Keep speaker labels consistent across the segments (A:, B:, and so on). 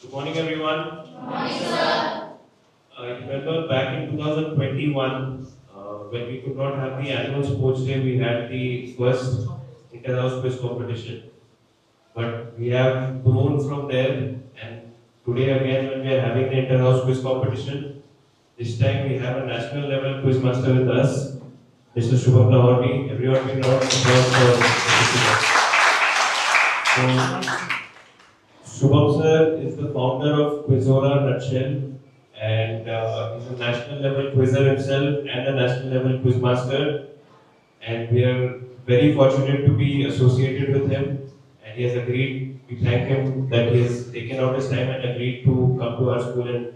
A: Good morning, everyone.
B: Good morning, sir.
A: I remember back in 2021, when we could not have the annual sports day, we had the first inter-house quiz competition. But we have grown from there, and today again, when we are having the inter-house quiz competition, this time we have a national-level quizmaster with us, Mr. Shubham Lahoti. Everyone, we round of applause for so, Shubham sir is the founder of Quizora Nutshell, and he's a national level quizzer himself and a national level quizmaster. And we are very fortunate to be associated with him. And he has agreed. We thank him that he has taken out his time and agreed to come to our school and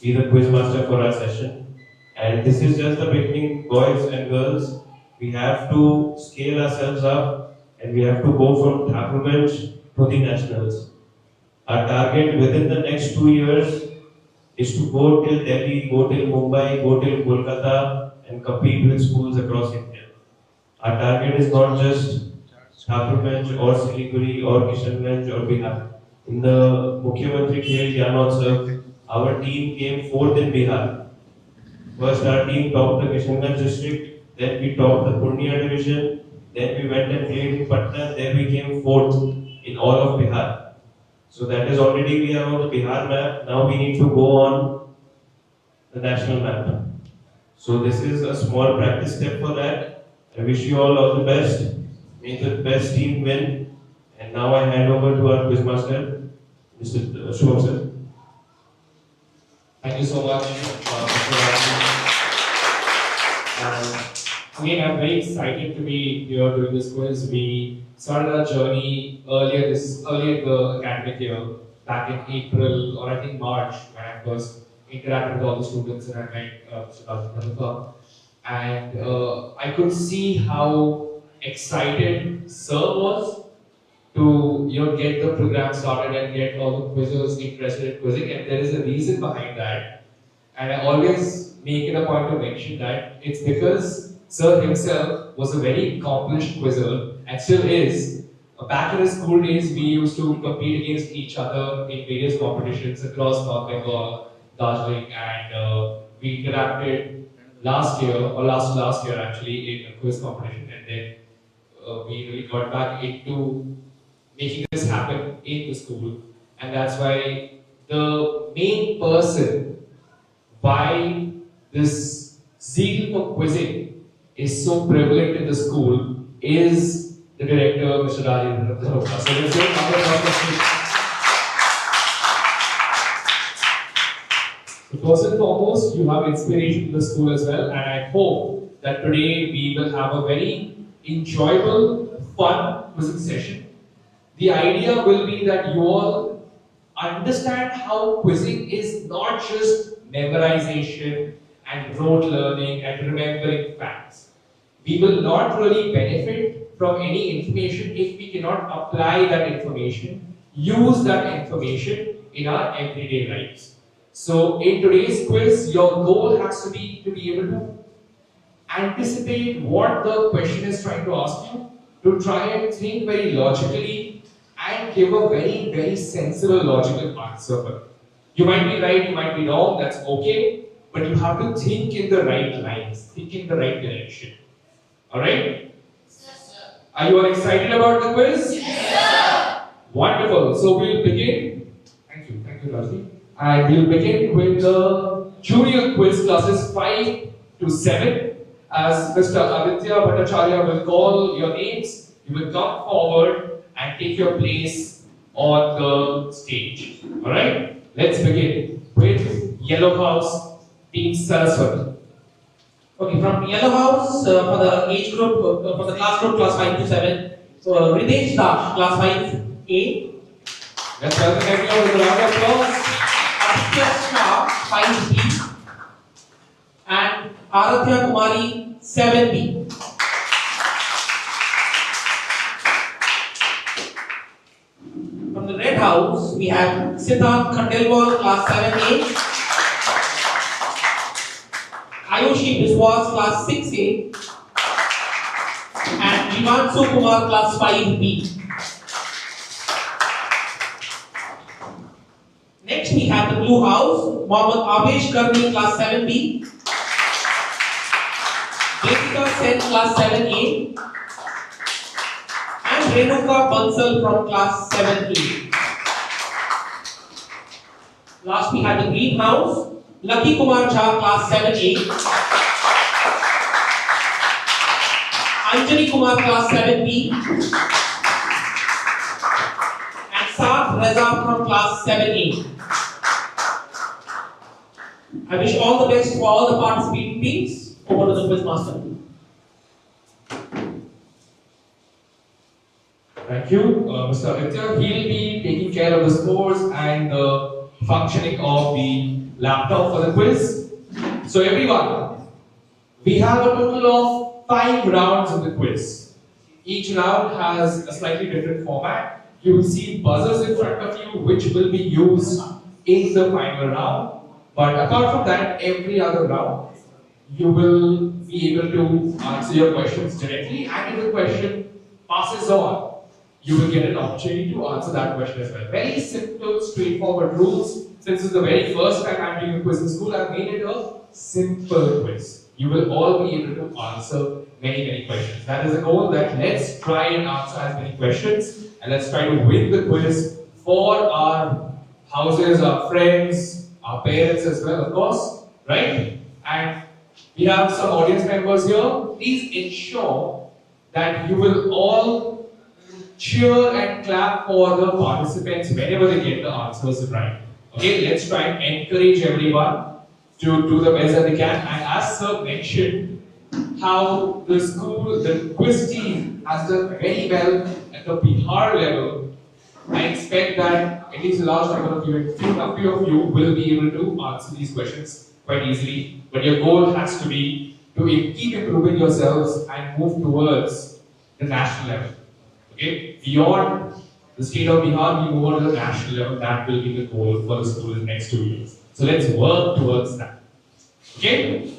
A: be the quizmaster for our session. And this is just the beginning, boys and girls. We have to scale ourselves up, and we have to go from Thakurganj to the nationals. Our target within the next 2 years is to go till Delhi, go till Mumbai, go till Kolkata, and compete with schools across India. Our target is not just Thakurganj or Siliguri or Kishanganj or Bihar. In the Mukhyamantri Khel Gyanotsav, our team came fourth in Bihar. First, our team topped the Kishanganj district, then we topped the Purnia division, then we went and played in Patna, then we came fourth in all of Bihar. So that is already we are on the Bihar map. Now we need to go on the national map. So this is a small practice step for that. I wish you all the best. May the best team win. And now I hand over to our quizmaster, Mr. Shubham sir.
C: Thank you so much, Mr. Rajan. Again, I'm very excited to be here doing this quiz. We started our journey earlier the academic year, back in April or I think March, when I first interacted with all the students and I met Mr. Tarachand Dhanuka. And I could see how excited Sir was to get the program started and get all the quizzers interested in quizzing, and there is a reason behind that. And I always make it a point to mention that it's because Sir himself was a very accomplished quizzer and still is. Back in his school days, we used to compete against each other in various competitions across North Bengal, Darjeeling, and we interacted last year actually in a quiz competition, and then we really got back into making this happen in the school. And that's why the main person why this zeal for quizzing is so prevalent in the school is the director, Mr. Tarachand Dhanuka. So let's give another round of applause. So first and foremost, you have inspiration in the school as well, and I hope that today we will have a very enjoyable, fun quizzing session. The idea will be that you all understand how quizzing is not just memorization and rote learning and remembering facts. We will not really benefit from any information if we cannot apply that information, use that information in our everyday lives. So in today's quiz, your goal has to be able to anticipate what the question is trying to ask you, to try and think very logically and give a very, very sensible logical answer for it. You might be right, you might be wrong, that's okay, but you have to think in the right lines, think in the right direction. Alright?
B: Yes, sir.
C: Are you all excited about the quiz?
B: Yes, sir.
C: Wonderful. So we'll begin. Thank you, Raji. And we'll begin with the junior quiz classes 5 to 7. As Mr. Aditya Bhattacharya will call your names, you will come forward and take your place on the stage. Alright? Let's begin with Yellow House, Team Saraswati.
D: Okay, from Yellow House for the age group, for the class group, class 5 to 7. So, Ritesh Dash, class 5A.
C: Let's welcome everyone with a round of applause.
D: Aditya Shah, 5B. And Aradhya Kumari, 7B. From the Red House, we have Siddharth Khandelwal, class 7A. Ayushi Biswas, class 6A. And Jivanshu Kumar, class 5B. Next we have the blue house, Mohammed Avesh Karni, class 7B, Jessica Sen, class 7A, and Renuka Bansal from class 7A. Last we have the green house, Lucky Kumar Jha, class 7A, Anjali Kumar, class 7B, and Saad Reza from class 7A. I wish all the best for all the participating teams. Over to the Quizmaster.
C: Thank you, Mr. Aditya. He'll be taking care of the scores and the functioning of the laptop for the quiz. So everyone, we have a total of 5 rounds of the quiz. Each round has a slightly different format. You will see buzzers in front of you which will be used in the final round. But apart from that, every other round, you will be able to answer your questions directly, and if the question passes on, you will get an opportunity to answer that question as well. Very simple, straightforward rules. Since it's the very first time I'm doing a quiz in school, I've made it a simple quiz. You will all be able to answer many questions. That is the goal, that let's try and answer as many questions, and let's try to win the quiz for our houses, our friends, our parents as well, of course, right? And we have some audience members here. Please ensure that you will all cheer and clap for the participants whenever they get the answers right. Okay, let's try and encourage everyone to do the best that they can. And as Sir mentioned, how the quiz team has done very well at the Bihar level, I expect that at least a large number of you, a few of you will be able to answer these questions quite easily. But your goal has to be to keep improving yourselves and move towards the national level. Okay? Beyond the state of Bihar, we move on to the national level. That will be the goal for the school in the next 2 years. So let's work towards that. Okay?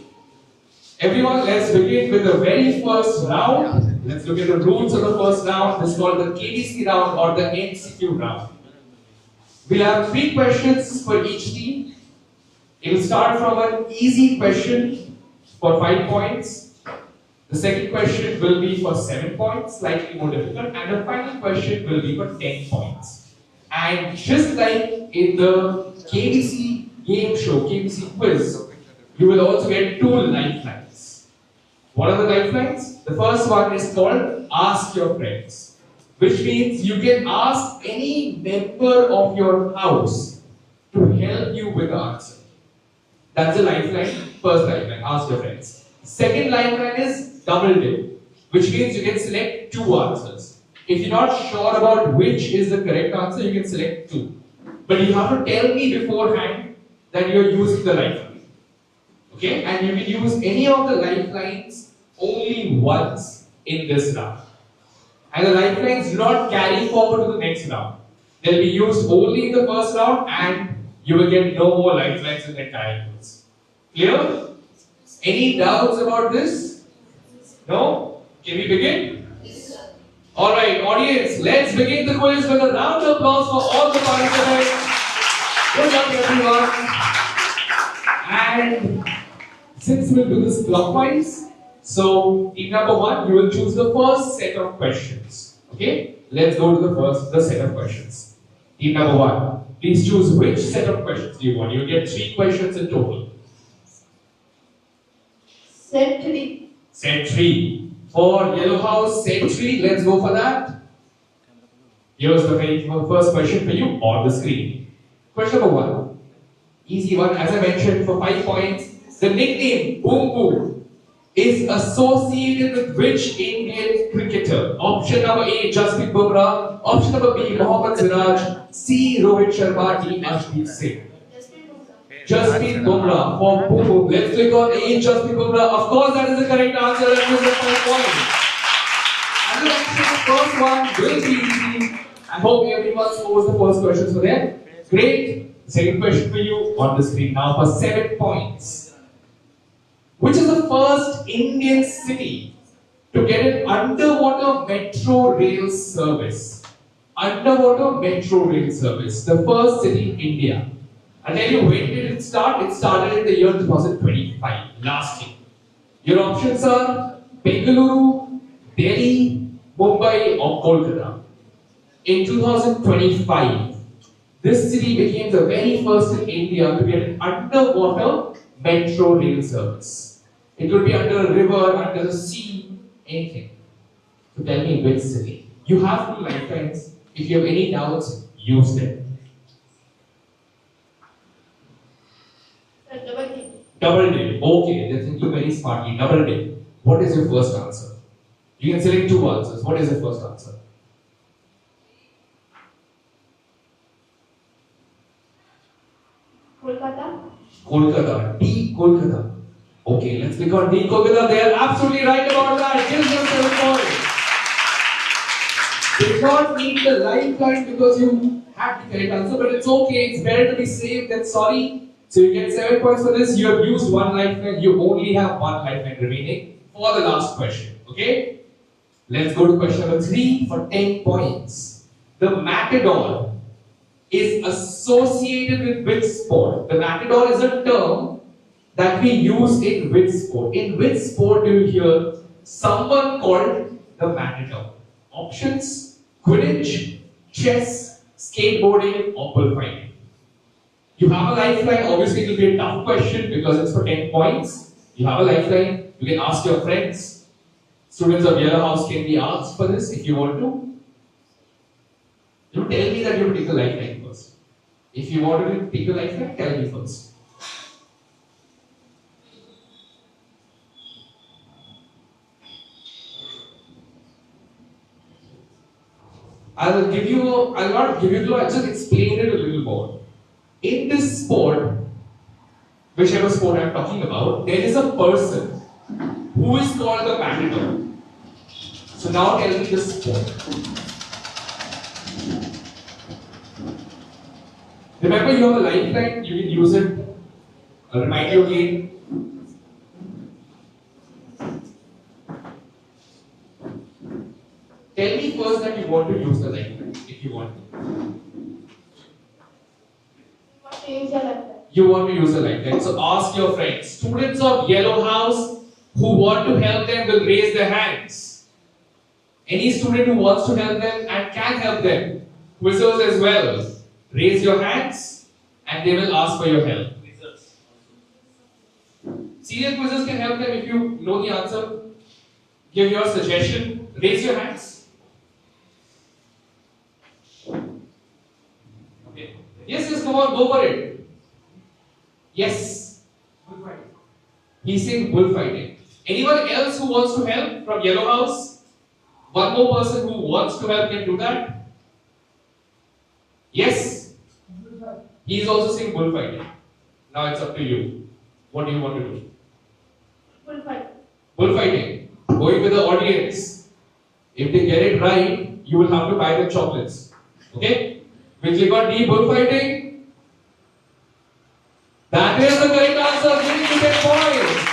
C: Everyone, let's begin with the very first round. Let's look at the rules of the first round. This is called the KBC round or the MCQ round. We'll have 3 questions for each team. It will start from an easy question for 5 points. The second question will be for 7 points, slightly more difficult, and the final question will be for 10 points. And just like in the KBC game show, KBC quiz, you will also get 2 lifelines. What are the lifelines? The first one is called Ask Your Friends, which means you can ask any member of your house to help you with the answer. That's the lifeline, first lifeline, ask your friends. Second lifeline is double dip, which means you can select 2 answers. If you're not sure about which is the correct answer, you can select 2. But you have to tell me beforehand that you're using the lifeline. Okay? And you can use any of the lifelines only once in this round. And the lifelines do not carry forward to the next round. They'll be used only in the first round, and you will get no more lifelines in the entire quiz. Clear? Any doubts about this? No? Can we begin?
B: Yes, sir.
C: Alright, audience, let's begin the quiz with a round of applause for all the participants. Good luck, everyone. And since we'll do this clockwise, so team number 1, you will choose the first set of questions. Okay? Let's go to the set of questions. Team number 1, please choose which set of questions do you want. You'll get 3 questions in total.
B: Set 3.
C: Set 3. For Yellow House, set 3, let's go for that. Here's the very first question for you on the screen. Question number 1. Easy one, as I mentioned, for 5 points. The nickname Boom Boom is associated with which Indian cricketer? Option number A, Jasprit Bumrah. Option number B, Mohammad Siraj. C, Rohit Sharma. D, Ashdeep Singh. Jasprit Bumrah for Boom Boom. Let's click on A, Jasprit Bumrah. Of course, that is the correct answer. That is the 5 points. As I mentioned, the first one will be easy. I hope everyone scores the first questions for them. Great. Second question for you on the screen now for 7 points. Which is the first Indian city to get an underwater metro rail service? Underwater metro rail service. The first city in India I'll tell you when did it start? It started in the year 2025, last year. Your options are Bengaluru, Delhi, Mumbai, or Kolkata. In 2025, this city became the very first in India to get an underwater metro rail service. It could be under a river, under the sea, anything. So tell me which city. You have 2 lifelines. If you have any doubts, use them. Double dip. Okay, they're thinking very smartly. Double dip. What is your first answer? You can select 2 answers. What is your first answer?
B: Kolkata.
C: Kolkata. D. Kolkata. Okay, let's click on D. Kolkata. They are absolutely right about that. Give them 7 points. They did not need the lifeline because you had the correct answer, but it's okay. It's better to be safe than sorry. So you get 7 points for this. You have used 1 lifeline. You only have 1 lifeline remaining for the last question. Okay? Let's go to question number 3 for 10 points. The matador is associated with which sport? The matador is a term that we use in which sport? In which sport do you hear someone called the matador? Options: Quidditch, chess, skateboarding, or bullfighting. You have a lifeline. Obviously, it will be a tough question because it's for 10 points. You have a lifeline. You can ask your friends. Students of Yellow House can be asked for this if you want to. You tell me that you take a lifeline first. If you want to take a lifeline, tell me first. I'll not give you clue, I'll just explain it a little more. In this sport, whichever sport I'm talking about, there is a person who is called the matador. So now tell me the sport. Remember, you have a lifeline, you can use it. I'll remind you again. Tell me first that you want to use the lifeline, if you want to. You want to use the lifeline. So ask your friends. Students of Yellow House who want to help them will raise their hands. Any student who wants to help them and can help them, quizzers as well, raise your hands and they will ask for your help. Senior quizzers can help them if you know the answer. Give your suggestion. Raise your hands. Okay. Yes, come on, go for it. Yes. Bullfighting. He's saying bullfighting. Anyone else who wants to help from Yellow House? One more person who wants to help can do that. Yes. He is also saying bullfighting. Now it's up to you. What do you want to do?
B: Bullfighting.
C: Bullfighting. Going with the audience. If they get it right, you will have to buy them chocolates. Okay? We click on D, bullfighting. That is the correct answer. Giving you 10 points.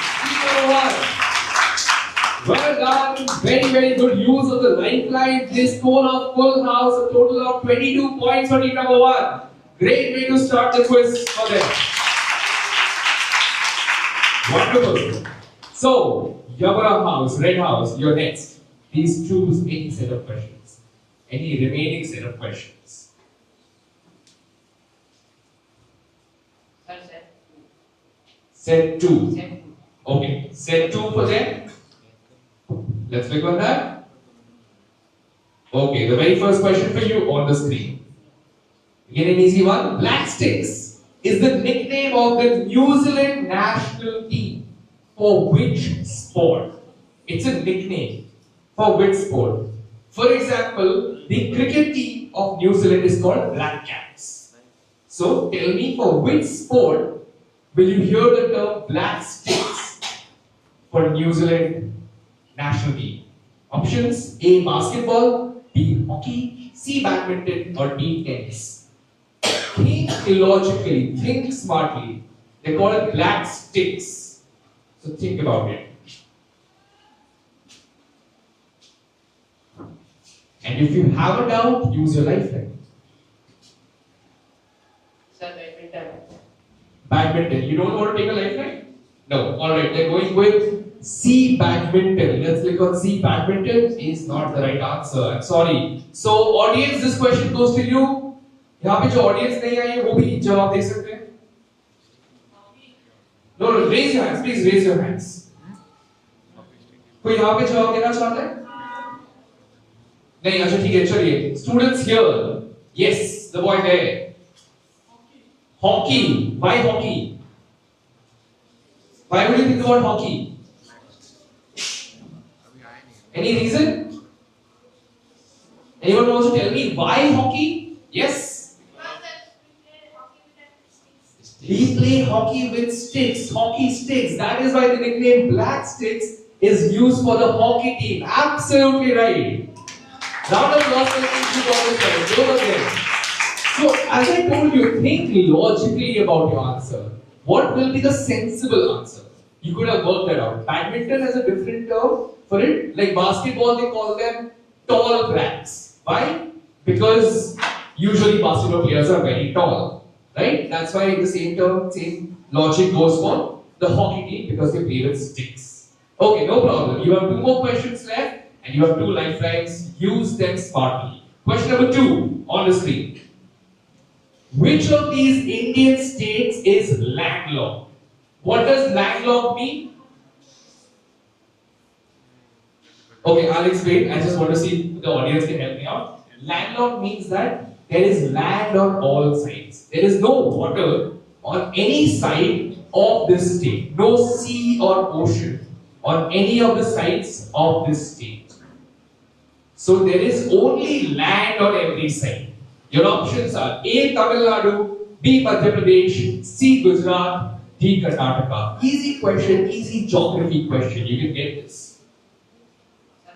C: Well done. Very, very good use of the lifeline. This score of full house, a total of 22 points for team number 1. Great way to start the quiz for them. Wonderful. So, Yellow House, Red House, you're next. Please choose any set of questions. Any remaining set of questions. Set 2. Okay, set 2 for them. Let's click on that. Okay, the very first question for you on the screen. Again, an easy one. Black Sticks is the nickname of the New Zealand national team. For which sport? It's a nickname. For which sport? For example, the cricket team of New Zealand is called Black Caps. So tell me, for which sport will you hear the term Black Sticks for New Zealand national team? Options: A, basketball, B, hockey, C, badminton, or D, tennis. Think illogically, think smartly. They call it Black Sticks. So think about it. And if you have a doubt, use your lifeline.
D: Sir, badminton.
C: Badminton. You don't want to take a lifeline? No. Alright, they're going with C, badminton. Let's click on C, badminton. Is not the right answer. I'm sorry. So, audience, this question goes to you. यहाँ पे जो audience नहीं आई है वो भी जवाब दे सकते हैं? No, raise your hands. Please raise your hands. कोई यहाँ पे जवाब देना चाहता है? नहीं, अच्छा ठीक है, चलिए. Students here. Yes, the boy there. Hockey. Why hockey? Why would you think about hockey? Any reason? Anyone wants to tell me why hockey? Yes. We play hockey with sticks. Hockey sticks. That is why the nickname Black Sticks is used for the hockey team. Absolutely right. Round of applause for the team who got this right. Go again. So, as I told you, think logically about your answer. What will be the sensible answer? You could have worked that out. Badminton has a different term for it. Like basketball, they call them tall cracks. Why? Because usually basketball players are very tall. Right? That's why the same term, same logic goes for the hockey team because they play with sticks. Okay, no problem. You have 2 more questions left and you have 2 lifelines. Use them smartly. Question number 2 on the screen. Which of these Indian states is landlocked? What does landlocked mean? Okay, I'll explain. I just want to see if the audience can help me out. Landlocked means that there is land on all sides. There is no water on any side of this state. No sea or ocean on any of the sides of this state. So there is only land on every side. Your options are A. Tamil Nadu, B. Madhya Pradesh, C. Gujarat, D. Karnataka. Easy question, easy geography question. You can get this.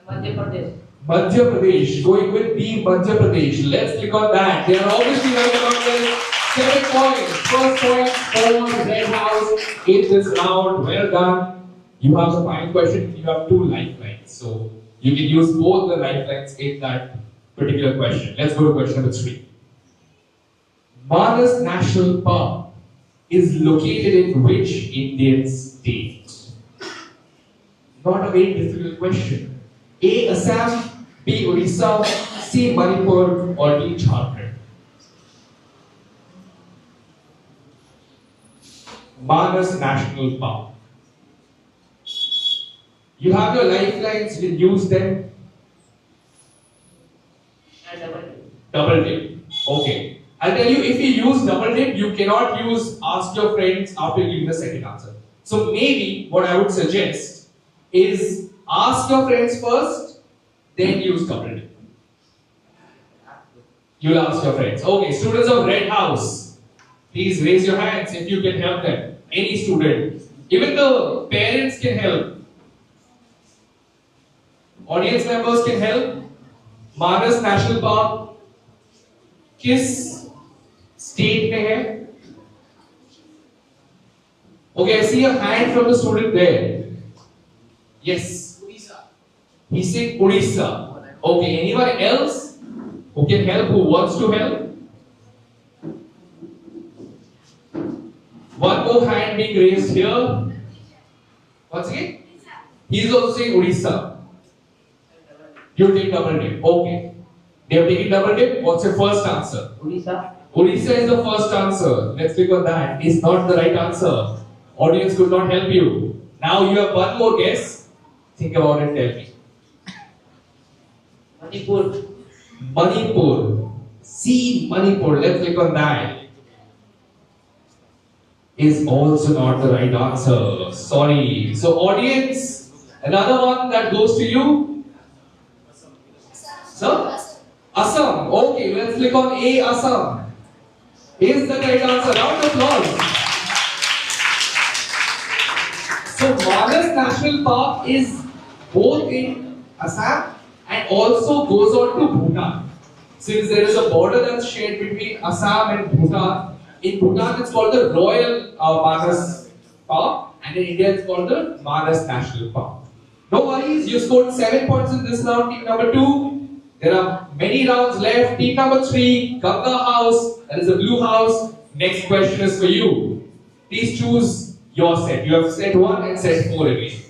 D: Madhya Pradesh.
C: Madhya Pradesh. Going with B. Madhya Pradesh. Let's click on that. They are obviously right about this. 7 points. First point for Red House in this round. Well done. You have the final question. You have 2 lifelines. So you can use both the lifelines in that particular question. Let's go to question number 3. Manas National Park is located in which Indian state? Not a very difficult question. A. Assam, B. Odisha, C. Manipur, or D. Jharkhand? Manas National Park. You have your lifelines, you can use them.
D: And
C: Double dip. Okay. I'll tell you, if you use double dip, you cannot use ask your friends after giving the second answer. So maybe what I would suggest is ask your friends first, then use double dip. You'll ask your friends. Okay, students of Red House, please raise your hands if you can help them. Any student. Even the parents can help. Audience members can help. Manas National Park किस state में है? Okay, I see a hand from the student there. Yes.
D: Odisha.
C: He said Odisha. Okay, anyone else who can help, who wants to help? One more hand being raised here. Once again? He is also saying Odisha. You take double dip. Okay. They have taken double dip. What's your first answer?
D: Odisha.
C: Odisha is the first answer. Let's click on that. It's not the right answer. Audience could not help you. Now you have one more guess. Think about it. Tell me.
D: Manipur.
C: Manipur. C. Manipur. Let's click on that. Is also not the right answer. Sorry. So audience, another one that goes to you. Sir? Assam. Okay, let's click on A. Assam. Is the right answer. Round of applause. So Manas National Park is both in Assam and also goes on to Bhutan. Since there is a border that's shared between Assam and Bhutan, in Bhutan it's called the Royal Manas Park, and in India it's called the Manas National Park. No worries, you scored 7 points in this round, team number 2. There are many rounds left. Team number 3, Ganga House, that is the blue house. Next question is for you. Please choose your set. You have set 1 and set 4 again.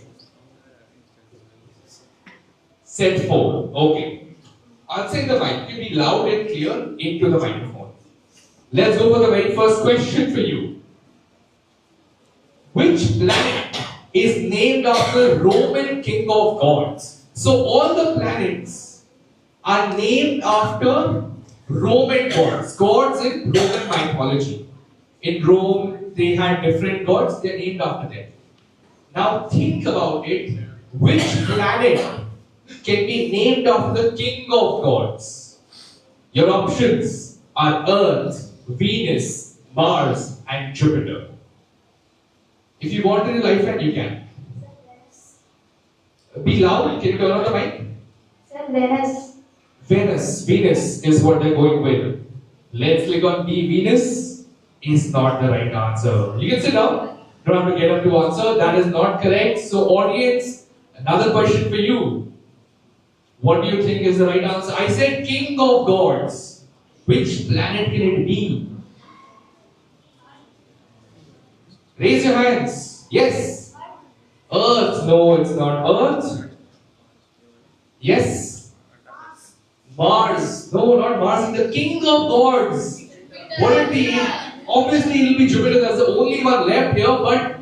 C: Set 4. Okay. Answering the mic. You can be loud and clear into the microphone. Let's go for the very first question for you. Which planet is named after Roman king of gods? So all the planets are named after Roman gods. Gods in Roman mythology. In Rome, they had different gods. They're named after them. Now think about it. Which planet can be named after the king of gods? Your options are Earth, Venus, Mars, and Jupiter. If you want in a lifeline, you can. Be loud. Can you turn on the mic?
B: Sir, Venus.
C: Venus is what they're going with. Let's click on B. Venus is not the right answer. You can sit down. Don't have to get up to answer. That is not correct. So, audience, another question for you. What do you think is the right answer? I said king of gods. Which planet can it be? Raise your hands. Yes. Earth. No, it's not Earth. Yes. Mars. No, not Mars. The king of gods. What will it be? Obviously, it will be Jupiter. That's the only one left here. But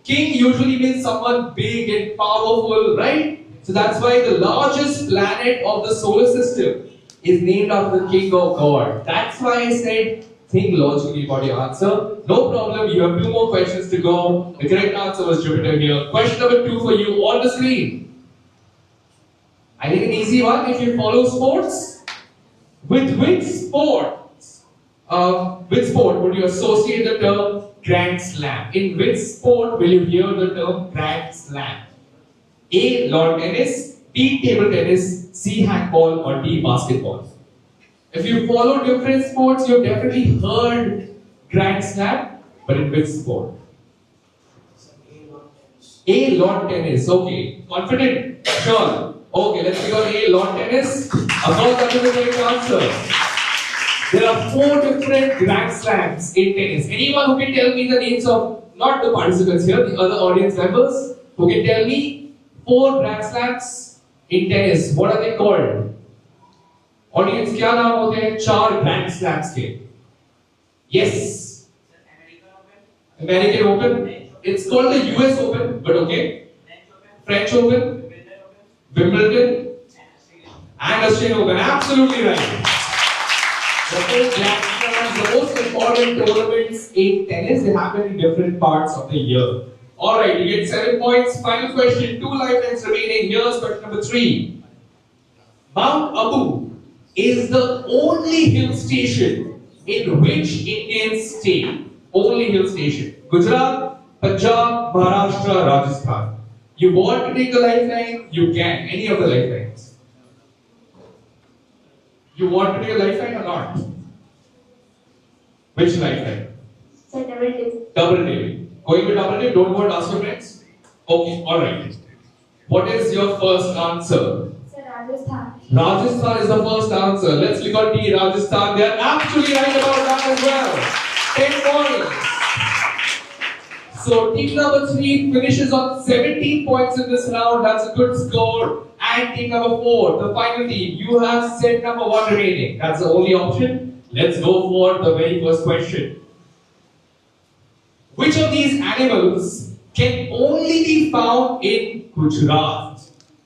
C: king usually means someone big and powerful, right? So that's why the largest planet of the solar system is named after the king of God. That's why I said think logically about your answer. No problem. You have 2 more questions to go. The correct answer was Jupiter here. Question number 2 for you on the screen. I think an easy one if you follow sports. With which sport would you associate the term Grand Slam? In which sport will you hear the term Grand Slam? A. Lawn tennis, B. Table tennis, C. Handball, or D. Basketball. If you follow different sports, you've definitely heard Grand Slam, but in which sport? A. Lawn tennis. Okay. Confident? Sure. Okay, let's pick on A. Lawn tennis. Of course, that is the correct answer. There are 4 different Grand Slams in tennis. Anyone who can tell me the names of, not the participants here, the other audience members, who can tell me 4 Grand Slams in tennis. What are they called? Audience, क्या नाम होते हैं 4 Grand Slams के? Yes. American Open. It's called the US Open, but okay. French Open, Wimbledon, and Australian Open. Absolutely right. The 4 Grand Slams, the most important tournaments in tennis, they happen in different parts of the year. Alright, you get 7 points. Final question, 2 lifelines remaining. Here's question number 3. Mount Abu is the only hill station in which Indian state? Only hill station. Gujarat, Punjab, Maharashtra, Rajasthan. You want to take a lifeline? You can. Any of the lifelines. You want to take a lifeline or not? Which lifeline?
B: Sir, double dip.
C: Double dip. Going to double dip, don't go and ask your friends. Okay, alright. What is your first answer?
B: Sir, Rajasthan.
C: Rajasthan is the first answer. Let's click on D, Rajasthan. They are absolutely right about that as well. 10 points. So team number 3 finishes on 17 points in this round. That's a good score. And team number 4, the final team, you have set number 1 remaining. That's the only option. Let's go for the very first question. Which of these animals can only be found in Gujarat?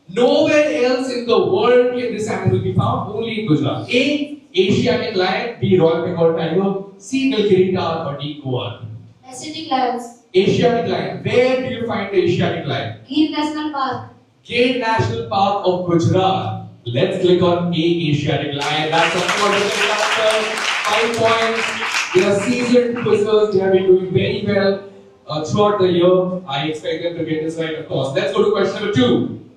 C: Nowhere else in the world can this animal be found, only in Gujarat. A. Asiatic lion, B. Royal Bengal tiger, C. Nilgiri or D. Koala.
B: Asiatic lions.
C: Asiatic lion. Where do you find the Asiatic lion?
B: Gir National Park.
C: Gir National Park of Gujarat. Let's click on A. Asiatic lion. That's of course the correct answer. 5 points. They are seasoned quizzers. They have been doing very well throughout the year. I expect them to get this right, of course. Let's go to question number 2.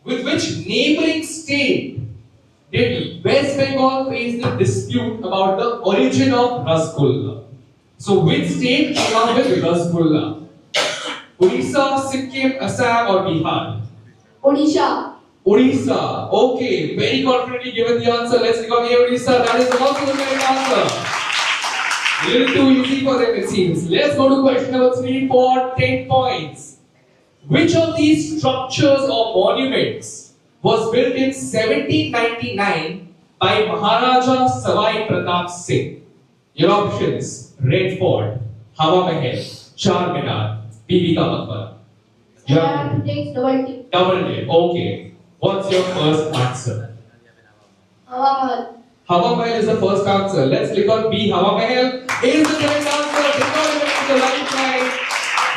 C: With which neighboring state did West Bengal face the dispute about the origin of Rasgulla? So, which state came up with Rasgulla? Odisha, Sikkim, Assam, or Bihar?
B: Odisha.
C: Odisha. Okay, very confidently given the answer. Let's click on A, Odisha. That is also the correct answer. A little too easy for them, it seems. Let's go to question number 3 for 10 points. Which of these structures or monuments was built in 1799 by Maharaja Savai Pratap Singh? Your options: Red Fort, Hawa Mahal, Charminar, Bibi Ka Maqbara.
B: I have to take double T.
C: Double it. Okay. What's your first answer?
B: Hawa Mahal.
C: Hawa Mahal is the first answer. Let's click on B. Hawa Mahal is the correct answer. They got it the right time.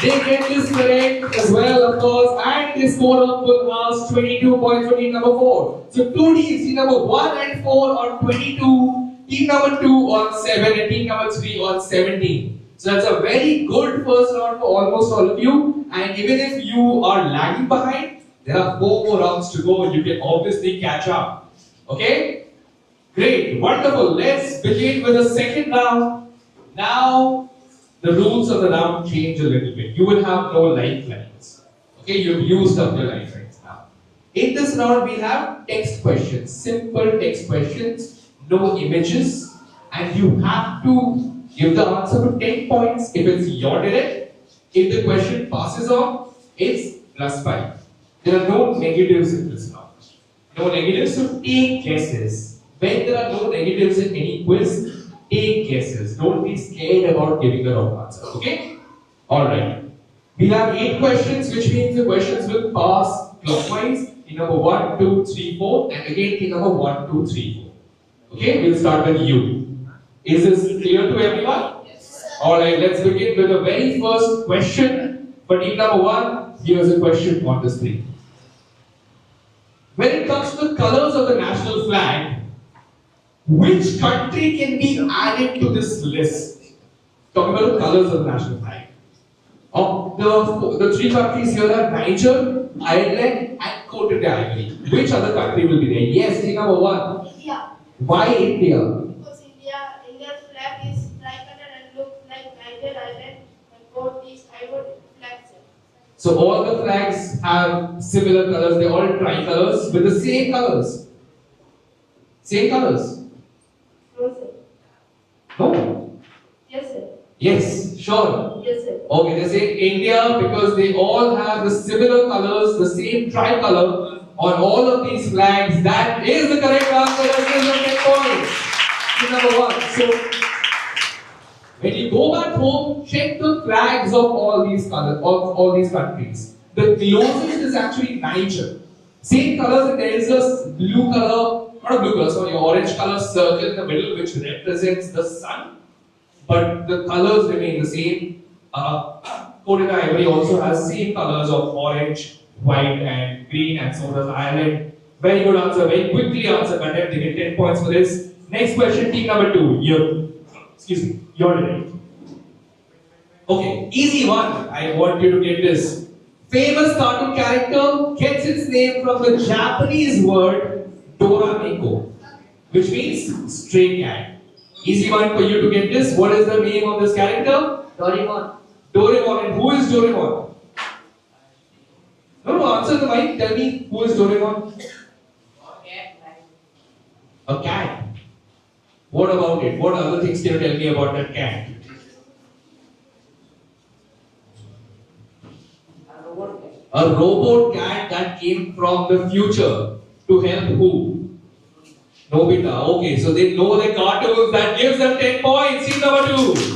C: They get this correct as well, of course, and they score on full house 22 points for team number 4. So two teams, team number 1 and 4 on 22, team number 2 on 7, and team number 3 on 17. So that's a very good first round for almost all of you. And even if you are lagging behind, there are 4 more rounds to go. You can obviously catch up. Okay? Great, wonderful. Let's begin with the second round. Now, the rules of the round change a little bit. You will have no lifelines. Okay, you've used up your lifelines now. In this round, we have text questions, simple text questions, no images, and you have to give the answer to 10 points if it's your direct. If the question passes on, it's +5. There are no negatives in this round. No negatives, so take guesses. When there are no negatives in any quiz, take guesses. Don't be scared about giving the wrong answer. Okay? Alright. We have 8 questions, which means the questions will pass clockwise in number 1, 2, 3, 4, and again in number 1, 2, 3, 4. Okay? We'll start with you. Is this clear to everyone?
B: Yes.
C: Alright, let's begin with the very first question. For team number 1, here's a question on the screen. When it comes to the colors of the national flag, which country can be added to this list? Talking about the colors of the national flag. The 3 countries here are Niger, Ireland, and Cote d'Ivoire. Which other country will be there? Yes, team number 1.
B: India.
C: Why India?
B: Because India's flag is tricolor and looks like Niger Island and both these Ivory flags.
C: So all the flags have similar colors. They're all tricolors with the same colors. Same colors.
B: No, sir.
C: No.
B: Yes, sir.
C: Yes, sure.
B: Yes, sir.
C: Okay, they say India because they all have the similar colors, the same tricolor on all of these flags. That is the correct answer. That is the 10 points. Tip number 1. So, when you go back home, check the flags of all these colors, of all these countries. The closest is actually Niger. Same colors, and there is a blue color, not a blue color, sorry, orange color circle in the middle which represents the sun. But the colors remain the same. Cote d'Ivoire also has same colors of orange, white, and green, and so does Ireland. Very good answer, very quickly answer. Content, they get 10 points for this. Next question, team number 2. You're ready. Okay, easy one. I want you to get this. Famous cartoon character gets its name from the Japanese word Dorameko, which means stray cat. Easy one for you to get this. What is the name of this character?
D: Doraemon.
C: Doraemon. And who is Doraemon? No, answer the mic. Tell me who is Doraemon? A cat. What about it? What other things can you tell me about that cat? A robot cat that came from the future to help who? Nobita. Okay, so they know the cartoons. That gives them 10 points. Team number 2.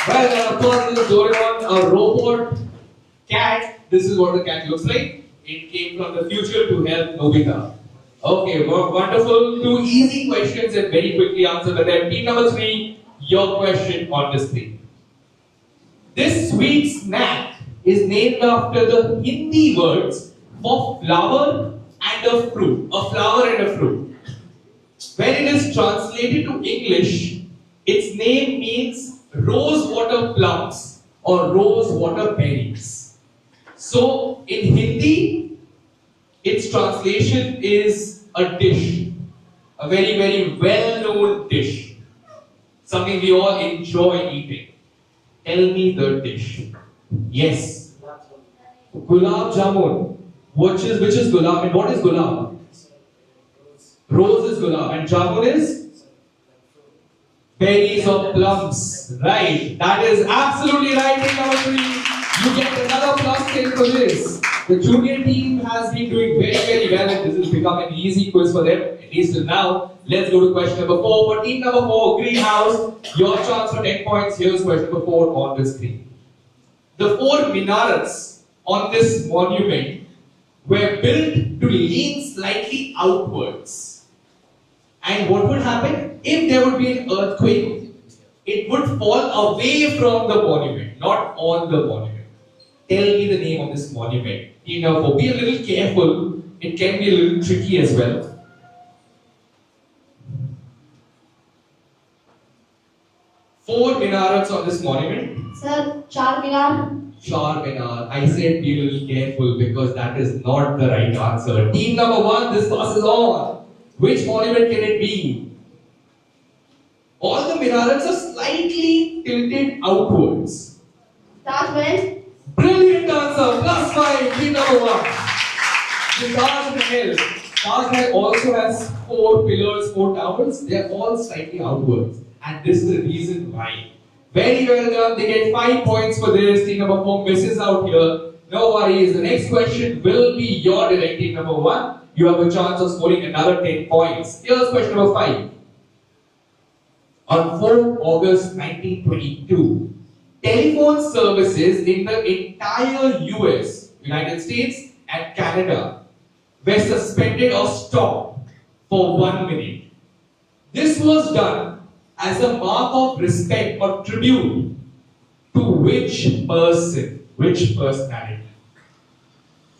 C: Well, of course, this is Doraemon, a robot cat. This is what the cat looks like. It came from the future to help Nobita. Okay, wonderful. 2 easy questions and very quickly answer with them. Team number 3, your question on the screen. This sweet snack is named after the Hindi words for flower and a fruit. A flower and a fruit. When it is translated to English, its name means rose water plums or rose water berries. So in Hindi, its translation is a dish, a very, very well-known dish, something we all enjoy eating. Tell me the dish. Yes. Gulab jamun. Which is gulab and what is gulab? Rose is gulab and jamun is Berries or plums. Right. That is absolutely right. Team number 3. You get another plus 10 for this. The junior team has been doing very, very well, and this has become an easy quiz for them, at least till now. Let's go to question number 4. For team number 4, Greenhouse, your chance for 10 points. Here's question number 4 on the screen. The 4 minarets on this monument were built to lean slightly outwards. And what would happen? If there would be an earthquake, it would fall away from the monument, not on the monument. Tell me the name of this monument. Team number 4. Be a little careful. It can be a little tricky as well. Four minarets on this monument.
B: Sir, Charminar.
C: Charminar. I said be a little careful because that is not the right answer. Team number 1, this passes on. Which monument can it be? All the minarets are slightly tilted outwards.
B: Taj Mahal.
C: Brilliant answer. Plus 5. Team number 1. The Taj Mahal. Taj Mahal also has 4 pillars, 4 towers. They are all slightly outwards. And this is the reason why. Very well done. They get 5 points for this. Team number 4 misses out here. No worries. The next question will be your direct. Team number 1. You have a chance of scoring another 10 points. Here's question number 5. On 4 August 1922, telephone services in the entire US, United States and Canada were suspended or stopped for 1 minute. This was done as a mark of respect or tribute to which person, which personality?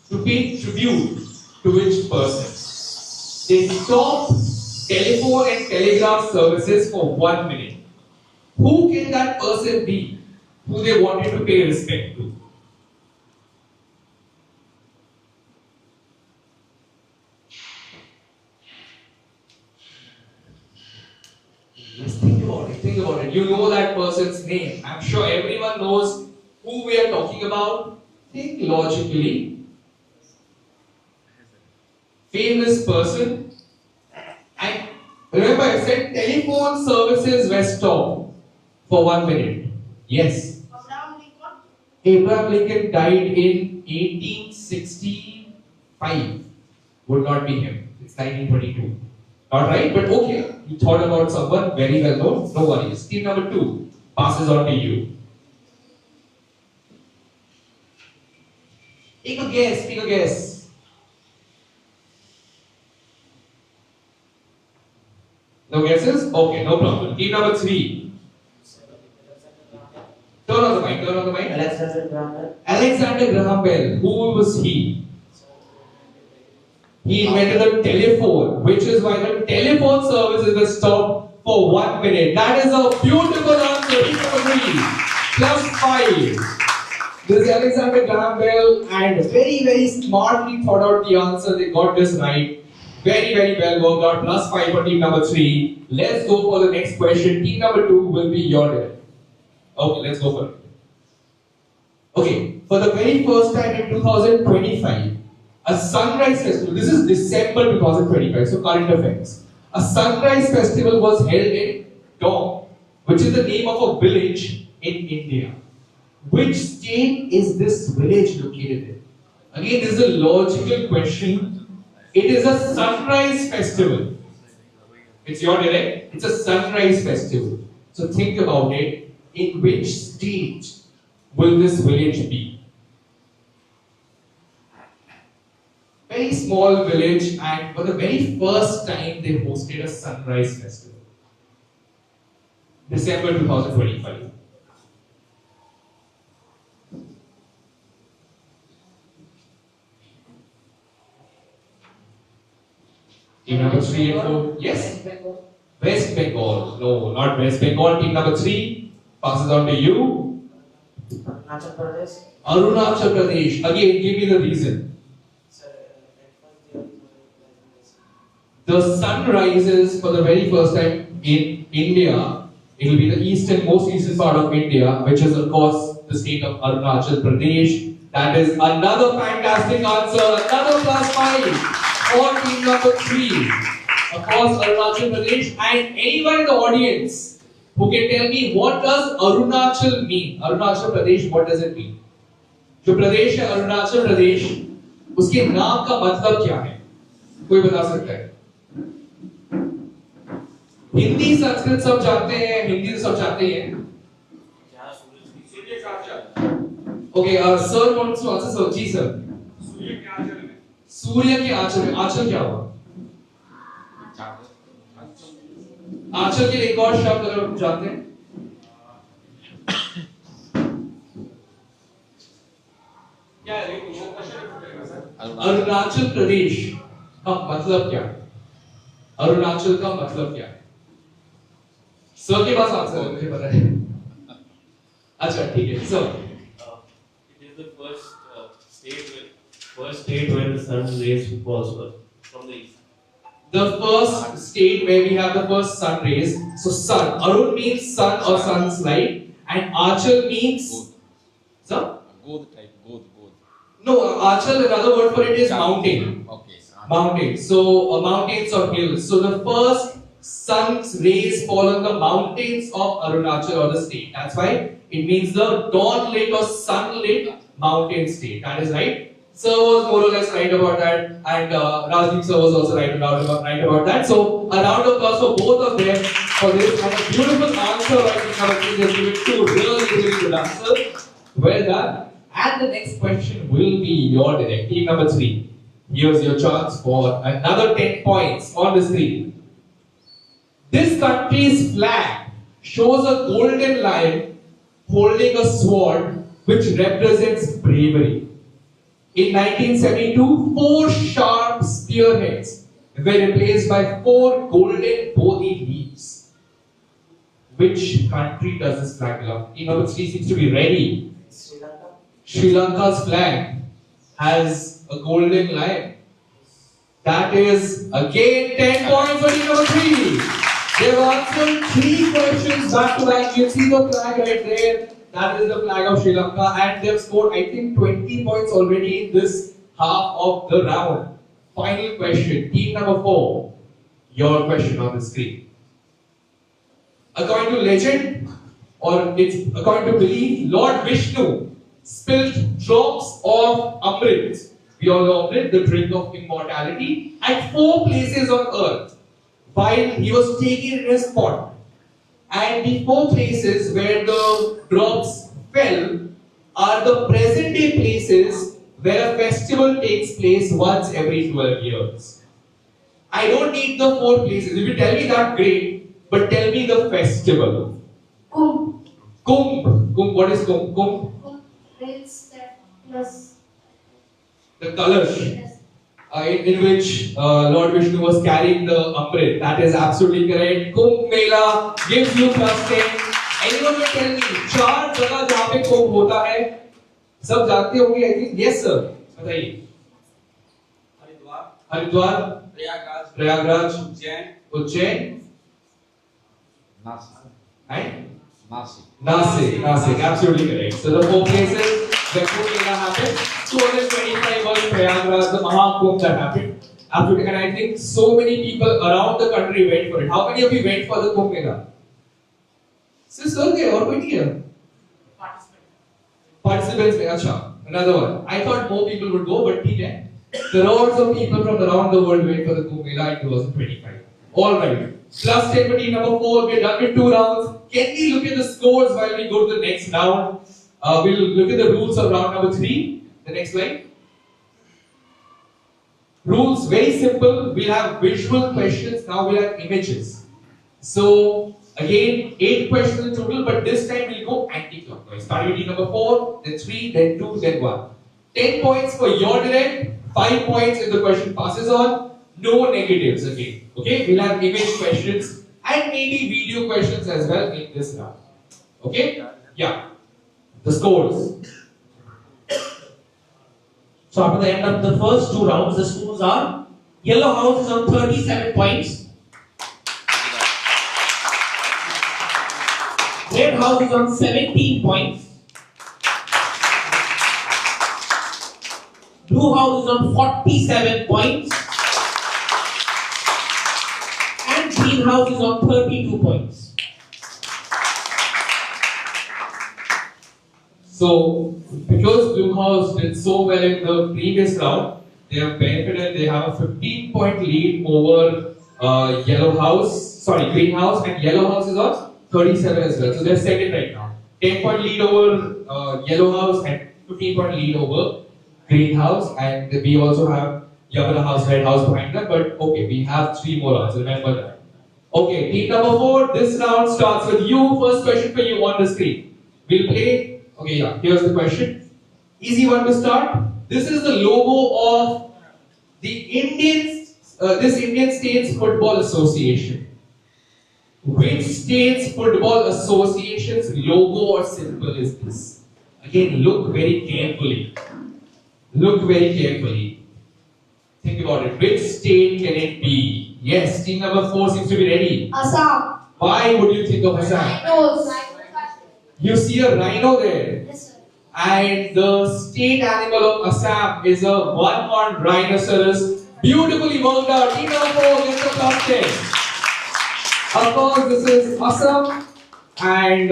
C: To pay tribute to which person? They stopped telephone and telegraph services for 1 minute. Who can that person be who they wanted to pay respect to? Just think about it, think about it. You know that person's name. I'm sure everyone knows who we are talking about. Think logically. Famous person. And remember, I said telephone services were stopped for 1 minute. Yes.
B: Abraham Lincoln.
C: Abraham Lincoln died in 1865. Would not be him. It's 1922. Not right, but okay. You thought about someone very well known. No worries. Team number 2 passes on to you. Take a guess. Take a guess. No guesses? Okay, no problem. Team number 3. Turn on the mic. Turn on the mic.
E: Alexander Graham Bell.
C: Alexander Graham Bell. Who was he? He invented the telephone, which is why the telephone services were stopped for 1 minute. That is a beautiful answer. Team number 3. Plus 5. This is Alexander Graham Bell, and very, very smartly thought out the answer. They got this right. Very, very well worked out. Plus 5 for team number 3. Let's go for the next question. Team number 2 will be your turn. Okay, let's go for it. Okay, for the very first time in 2025, a sunrise festival. This is December 2025, so current affairs. A sunrise festival was held in Dom, which is the name of a village in India. Which state is this village located in? Again, this is a logical question. It is a sunrise festival. It's your direct. It's a sunrise festival. So think about it. In which state will this village be? Very small village, and for the very first time they hosted a sunrise festival. December 2025. Team number 3 and 4. Yes? West Bengal. No, not West Bengal. Team number 3 passes on to you.
E: Arunachal Pradesh.
C: Arunachal Pradesh. Again, give me the reason. The sun rises for the very first time in India. It will be the most eastern part of India, which is of course the state of Arunachal Pradesh. That is another fantastic answer. Another plus 5. For team number 3, of course, Arunachal Pradesh, and anyone in the audience who can tell me what does Arunachal mean? Arunachal Pradesh, what does it mean? जो प्रदेश है अरुणाचल प्रदेश, उसके नाम का मतलब क्या है? कोई बता सकता है? हिंदी संस्कृत सब जानते हैं, हिंदी तो सब जानते हैं। Okay, sir wants to answer. So, ji sir. सूर्य के आंचल में, आंचल क्या हुआ? आंचल के लिए एक और शब्द अगर हम जानते हैं, क्या है? अरुणाचल प्रदेश का मतलब क्या है? अरुणाचल का मतलब क्या है? सर के पास आंसर है, मुझे पता है। अच्छा ठीक है sir.
A: It is the first state where the sun rays falls from the east.
C: The first state where we have the first sun rays. So sun, Arun means sun or sun's light, and Achal means sir?
F: Gold type, gold.
C: No, Achal, another word for it is mountain.
F: Okay.
C: Mountain. So mountains or hills. So the first sun's rays fall on the mountains of Arunachal or the state. That's why it means the dawn-lit or sun-lit mountain state. That is right. Sir was more or less right about that, and Rajdeep sir was also right about that. So a round of applause for both of them for this, and a beautiful answer. I think our team has given two really good answers. Well done. And the next question will be your direct team number 3. Here's your chance for another 10 points on the screen. This country's flag shows a golden lion holding a sword which represents bravery. In 1972, 4 sharp spearheads were replaced by 4 golden body leaves. Which country does this flag belong? Team number 3 seems to be ready.
E: Sri Lanka.
C: Sri Lanka's flag has a golden lion. That is again 10 points for team number 3. They've answered 3 questions back to back. You see the flag right there. That is the flag of Sri Lanka, and they've scored, I think, 20 points already in this half of the round. Final question, team number 4. Your question on the screen. According to legend, or it's according to belief, Lord Vishnu spilt drops of Amrit. We all know Amrit, the drink of immortality, at 4 places on earth while he was taken in his pot. And the 4 places where the drops fell are the present day places where a festival takes place once every 12 years. I don't need the 4 places. If you tell me that, great. But tell me the festival.
B: Kumbh.
C: Kumbh. What is Kumbh?
B: Kumbh means that plus.
C: The Kalash.
B: Yes.
C: In which Lord Vishnu was carrying the Amrit. That is absolutely correct. Kumbh Mela gives you +10. Anyone will tell me 4 जगह जहाँ पे कुंभ होता है, सब जानते होंगे I think. Yes sir. बताइए. Haridwar, Prayagraj, Ujjain, Nasik. Absolutely correct. So the 4 places where Kumbh Mela happened, 225 was Prayagraj, the Mahakumbh that happened. Absolutely, and I think so many people around the country went for it. How many of you went for the Kumbh Mela? Sister, okay, or कोई नहीं है? Participants में, अच्छा. Another one. I thought more people would go, but ठीक है. Crores of people from around the world went for the Kumbh Mela in 2025. All right. +10 for team number 4. We're done with 2 rounds. Can we look at the scores while we go to the next round? We'll look at the rules of round number 3. The next slide. Rules very simple. We'll have visual questions. Now we'll have images. So again, 8 questions in total, but this time we'll go anti-clockwise. Starting with team number 4, then 3, then 2, then 1. 10 points for your direct. 5 points if the question passes on. No negatives again. Okay, we'll have image questions and maybe video questions as well in this round. Okay? Yeah. The scores.
D: So after the end of the first 2 rounds, the scores are: Yellow House is on 37 points, Red House is on 17 points, Blue House is on 47 points, and Green House is on 32 points.
C: So, because Blue House did so well in the previous round, they have benefited. They have a 15-point lead over Yellow House, sorry, Green House, and Yellow House is on 37 as well. So they're second right now. 10-point lead over Yellow House and 15-point lead over Green House, and we also have Yellow House, Red House behind them. But okay, we have 3 more rounds. Remember that. Okay, team number 4. This round starts with you. First question for you on the screen. We'll play. Okay, yeah. Here's the question. Easy one to start. This is the logo of the this Indian States Football Association. Which state's football association's logo or symbol is this? Again, look very carefully. Look very carefully. Think about it. Which state can it be? Yes, team number 4 seems to be ready.
B: Assam.
C: Why would you think of Assam?
B: Rhinos.
C: You see a rhino there.
B: Yes, sir.
C: And the state animal of Assam is a one-horned rhinoceros. Beautifully worked out. Team number 4 gets the plus 10. Of course, this is Assam. And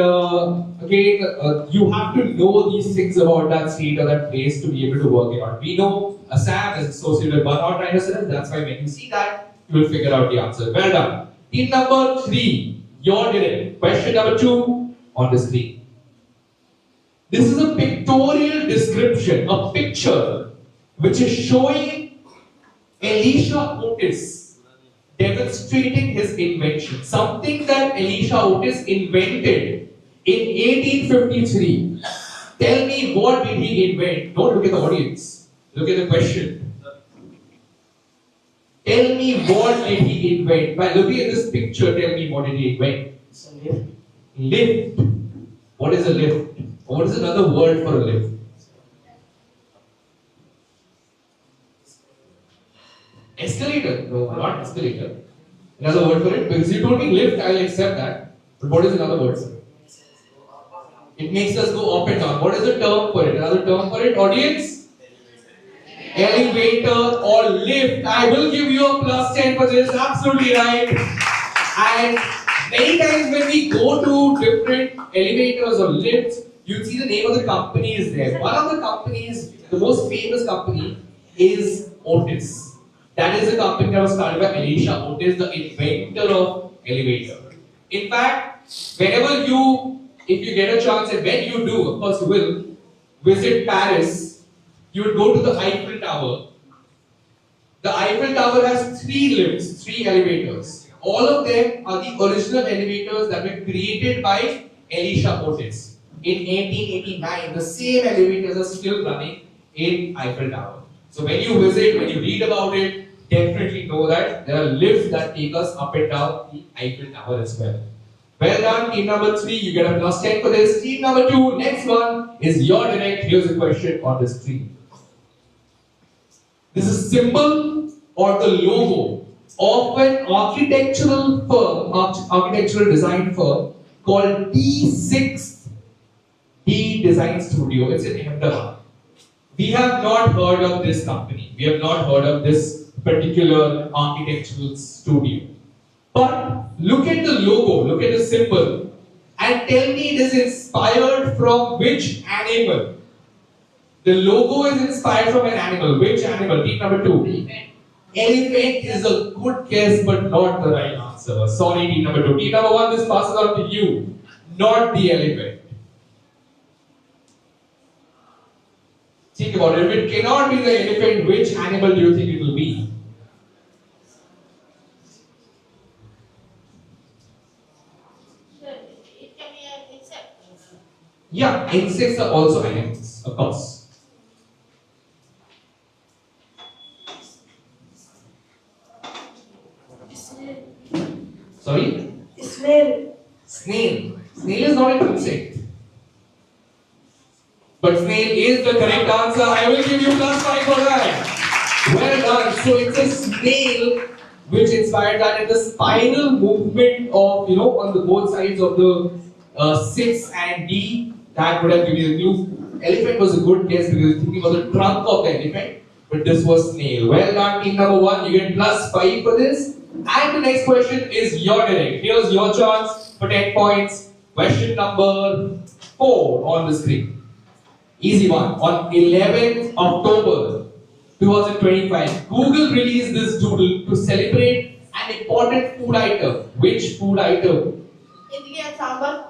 C: again, you have to know these things about that state or that place to be able to work it out. We know Assam is associated with one-horned rhinoceros. That's why when you see that, you will figure out the answer. Well done. Team number 3, your direct. Question number 2 on the screen. This is a pictorial description, a picture, which is showing Elisha Otis demonstrating his invention. Something that Elisha Otis invented in 1853. Tell me, what did he invent? Don't look at the audience. Look at the question. Tell me, what did he invent? By looking at this picture, tell me, what did he invent?
E: It's a lift.
C: Lift. What is a lift? What is another word for a lift? Escalator. No, not escalator. Another word for it? Because you told me lift, I'll accept that. But what is another word? It makes us go up and down. What is the term for it? Another term for it? Audience? Elevator or lift. I will give you a plus 10 for this. Absolutely right. And many times when we go to different elevators or lifts, you see the name of the company is there. One of the companies, the most famous company, is Otis. That is a company that was started by Elisha Otis, the inventor of elevator. In fact, whenever if you get a chance, and when you do, of course you will, visit Paris, you would go to the Eiffel Tower. The Eiffel Tower has 3 lifts, 3 elevators. All of them are the original elevators that were created by Elisha Otis. In 1889, the same elevators are still running in Eiffel Tower. So when you visit, when you read about it, definitely know that there are lifts that take us up and down the Eiffel Tower as well. Well done, team number 3, you get a plus 10 for this. Team number 2, next one is your direct. Here's a question on the screen. This is symbol or the logo of an architectural firm, architectural design firm called D6D Design Studio. It's in Ahmedabad. We have not heard of this company. We have not heard of this particular architectural studio. But look at the logo, look at the symbol, and tell me it is inspired from which animal? The logo is inspired from an animal. Which animal? Team number 2. Elephant is a good guess, but not the right answer. Sorry, team number 2. Team number 1, this passes on to you. Not the elephant. Think about it. If it cannot be the elephant, which animal do you think it will be?
B: Sir, it can be an insect.
C: Yeah, insects are also animals, of course. Sorry?
B: Snail.
C: Snail. Snail is not an insect. But snail is the correct answer. I will give you plus 5 for that. Well done. So it's a snail which inspired that, and the spinal movement of, on the both sides of the 6 and D, that would have given you the clue. Elephant was a good guess because you're thinking about the trunk of the elephant, but this was snail. Well done, team number 1. You get plus 5 for this. And the next question is your direct. Here's your chance for 10 points. Question number 4 on the screen. Easy one. On 11th October 2025, Google released this doodle to celebrate an important food item. Which food item?
B: Idli and sambar.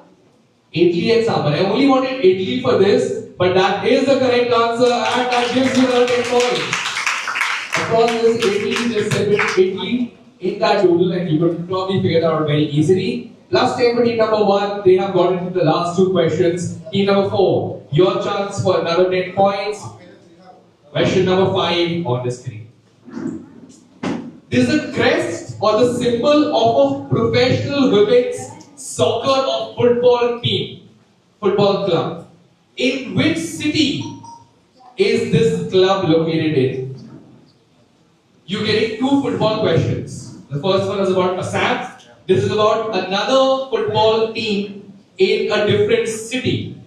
C: Idli and sambar. I only wanted idli for this, but that is the correct answer and that gives you the 10 points. Of course, this idli, just celebrate idli in that doodle and you could probably figure it out very easily. Plus 10 for team number 1, they have got into the last 2 questions. Team number 4, your chance for another 10 points. Question number 5 on the screen. This is the crest or the symbol of a professional women's soccer or football team, football club. In which city is this club located in? You're getting 2 football questions. The first one is about Assam. This is about another football team in a different city.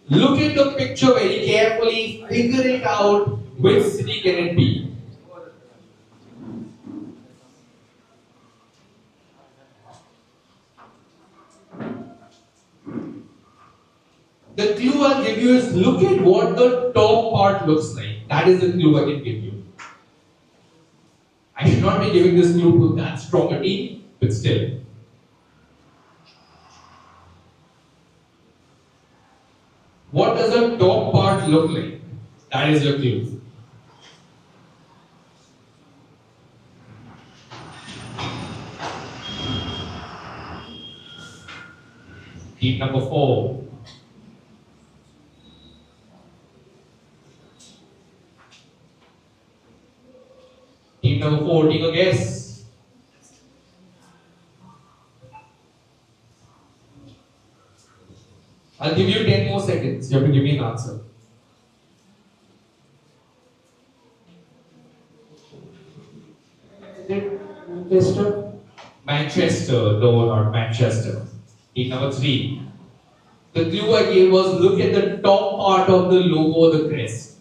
C: Look at the picture very carefully, figure it out, which city can it be? The clue I'll give you is look at what the top part looks like. That is the clue I can give you. I should not be giving this clue to that strong a team, but still. What does the top part look like? That is your clue. Team number 4. Team number 4, take a guess. I'll give you 10 more seconds. You have to give me an answer.
E: Is it Manchester?
C: Manchester, no, not Manchester. Team number 3. The clue I gave was look at the top part of the logo, the crest.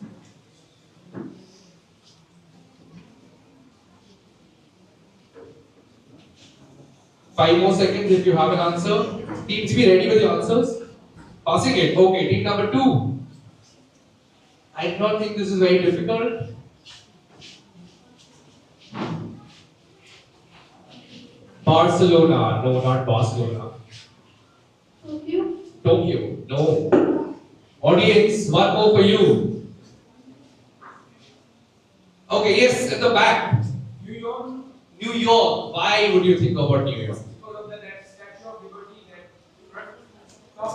C: Five more seconds if you have an answer. Teams, be ready with your answers. Passing it. Okay, team number 2. I do not think this is very difficult. Barcelona. No, not Barcelona.
B: Tokyo.
C: Tokyo. No. Audience, one more for you. Okay, yes, at the back.
F: New York,
C: New York. Why would you think about New York?
F: because of that Statue of Liberty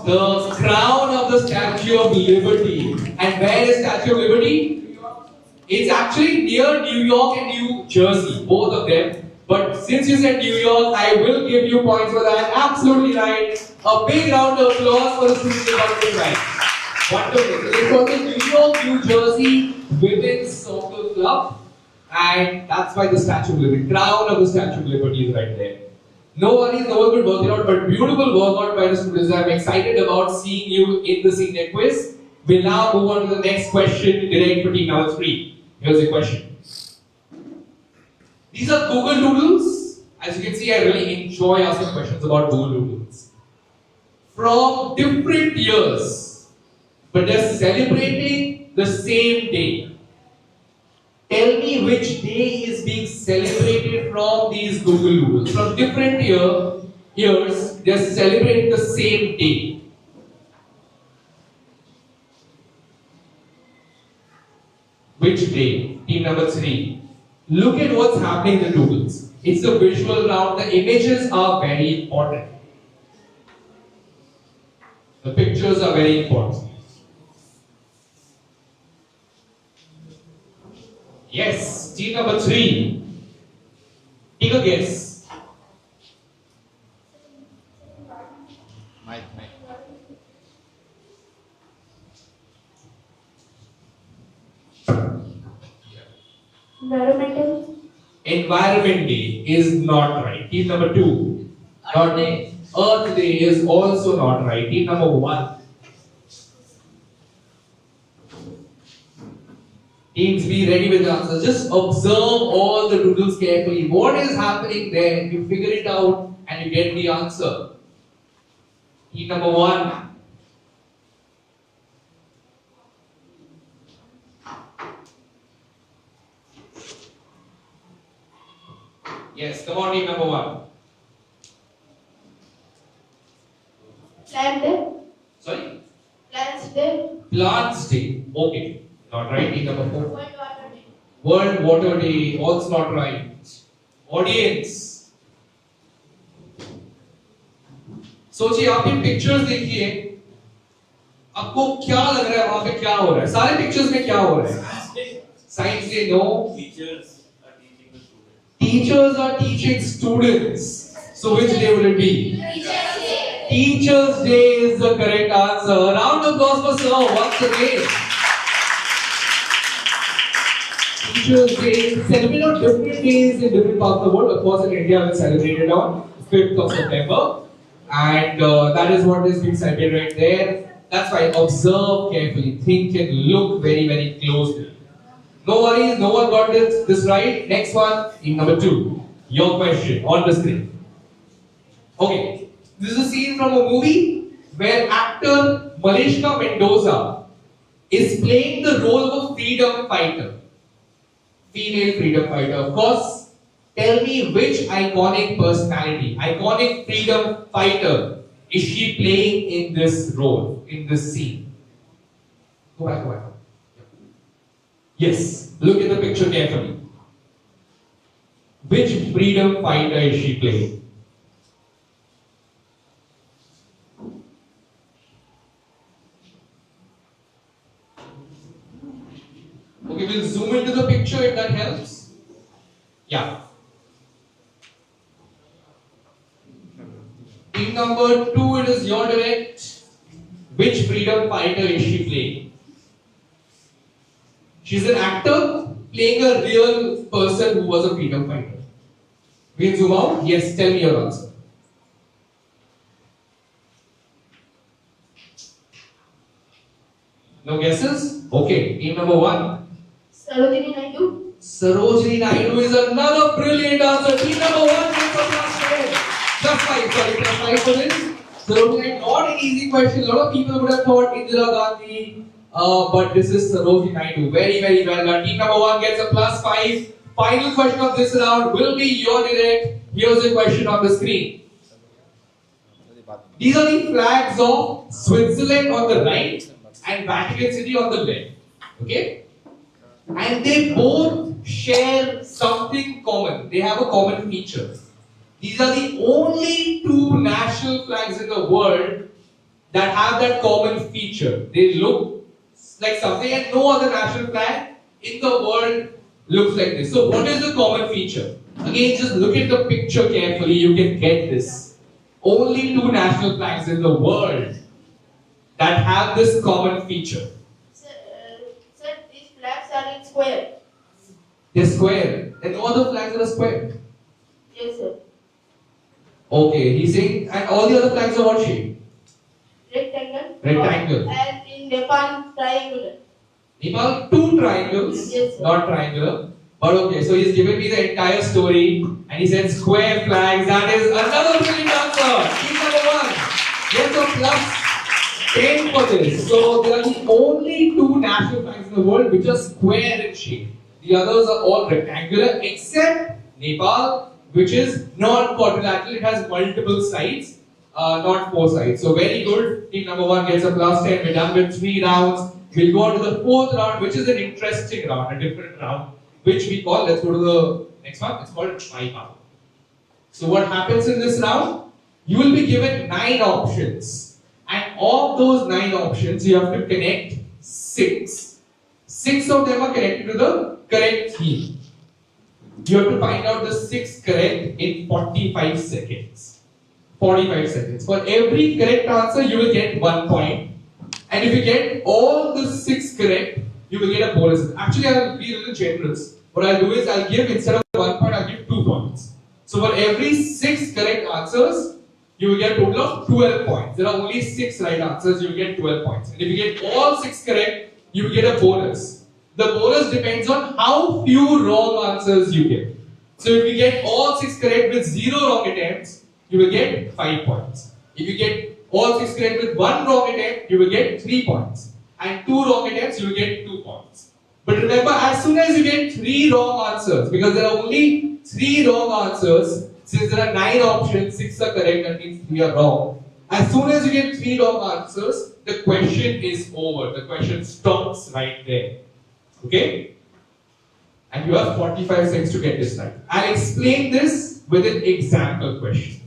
C: The crown of the Statue of Liberty. And where is Statue of Liberty?
F: New York.
C: It's actually near New York and New Jersey, both of them. But since you said New York, I will give you points for that. Absolutely right. A big round of applause for the students who got it right. Wonderful. It was the New York, New Jersey Women's Soccer Club. And that's why the Statue of Liberty, crown of the Statue of Liberty is right there. No worries, no one could work it out, but beautiful workout by the students. I'm excited about seeing you in the senior quiz. We'll now move on to the next question, direct for team number 3. Here's the question. These are Google Doodles. As you can see, I really enjoy asking questions about Google Doodles. From different years, but they're celebrating the same day. Tell me which day is being celebrated from these Google Doodles. From different years, they're celebrating the same day. Which day? Team number 3. Look at what's happening in the Doodles. It's a visual round. The images are very important. The pictures are very important. Yes, team number 3. Take a guess.
G: Mike.
B: Environmental.
C: Environment Day is not right. Team number 2. Earth Day. Earth Day is also not right. Team number 1. Teams, be ready with the answers. Just observe all the doodles carefully. What is happening there? You figure it out and you get the answer. Team number 1. Yes, come on, team number 1.
B: Plant Day.
C: Sorry?
B: Plants Day.
C: Plants Day. Okay. Not right, team number 4.
B: World Water Day.
C: World Water Day. Also not right. Audience. सोचिए आप ये pictures देखिए आपको क्या लग रहा है वहां पे क्या हो रहा है सारे पिक्चर्स में क्या हो रहा है science day no teachers are teaching students so which day will it be teachers day is the correct answer round of applause for sir once again teachers day celebrated on different days in different parts of the world of course in India we celebrate it on 5th of September and that is what is being celebrated right there. That's why observe carefully, think and look very, very closely. No worries, no one got this right. Next one, team number 2. Your question on the screen. Okay, this is a scene from a movie where actor Malishka Mendoza is playing the role of a freedom fighter. Female freedom fighter, of course. Tell me which iconic personality, iconic freedom fighter is she playing in this role, in this scene? Go back, go back. Yes, look at the picture carefully. Which freedom fighter is she playing? Okay, we'll zoom into the picture if that helps. Yeah. Team number 2, it is your direct. Which freedom fighter is she playing? She's an actor playing a real person who was a freedom fighter. We'll zoom out. Yes, tell me your answer. No guesses? Okay, team number 1.
B: Sarojini Naidu.
C: Sarojini Naidu is another brilliant answer. Team number 1 gets a +10. +5 for this. Sarojini, not an easy question. A lot of people would have thought Indira Gandhi, but this is Sarojini Naidu. Very, very well done. Team number 1 gets a +5. Final question of this round will be your direct. Here's the question on the screen. These are the flags of Switzerland on the right and Vatican City on the left. Okay? And they both share something common. They have a common feature. These are the only 2 national flags in the world that have that common feature. They look like something, and no other national flag in the world looks like this. So what is the common feature? Again, just look at the picture carefully, you can get this. Only 2 national flags in the world that have this common feature.
B: Sir, these flags are in square.
C: They're square, and no other flags are square.
B: Yes, sir.
C: Okay, he's saying, and all the other flags are what shape?
B: Rectangle.
C: Rectangle.
B: And in Nepal, triangular.
C: Nepal, 2 triangles,
B: Yes, sir.
C: not triangular. But okay, so he's given me the entire story and he said square flags. That is another brilliant answer. Team number 1 gets a +10 for this. So there are the only 2 national flags in the world which are square in shape. The others are all rectangular except Nepal, which is non-quadrilateral. It has multiple sides, not 4 sides. So very good. Team number 1 gets a +10. We're done with 3 rounds. We'll go on to the 4th round, which is an interesting round, a different round, which we call, let's go to the next one, it's called Wipeout. So what happens in this round? You will be given 9 options. And of those 9 options, you have to connect 6. 6 of them are connected to the correct theme. You have to find out the 6 correct in 45 seconds. 45 seconds. For every correct answer, you will get 1 point. And if you get all the 6 correct, you will get a bonus. Actually, I will be a little generous. What I'll do is I'll give, instead of 1 point, I'll give 2 points. So for every 6 correct answers, you will get a total of 12 points. There are only 6 right answers, you will get 12 points. And if you get all 6 correct, you will get a bonus. The bonus depends on how few wrong answers you get. So if you get all 6 correct with 0 wrong attempts, you will get 5 points. If you get all 6 correct with 1 wrong attempt, you will get 3 points. And 2 wrong attempts, you will get 2 points. But remember, as soon as you get 3 wrong answers, because there are only 3 wrong answers, since there are 9 options, 6 are correct, that means 3 are wrong. As soon as you get 3 wrong answers, the question is over. The question stops right there. Okay? And you have 45 seconds to get this right. I'll explain this with an example question.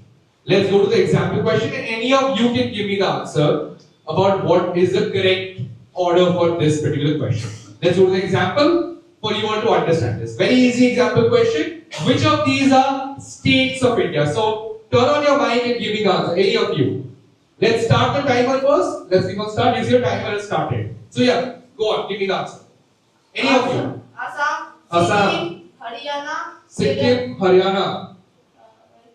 C: Let's go to the example question, and any of you can give me the answer about what is the correct order for this particular question. Let's go to the example for you all to understand this. Very easy example question. Which of these are states of India? So turn on your mic and give me the answer. Any of you. Let's start the timer first. Let's click on start. You see your timer has started. So yeah, go on. Give me the answer. Any of you.
B: Assam,
C: Assam.
B: Sikkim, Haryana,
C: Sikkim, Haryana,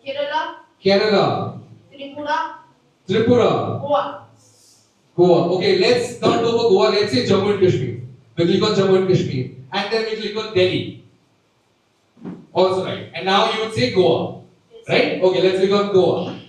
B: Kerala,
C: Kerala,
B: Tripura,
C: Tripura,
B: Goa.
C: Goa. Okay, let's not go for Goa. Let's say Jammu and Kashmir. We click on Jammu and Kashmir, and then we click on Delhi. Also right. And now you would say Goa, right? Okay, let's click on Goa.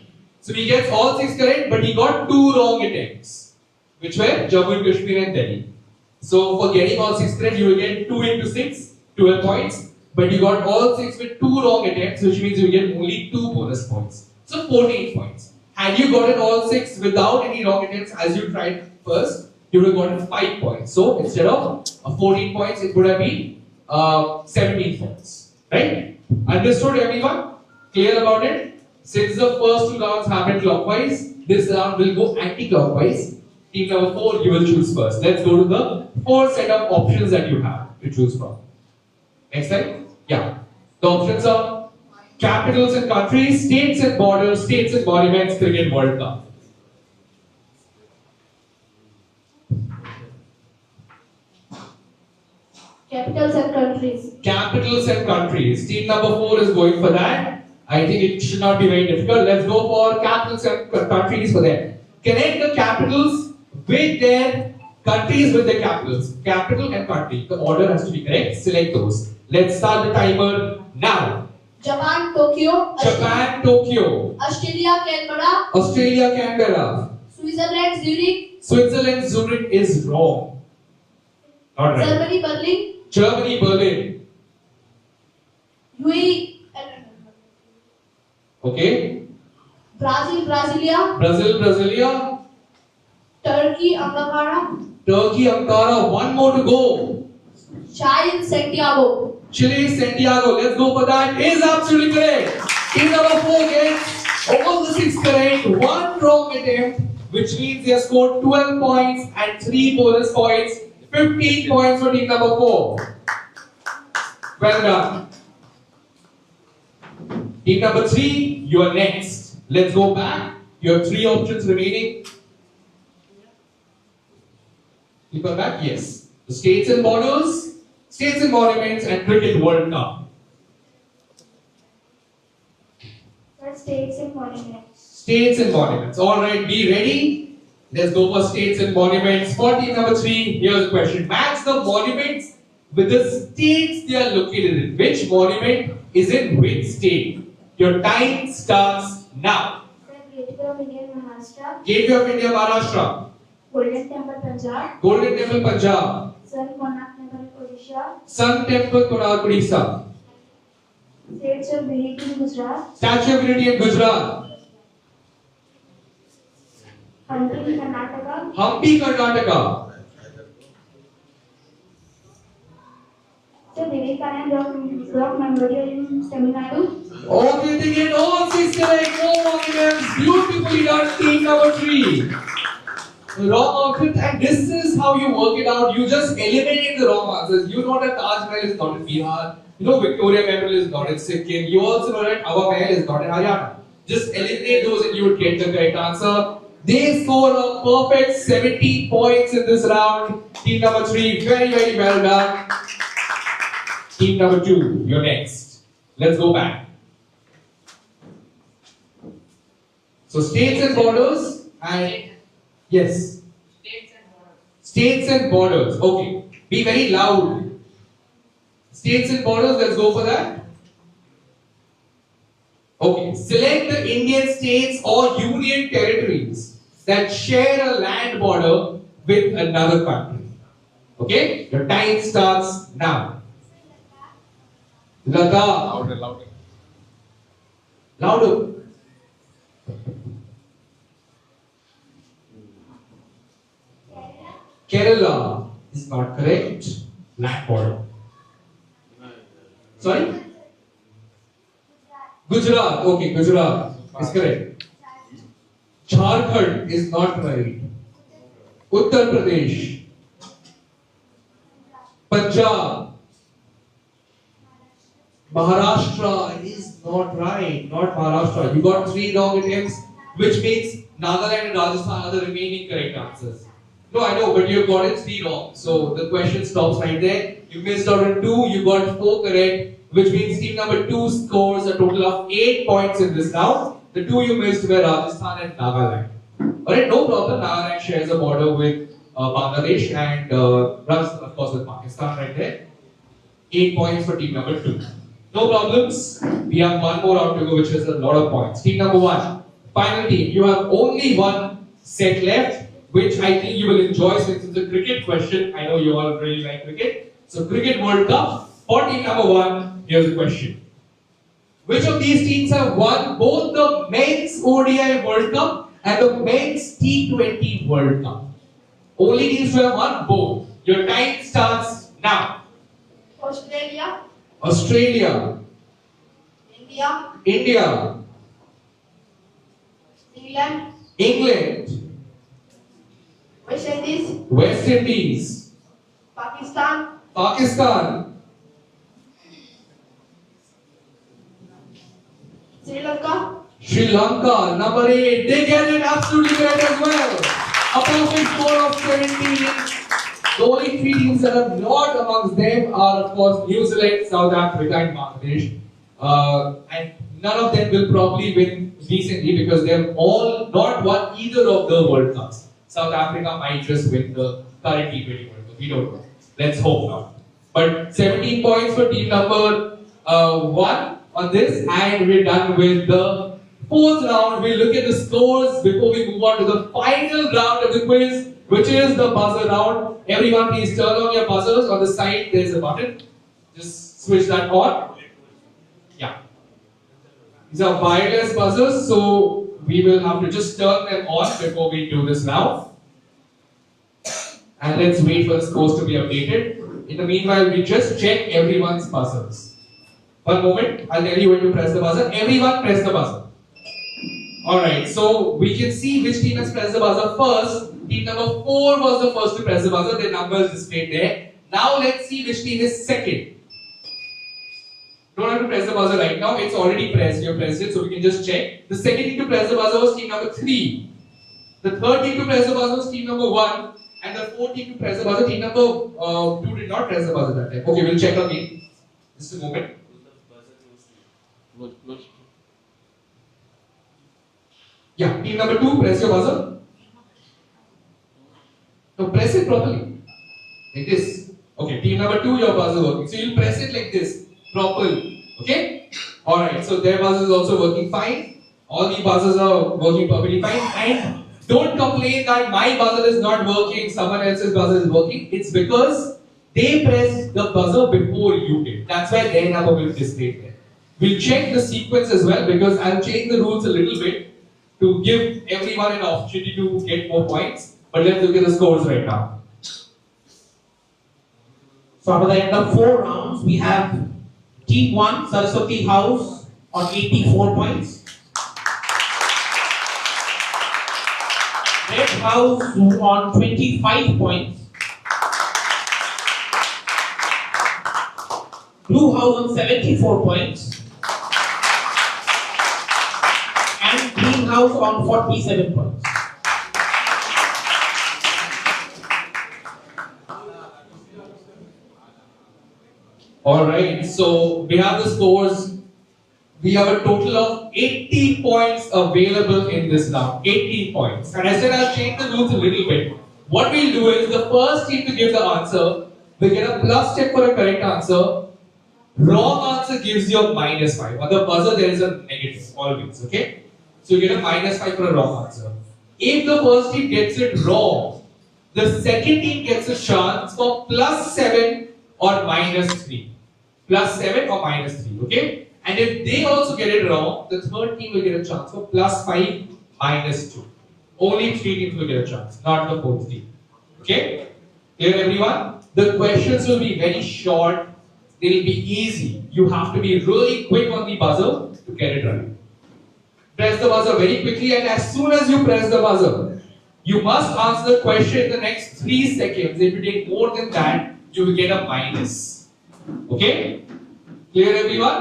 C: So he gets all 6 correct, but he got 2 wrong attempts, which were Jammu and Kashmir and Delhi. So for getting all 6 correct, you will get 2 into 6, 12 points. But you got all 6 with 2 wrong attempts, which means you get only 2 bonus points. So 14 points. Had you gotten all 6 without any wrong attempts as you tried first, you would have gotten 5 points. So instead of 14 points, it would have been 17 points. Right? Understood everyone? Clear about it? Since the first 2 rounds happened clockwise, this round will go anti-clockwise. Team number 4, you will choose first. Let's go to the 4 set of options that you have to choose from. Next slide. Yeah. The options are capitals and countries, states and borders, states and monuments, cricket World Cup.
B: Capitals and countries.
C: Capitals and countries. Team number 4 is going for that. I think it should not be very difficult. Let's go for capitals and countries for that. Connect the capitals with their countries with their capitals. Capital and country. The order has to be correct. Select those. Let's start the timer now.
B: Japan, Tokyo.
C: Japan, Tokyo.
B: Australia, Canberra.
C: Australia, Canberra.
B: Switzerland, Zurich.
C: Switzerland, Zurich is wrong. Not right.
B: Germany, Berlin.
C: Germany, Berlin.
B: UAE.
C: Okay.
B: Brazil, Brasilia.
C: Brazil, Brasilia.
B: Turkey, Ankara.
C: Turkey, Ankara. One more to go.
B: Chile, Santiago.
C: Chile, Santiago. Let's go for that. Is absolutely correct. Team number 4 gets all the 6 correct. 1 wrong attempt, which means they have scored 12 points and 3 bonus points. 15 points for team number 4. Well done. Team number 3, you are next. Let's go back. You have 3 options remaining. Click on back. Yes. The states and borders, states and monuments, and cricket World Cup.
B: States and monuments.
C: States and monuments. Alright, be ready. Let's go for states and monuments. For team number 3, here's the question. Match the monuments with the states they are located in. Which monument is in which state? Your time starts now.
B: Gateway of India, Maharashtra.
C: Gateway of India, Maharashtra.
B: Golden Temple, Punjab.
C: Golden Temple, Punjab.
B: Sun Konark Temple, Odisha.
C: Sun Temple, Konark, Odisha.
B: States of Unity, Gujarat.
C: Statue of Unity in Gujarat.
B: Hampi, Karnataka.
C: Hampi, Karnataka.
B: Vivekananda Rock Memorial in Tamil Nadu.
C: Okay, they get all 6 correct. 4 monuments. Beautifully done, team number 3. Wrong outfit, and this is how you work it out. You just eliminate the wrong answers. You know that Taj Mahal is not in Bihar. You know Victoria Memorial is not in Sikkim. You also know that Hawa Mahal is not in Haryana. Just eliminate those and you would get the correct answer. They score a perfect 70 points in this round. Team number 3, very, very well done. Team number 2, you're next. Let's go back. So states and borders and yes. States and borders. Okay. Be very loud. States and borders, let's go for that. Okay. Select the Indian states or union territories that share a land border with another country. Okay? Your time starts now. Ladakh.
G: Louder, louder.
C: Louder. Kerala is not correct. Black border. Sorry? Gujarat. Okay, Gujarat is correct. Jharkhand is not right. Uttar Pradesh. Punjab. Maharashtra is not right. Not Maharashtra. You got 3 wrong attempts, which means Nagaland and Rajasthan are the remaining correct answers. No, I know, but you got it 3 wrong. So the question stops right there. You missed out on 2, you got 4 correct, which means team number 2 scores a total of 8 points in this round. The 2 you missed were Rajasthan and Nagaland. Alright, no problem. Nagaland shares a border with Bangladesh and Rajasthan, of course, with Pakistan right there. 8 points for team number 2. No problems. We have one more round to go, which is a lot of points. Team number 1, final team. You have only one set left, which I think you will enjoy since it's a cricket question. I know you all really like cricket. So, Cricket World Cup. For team number 1, here's the question. Which of these teams have won both the men's ODI World Cup and the men's T20 World Cup? Only teams who have won both. Your time starts now.
B: Australia,
C: Australia,
B: India,
C: India,
B: England,
C: England,
B: West Indies,
C: West Indies,
B: Pakistan,
C: Pakistan,
B: Sri Lanka,
C: Sri Lanka, number 8. They get it absolutely right as well. A perfect score of 17. The only 3 teams that are not amongst them are, of course, New Zealand, South Africa, and Bangladesh. And none of them will probably win recently because they have all not won either of the World Cups. South Africa might just win the current T20 World Cup. We don't know. Let's hope not. But 17 points for team number 1 on this, and we're done with the 4th round. We'll look at the scores before we move on to the final round of the quiz, which is the buzzer round. Everyone, please turn on your buzzers. On the side, there's a button. Just switch that on. Yeah. These are wireless buzzers, so we will have to just turn them on before we do this now. And let's wait for the scores to be updated. In the meanwhile, we just check everyone's buzzers. One moment, I'll tell you when to press the buzzer. Everyone press the buzzer. Alright, so we can see which team has pressed the buzzer first. Team number 4 was the first to press the buzzer. Their number is displayed there. Now let's see which team is second. Don't have to press the buzzer right now. It's already pressed. You have pressed it, so we can just check. The second team to press the buzzer was team number 3. The third team to press the buzzer was team number 1. And the fourth team to press the buzzer, team number 2 did not press the buzzer that time. Okay, we'll check again. Just a moment. Yeah, team number 2, press your buzzer. No, press it properly. Like this. Okay, team number 2, your buzzer working. So you'll press it like this, properly. Okay? Alright, so their buzzer is also working fine. All the buzzers are working perfectly fine. And don't complain that my buzzer is not working, someone else's buzzer is working. It's because they pressed the buzzer before you did. That's why their number will be displayed there. We'll check the sequence as well because I'll change the rules a little bit to give everyone an opportunity to get more points. But let's look at the scores right now.
D: So after the end of 4 rounds, we have Team 1, Saraswati House on 84 points. Red House on 25 points. Blue House on 74 points. And Green House on 47 points.
C: Alright, so we have the scores. We have a total of 80 points available in this round. 80 points. And I said I'll change the rules a little bit. What we'll do is the first team to give the answer will get a plus check for a correct answer. Wrong answer gives you a -5. On the buzzer there is a negative always, okay? So you get a -5 for a wrong answer. If the first team gets it wrong, The second team gets a chance for +7 or -3. +7 or -3, okay? And if they also get it wrong, the third team will get a chance for +5, -2. Only 3 teams will get a chance, not the fourth team. Okay? Clear everyone? The questions will be very short, they will be easy. You have to be really quick on the buzzer to get it right. Press the buzzer very quickly, and as soon as you press the buzzer, you must answer the question in the next 3 seconds. If you take more than that, you will get a minus. Okay? Clear everyone?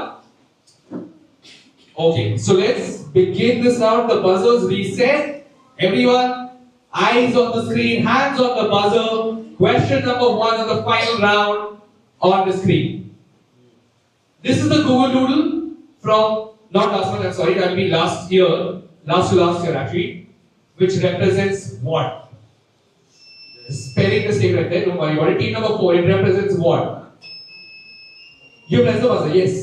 C: Okay, so let's begin this round. The buzzers reset. Everyone, eyes on the screen, hands on the buzzer. Question number 1 of the final round on the screen. This is the Google Doodle from, not last month, I'm sorry, that will be last year, last to last year actually, which represents what? Spelling mistake right there, don't worry about it. Team number 4, it represents what? You press the buzzer, yes.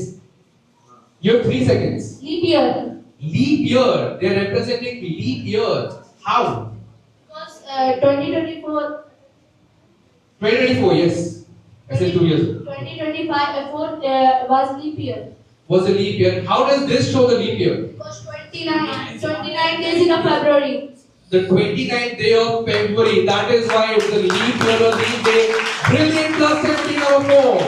C: You have 3 seconds.
B: Leap year.
C: Leap year, they are representing leap year. How?
B: Because 2024.
C: 2024, yes. I said 2 years.
B: 2025 was leap year.
C: Was a leap year. How does this show the leap year?
B: Because 29 days in February.
C: The 29th day of February. That is why it's a leap year or leap day. Brilliant plus 17 over 4.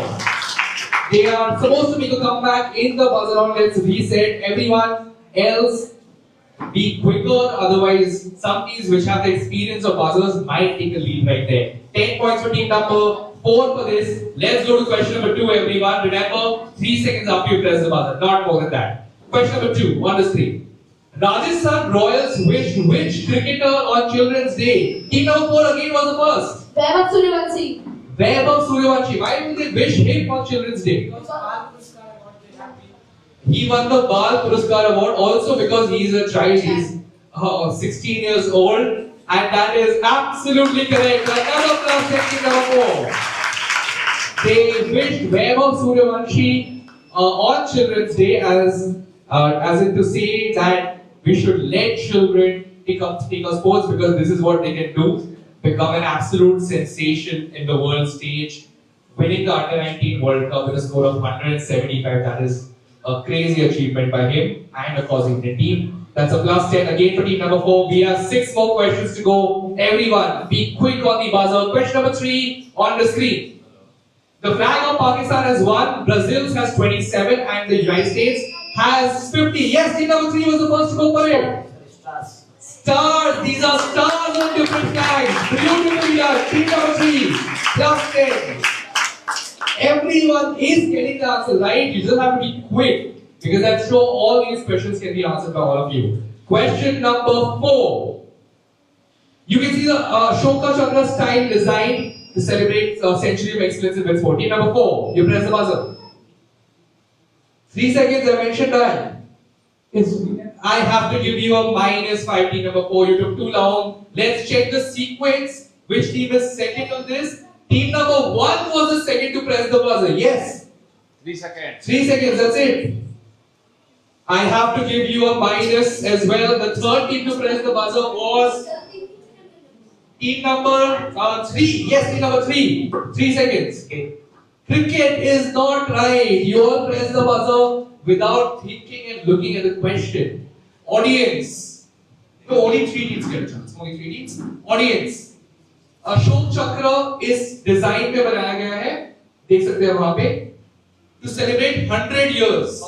C: They are supposed to make a comeback in the buzzer round. Let's reset. Everyone else be quicker. Otherwise, some teams which have the experience of buzzers might take a lead right there. 10 points for team number 4 for this. Let's go to question number 2, everyone. Remember, 3 seconds after you press the buzzer. Not more than that. Question number 2 on the screen. Rajasthan Royals wished which cricketer on Children's Day? Team number 4 again was the first.
B: Vaibhav Suryavanshi.
C: Vaibhav Suryavanshi. Why did they wish him on Children's Day? He won the Bal Puraskar Award also because he is a child. He is 16 years old, and that is absolutely correct. Another plus 10 number 4. They wished Vaibhav Suryavanshi on Children's Day as in to say that we should let children take up sports because this is what they can do. Become an absolute sensation in the world stage, winning the Under-19 World Cup with a score of 175. That is a crazy achievement by him and of course Indian team. That's a plus 10 again for team number 4. We have 6 more questions to go. Everyone, be quick on the buzzer. Question number 3 on the screen. The flag of Pakistan has 1, Brazil has 27, and the United States has 50. Yes, team number 3 was the first to go for it. Stars, these are stars on different flags. Beautifully done. Team number 3, plus 10. Everyone is getting the answer right. You just have to be quick because I'm sure all these questions can be answered by all of you. Question number 4. You can see the Shoka Chakra style design to celebrate Century of Excellence in Sport. Team number 4, you press the buzzer. 3 seconds, I mentioned that. I have to give you a -5, team number 4. You took too long. Let's check the sequence. Which team is second on this? Team number 1 was the second to press the buzzer. Yes.
G: 3 seconds.
C: 3 seconds, that's it. I have to give you a minus as well. The third team to press the buzzer was team number 3. Yes, team number 3. 3 seconds. Okay. Cricket is not right. You all press the buzzer without thinking and looking at the question. Audience. No, only 3 teams get a chance. Only 3 teams. Audience. Ashok चक्र इस design में बनाया गया है, देख सकते हैं वहां पे, to celebrate 100 years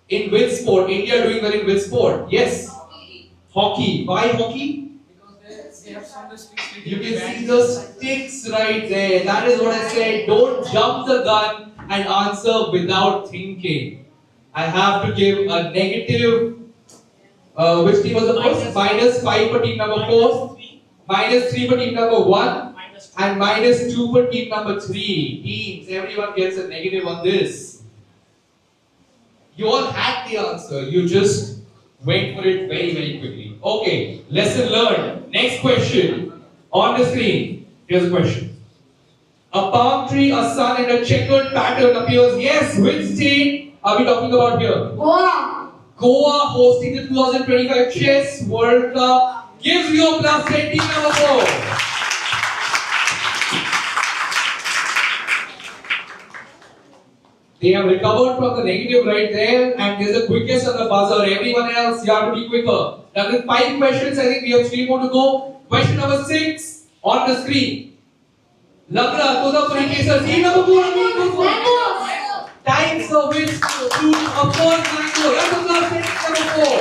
C: in which sport? India doing well in which sport? Yes, hockey. Why hockey?
F: Because they have some sticks.
C: You can see the sticks right there. That is what I said. Don't jump the gun and answer without thinking. I have to give a negative. Which team was the first? -5 for team number 4. -3 for team number 1 and -2 for team number 3. Teams, everyone gets a negative on this. You all had the answer. You just went for it very, very quickly. Okay, lesson learned. Next question on the screen. Here's a question. A palm tree, a sun, and a checkered pattern appears. Yes, which state are we talking about here?
B: Goa.
C: Goa hosting the 2025 Chess World Cup. Gives you a plus 10, team number 4. They have recovered from the negative right there, and there's a quickest on the buzzer. Everyone else, you have to be quicker. Now, with 5 questions, I think we have 3 more to go. Question number 6 on the screen. Lagra, Toda Purikesa, team number 4. Times of which to of course mango. That's the last thing number 4.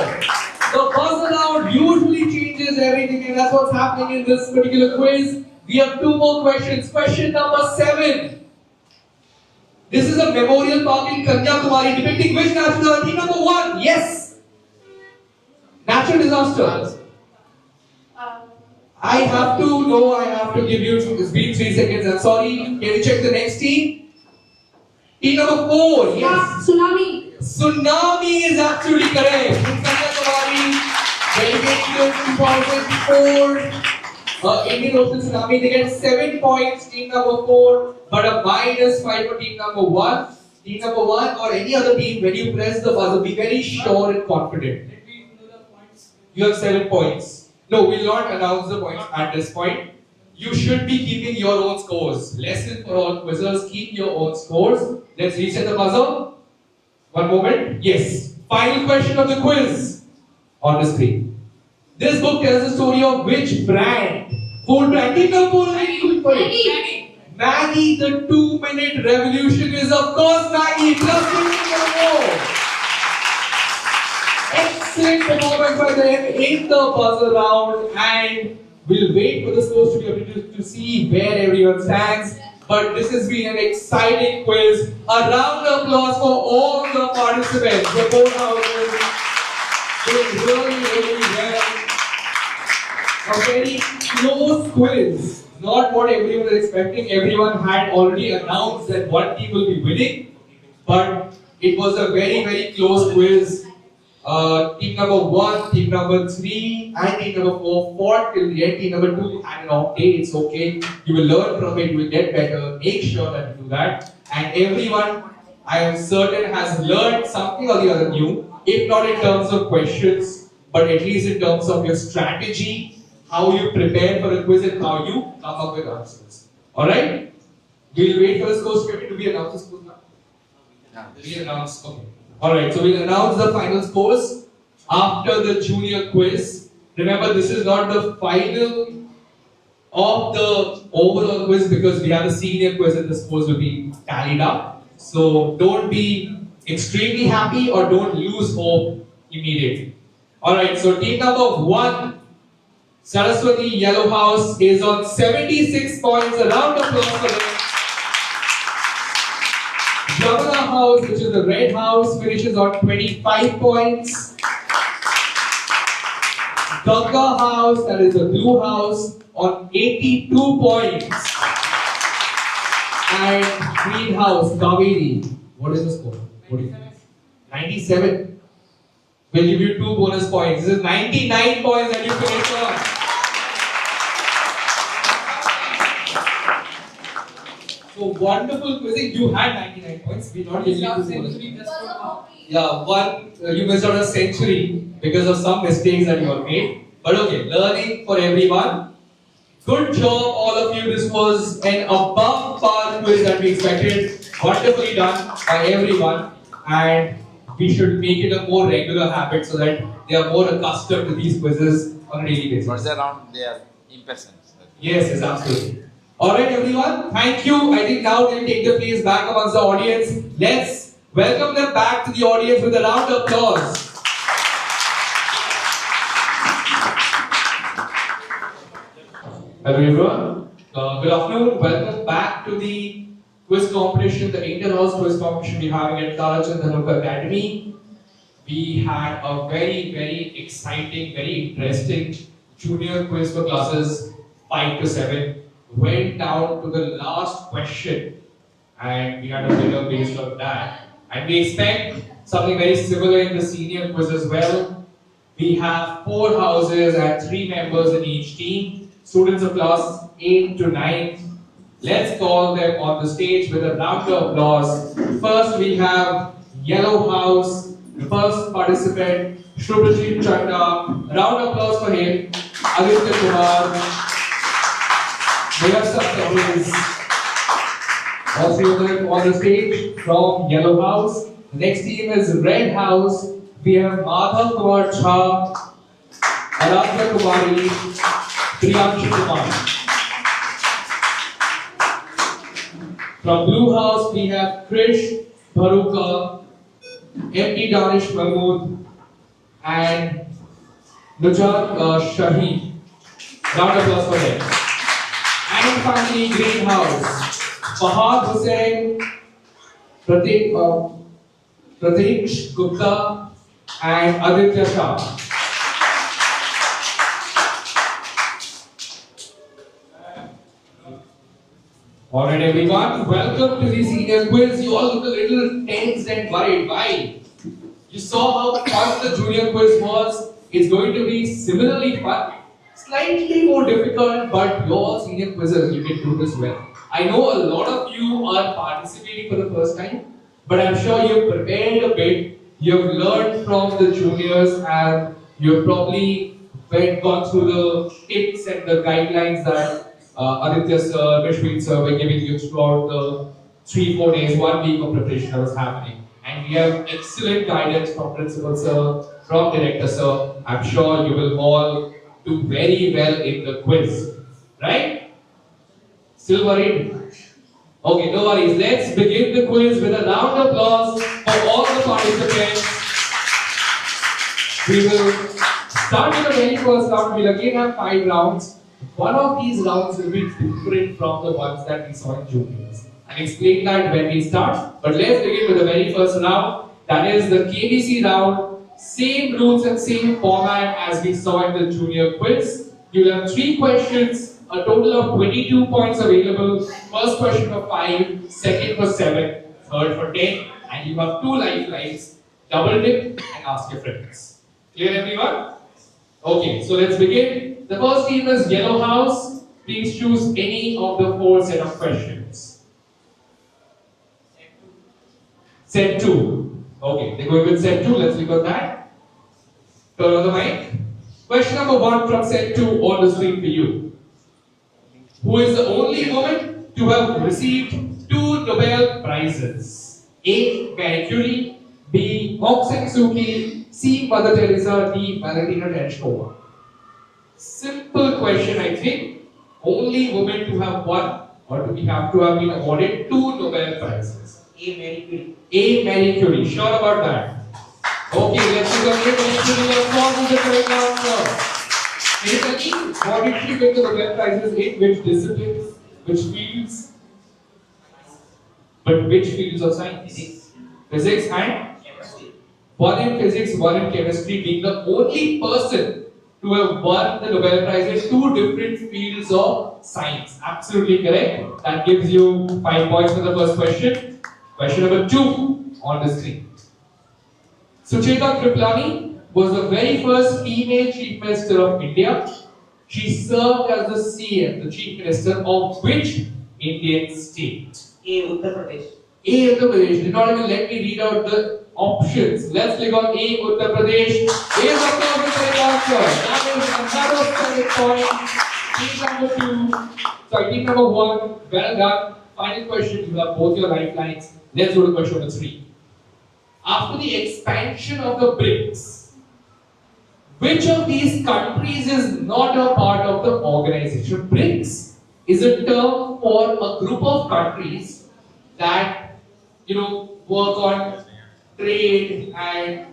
C: The buzzer round usually changes everything, and that's what's happening in this particular quiz. We have 2 more questions. Question number 7. This is a memorial park in Kanyakumari depicting which natural disaster? Team number 1. Yes. Natural disaster. I have to give you, it's been 3 seconds. I'm sorry. Can you check the next team? Team number 4. Yes.
B: Tsunami.
C: Tsunami is absolutely correct. In Kanyakumari, delegated 2004. Indian Ocean Tsunami, they get 7 points, team number 4, but a -5 for team number 1. Team number 1 or any other team, when you press the buzzer, be very sure and confident.
F: Did we know the points?
C: You have 7 points. No, we'll not announce the points at this point. You should be keeping your own scores. Lesson for all quizzers, keep your own scores. Let's reset the buzzer. One moment. Yes. Final question of the quiz on the screen. This book tells the story of which brand? Food brand. Team number 4. Maggie, the 2-minute revolution is of course Maggie. Plus 2 Excellent performance by them in the buzzer round, and we'll wait for the scores to be able to see where everyone stands. But this has been an exciting quiz. A round of applause for all the participants. The 4 houses did really well. A very close quiz. Not what everyone was expecting. Everyone had already announced that one team will be winning. But it was a very close quiz. Team number 1, team number 3, and team number 4 fought till the end. Team number 2 had an off day. It's okay. You will learn from it. You will get better. Make sure that you do that. And everyone, I am certain, has learned something or the other new. If not in terms of questions, but at least in terms of your strategy, how you prepare for a quiz and how you come up with answers. Alright? We'll wait for the scores to be announced. We announce. Okay. Alright, so we'll announce the final scores after the junior quiz. Remember, this is not the final of the overall quiz because we have a senior quiz and the scores will be tallied up. So don't be extremely happy or don't lose hope immediately. Alright, so team number 1, Saraswati Yellow House, is on 76 points. A round of applause for them. Jamuna House, which is the red house, finishes on 25 points. Ganga House, that is the blue house, on 82 points. And Green House, Kaveri, what is the score? 97. We'll give you 2 bonus points. This is 99 points that you finished on. So wonderful quizzing. You had 99 points. We not giving you 2 bonus points. Yeah, you missed out a century because of some mistakes that you have made. But okay, learning for everyone. Good job, all of you. This was an above par quiz that we expected. Wonderfully done by everyone. And we should make it a more regular habit so that they are more accustomed to these quizzes on a daily basis.
G: What's around their in-person?
C: Yes, absolutely. Alright everyone, thank you. I think now they'll take the place back amongst the audience. Let's welcome them back to the audience with a round of applause. Hello everyone. Good afternoon. Welcome back to the quiz competition, the inter-house quiz competition we're having at Tarachand Dhanuka Academy. We had a very exciting, very interesting junior quiz for classes 5 to 7. Went down to the last question and we had a winner based on that. And we expect something very similar in the senior quiz as well. We have 4 houses and 3 members in each team. Students of class 8 to 9. Let's call them on the stage with a round of applause. First we have Yellow House, the first participant, Shubham Lahoti. Round of applause for him. Aditya Kumar. We have some surprise. Also on the stage from Yellow House. The next team is Red House. We have Madhav Kumar Jha, Aradhya Kumari, Priyanshu Kumar. From Blue House, we have Krish Dhanuka, MD Danish Mahmood, and Nujat Shaheen. Round of applause for them. And finally, Green House, Fahad Hussain, Prateek Gupta, and Aditya Shah. Alright everyone, welcome to the senior quiz. You all look a little tense and worried. Why? You saw how fun the junior quiz was. It's going to be similarly fun. Slightly more difficult, but you're all senior quizzers. You can do this well. I know a lot of you are participating for the first time, but I'm sure you've prepared a bit. You've learned from the juniors and you've probably gone through the tips and the guidelines that Aditya sir, Rishwin sir were giving you throughout the 3-4 days, 1 week of preparation that was happening. And we have excellent guidance from Principal sir, from Director sir. I'm sure you will all do very well in the quiz. Right? Still worried? Okay, no worries. Let's begin the quiz with a round of applause for all the participants. We will start with the very first round. We'll again have 5 rounds. One of these rounds will be different from the ones that we saw in juniors. I'll explain that when we start. But let's begin with the very first round. That is the KBC round. Same rules and same format as we saw in the junior quiz. You'll have 3 questions, a total of 22 points available. First question for 5, second for 7, third for 10, and you have 2 lifelines. Double dip and ask your friends. Clear everyone? Okay, so let's begin. The first team is Yellow House. Please choose any of the 4 set of questions. Set 2. Okay, they're going with set 2. Let's look at that. Turn on the mic. Question number 1 from set 2 on the screen for you. Who is the only woman to have received 2 Nobel Prizes? A. Marie Curie, B. Aung San Suu Kyi, C. Mother Teresa, D. Valentina Tereshkova. Simple question, I think. Only women to have won or to have been awarded 2 Nobel Prizes.
D: A. Marie Curie.
C: A. Marie Curie. Sure about that? Okay, let's look at Marie Curie. Of course, is the correct answer. What did she win the Nobel Prizes in? Which disciplines? Which fields? But which fields of science? Physics and?
D: Chemistry.
C: 1 in physics, 1 in chemistry, being the only person to have won the Nobel Prize in 2 different fields of science. Absolutely correct. That gives you 5 points for the first question. Question number 2 on the screen. Sucheta Kriplani was the very first female Chief Minister of India. She served as the CM, the Chief Minister of which Indian state?
D: A. Uttar Pradesh.
C: A. Uttar Pradesh. Did not even let me read out the options. Let's click on A. Uttar Pradesh. A is of course the correct answer. That is another correct point. Team number 2. Sorry, team number 1. Well done. Final question. You have both your lifelines. Let's go to question number 3. After the expansion of the BRICS, which of these countries is not a part of the organization? BRICS is a term for a group of countries that work on trade and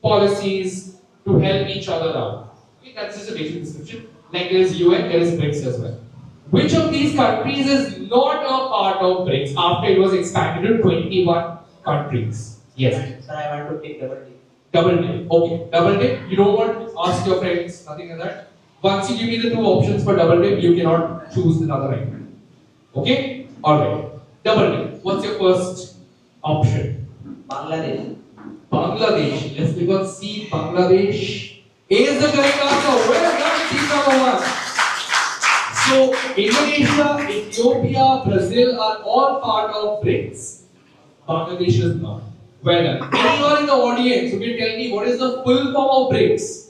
C: policies to help each other out. Okay, that's just a basic description. Like there is UN, there is BRICS as well. Which of these countries is not a part of BRICS after it was expanded to 21 countries? Yes.
D: Sir, I want to take double dip.
C: Double dip. Okay. Double dip. You don't want to ask your friends, nothing like that. Once you give me the 2 options for double dip, you cannot choose another item. Okay? Alright. Double dip. What's your first option?
D: Bangladesh.
C: Bangladesh. Let's click on C. Bangladesh. A is the correct answer. Well done, team number 1. So, Indonesia, Ethiopia, Brazil are all part of BRICS. Bangladesh is not. Well done. Anyone in the audience who can tell me what is the full form of BRICS?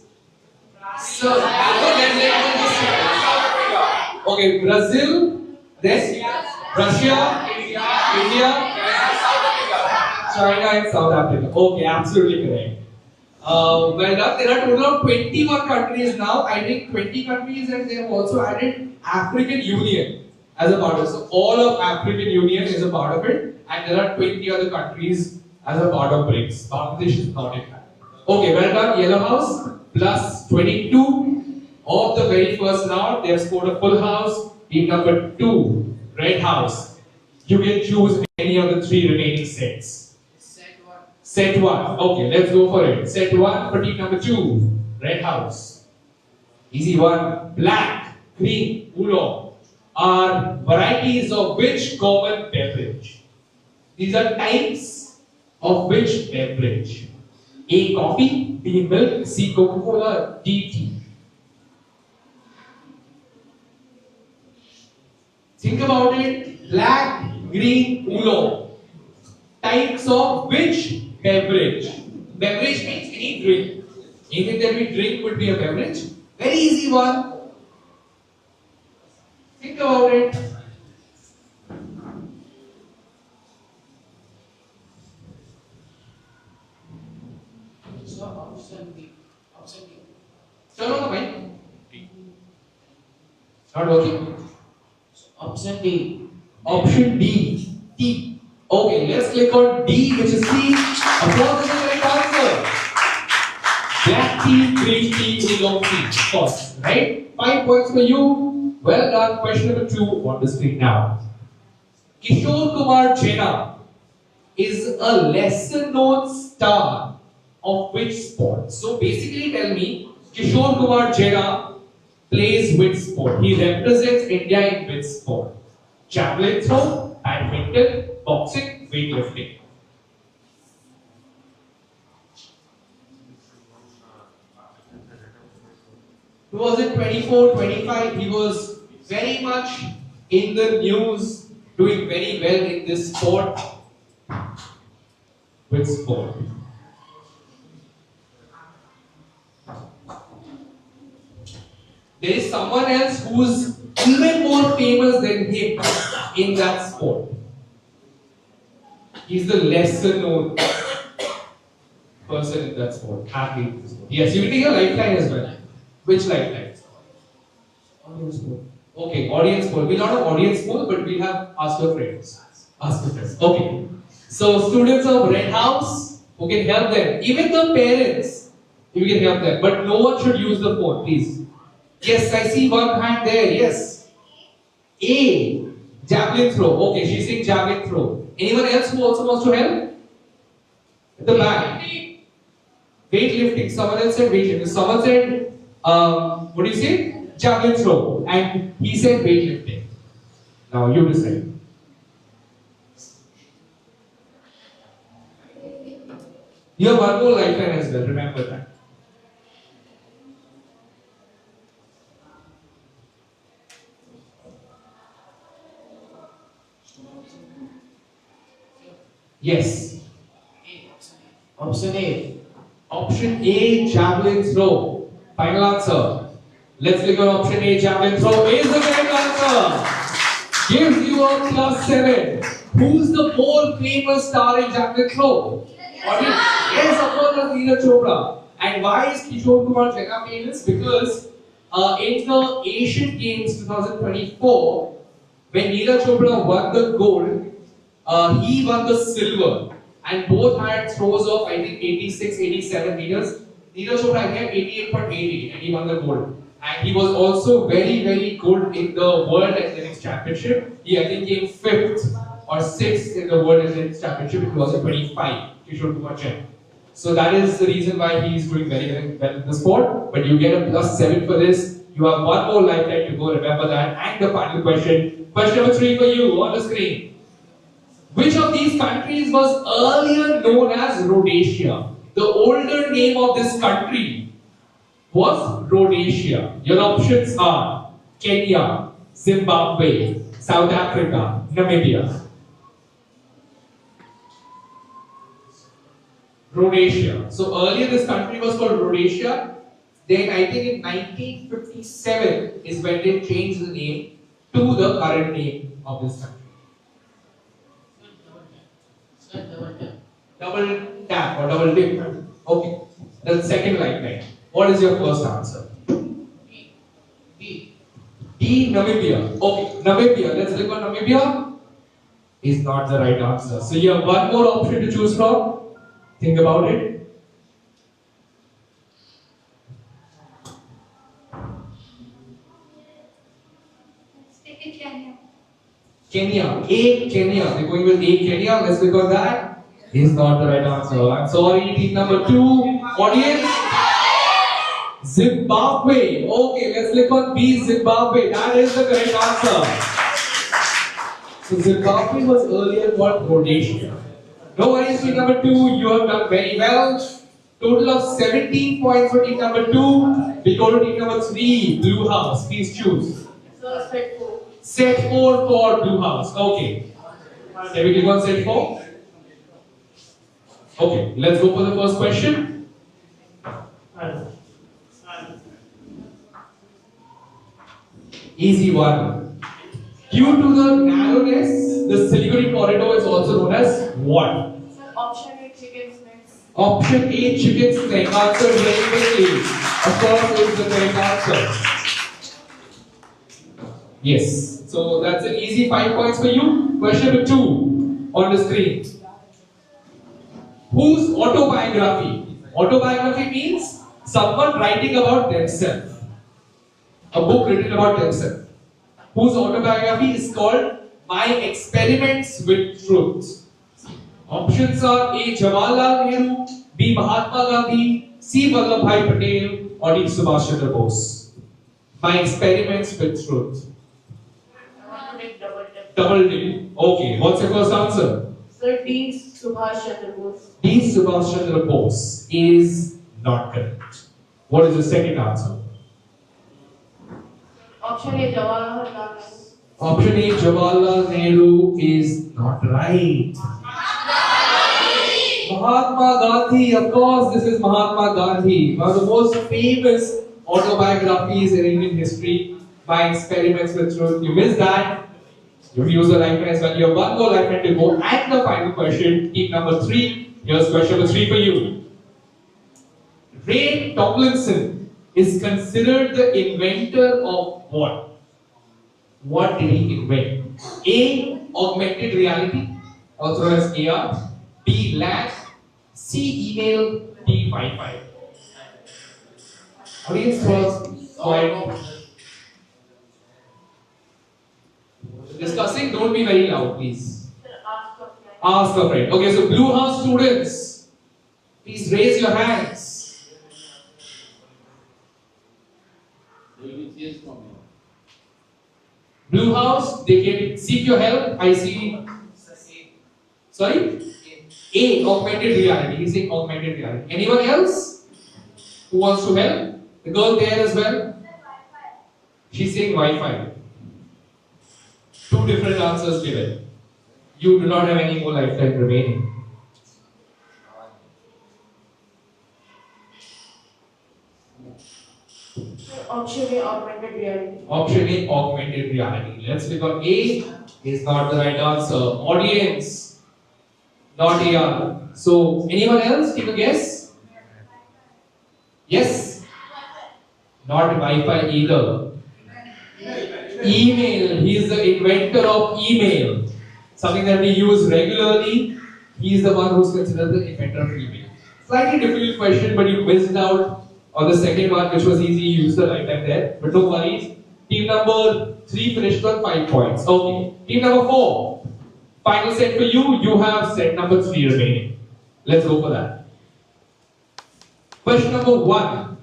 C: So, okay, Brazil, then Russia, India, China and South Africa. Okay, absolutely correct. Well done. There are total of 21 countries now. I think 20 countries, and they have also added African Union as a part of it. So all of African Union is a part of it, and there are 20 other countries as a part of BRICS. Bangladesh is not in that. Okay, well done. Yellow House plus 22 of the very first round. They have scored a full house. Team number 2, Red House. You can choose any of the 3 remaining sets. Set 1. Okay, let's go for it. Set 1 for team number 2, Red House. Easy one. Black, green, oolong are varieties of which common beverage? These are types of which beverage? A. Coffee, B. Milk, C. Coca-Cola, D. Tea. Think about it. Black, green, oolong. Types of which beverage? Beverage means any drink. Anything that we drink would be a beverage. Very easy one. Think about it.
E: So option B. Option B.
C: Turn on the mic. Not working.
E: Option D.
C: Option D. Tea. Okay, let's click on D, which is tea. Of course, this is the correct answer. Black tea, green tea, oolong tea. Of course, right? 5 points for you. Well done. Question number 2 on the screen now. Kishore Kumar Jena is a lesser known star of which sport? So basically tell me, Kishore Kumar Jena plays which sport? He represents India in which sport? Javelin throw, badminton, boxing, weightlifting. He was in 24, 25. He was very much in the news, doing very well in this sport. Which sport? There is someone else who's even more famous than him in that sport. He's the lesser known person in that sport, athlete in the sport. Yes, you can take a lifeline as well. Which lifeline?
E: Audience poll.
C: Okay, audience poll. We'll not have audience poll, but we'll have ask your friends. Ask your friends. Okay. So students of Red House, who can help them. Even the parents, you can help them. But no one should use the phone, please. Yes, I see one hand there. Yes. A. Javelin throw. Okay, she's saying javelin throw. Anyone else who also wants to help? At the back. Weightlifting. Someone else said weightlifting. Someone said, what do you say? Javelin throw. And he said weightlifting. Now you decide. You have one more lifeline as well. Remember that. Yes.
E: Option A.
C: Option A, javelin throw. Final answer. Let's click on option A, javelin throw. Is the correct answer. Gives you a +7. Who's the more famous star in javelin throw? Yes, of course, that's Neeraj Chopra. And why is Kishore Kumar Jena famous? Because in the Asian Games 2024, when Neeraj Chopra won the gold, he won the silver, and both had throws of I think 86, 87 meters. Neeraj Chopra had 88.88 and he won the gold. And he was also very, very good in the World Athletics Championship. He I think came 5th or 6th in the World Athletics Championship in 2025, Kishore Kumar Jena. So that is the reason why he is doing very, very well in the sport. But you get a +7 for this. You have one more lifeline to go, remember that. And the final question. Question number 3 for you on the screen. Which of these countries was earlier known as Rhodesia? The older name of this country was Rhodesia. Your options are Kenya, Zimbabwe, South Africa, Namibia. Rhodesia. So earlier this country was called Rhodesia. Then I think in 1957 is when they changed the name to the current name of this country.
E: Sir, double tap.
C: Double tap or double dip. Okay. The second lifeline. What is your first answer?
E: B. B.
C: D. Namibia. Okay. Namibia. Let's click on Namibia. Is not the right answer. So you have one more option to choose from. Think about it.
B: Stick it Kenya.
C: Kenya. A. Kenya. They're going with A. Kenya. Let's click on that. Is not the right answer. I'm sorry. Team number 2. Audience. Zimbabwe. Okay. Let's click on B. Zimbabwe. That is the correct answer. So Zimbabwe was earlier called Rhodesia. No worries, team number 2, you have done very well. Total of 17 points for team number 2. We go to team number 3, Blue House. Please choose.
B: So set 4.
C: Set 4 for Blue House. Okay. Can we click on set 4? Okay, let's go for the first question. Easy one. Due to the narrowness, the Siliguri corridor is also known as what?
B: Sir, option A chicken snacks.
C: Option A, chicken snack. Answer very quickly. Of course, is the correct answer. Yes. So that's an easy 5 points for you. Question number 2 on the screen. Whose autobiography? Autobiography means someone writing about themselves. A book written about themselves. Whose autobiography is called My Experiments with Truth. Options are A. Jawaharlal Nehru, B. Mahatma Gandhi, C. Vallabhbhai Patel, or D. Subhash Chandra Bose. My Experiments with Truth.
B: I want to take double tap.
C: Double dip. Okay, what's your first answer?
B: Sir, D. Subhash Chandra Bose.
C: D. Subhash Chandra Bose is not correct. What is the second answer?
B: Option A Jawaharlal Nehru.
C: Option A. Jawaharlal Nehru is not right. Mahatma Gandhi, of course, this is Mahatma Gandhi, one of the most famous autobiographies in Indian history. My Experiments with Truth. You missed that. You use the lifeline as well. You have one more lifeline to go. And the final question, team number 3. Here's question number 3 for you. Ray Tomlinson is considered the inventor of what? What did he invent? A. Augmented reality, also known as AR. B. LAN. C. Email. D. Wi-Fi. Audience was quiet. Discussing, don't be very loud, please.
B: Sir, ask a friend.
C: Ask a friend. Okay, so Blue House students, please raise your hands. Blue House, they can seek your help. I see. Sorry? A. Augmented reality. He's saying augmented reality. Anyone else who wants to help? The girl there as well. She's saying Wi-Fi. 2 different answers given. You do not have any more lifetime remaining.
B: Sir, option A augmented reality.
C: Option A, augmented reality. Let's click on A. Is not the right answer. Audience, not AR. So, anyone else? Take a guess. Yes. Not Wi-Fi either. Email. He is the inventor of email. Something that we use regularly. He is the one who is considered the inventor of email. Slightly difficult question, but you missed out on the second one, which was easy. You used the right time there. But no worries. Team number 3 finished on 5 points. Okay. Team number 4. Final set for you. You have set number 3 remaining. Let's go for that. Question number 1.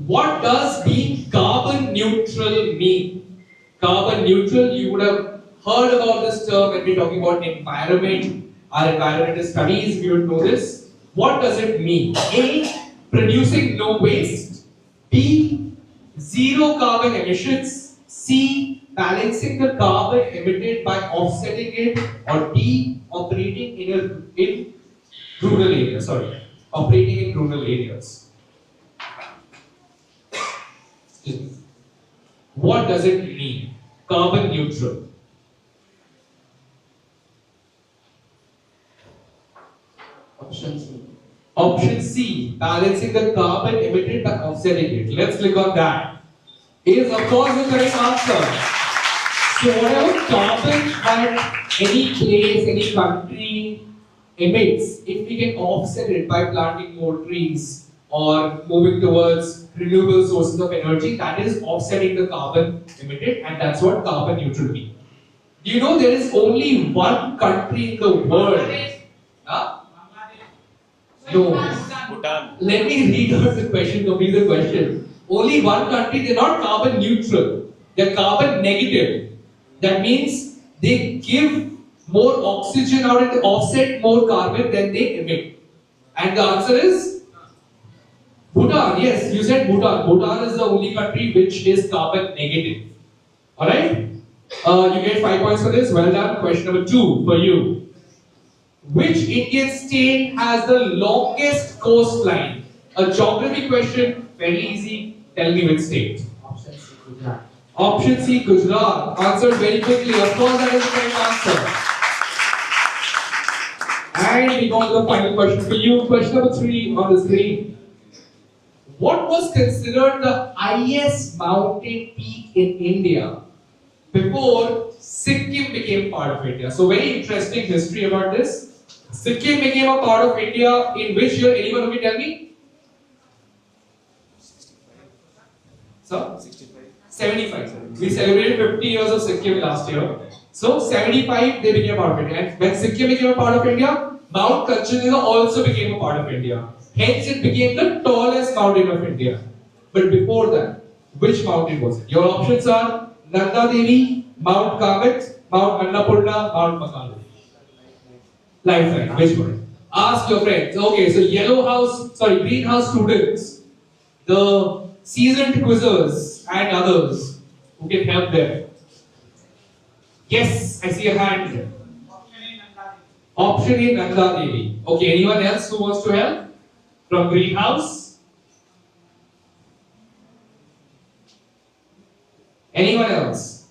C: What does being carbon neutral mean? Carbon neutral, you would have heard about this term when we're talking about environment. Our environmental studies, we would know this. What does it mean? A. Producing no waste. B. Zero carbon emissions. C. Balancing the carbon emitted by offsetting it. Or D. Operating in rural areas. Operating in rural areas. What does it mean? Carbon neutral.
D: Option C.
C: Option C, balancing the carbon emitted by offsetting it. Let's click on that. Is of course the correct answer. So whatever carbon that any place, any country emits, if we can offset it by planting more trees or moving towards renewable sources of energy, that is offsetting the carbon emitted, and that's what carbon neutral means. Do you know there is only one country in the world? Huh? No.
A: Bhutan.
C: Let me read out the question, complete the question. Only one country, they're not carbon neutral, they're carbon negative. That means they give more oxygen out and they offset more carbon than they emit. And the answer is Bhutan. Yes, you said Bhutan. Bhutan is the only country which is carbon negative. Alright? You get 5 points for this. Well done. Question number 2 for you. Which Indian state has the longest coastline? A geography question, very easy. Tell me which state.
D: Option C. Gujarat.
C: Option C, Gujarat. Answered very quickly. Of course, that is the correct answer. And we got the final question for you. Question number 3 on the screen. What was considered the highest mountain peak in India before Sikkim became part of India? So, very interesting history about this. Sikkim became a part of India in which year? Anyone who can tell me? Sir? 75. We celebrated 50 years of Sikkim last year. So 75 they became a part of India. And when Sikkim became a part of India, Mount Kanchenjunga also became a part of India. Hence it became the tallest mountain of India. But before that, which mountain was it? Your options are Nanda Devi, Mount Kamet, Mount Annapurna, Mount Makalu. Lifeline, which one? Ask your friends. Okay, so greenhouse students, the seasoned quizzers and others who can help them. Yes, I see a hand. Option A, Nanda Devi. Okay, anyone else who wants to help? From greenhouse? Anyone else?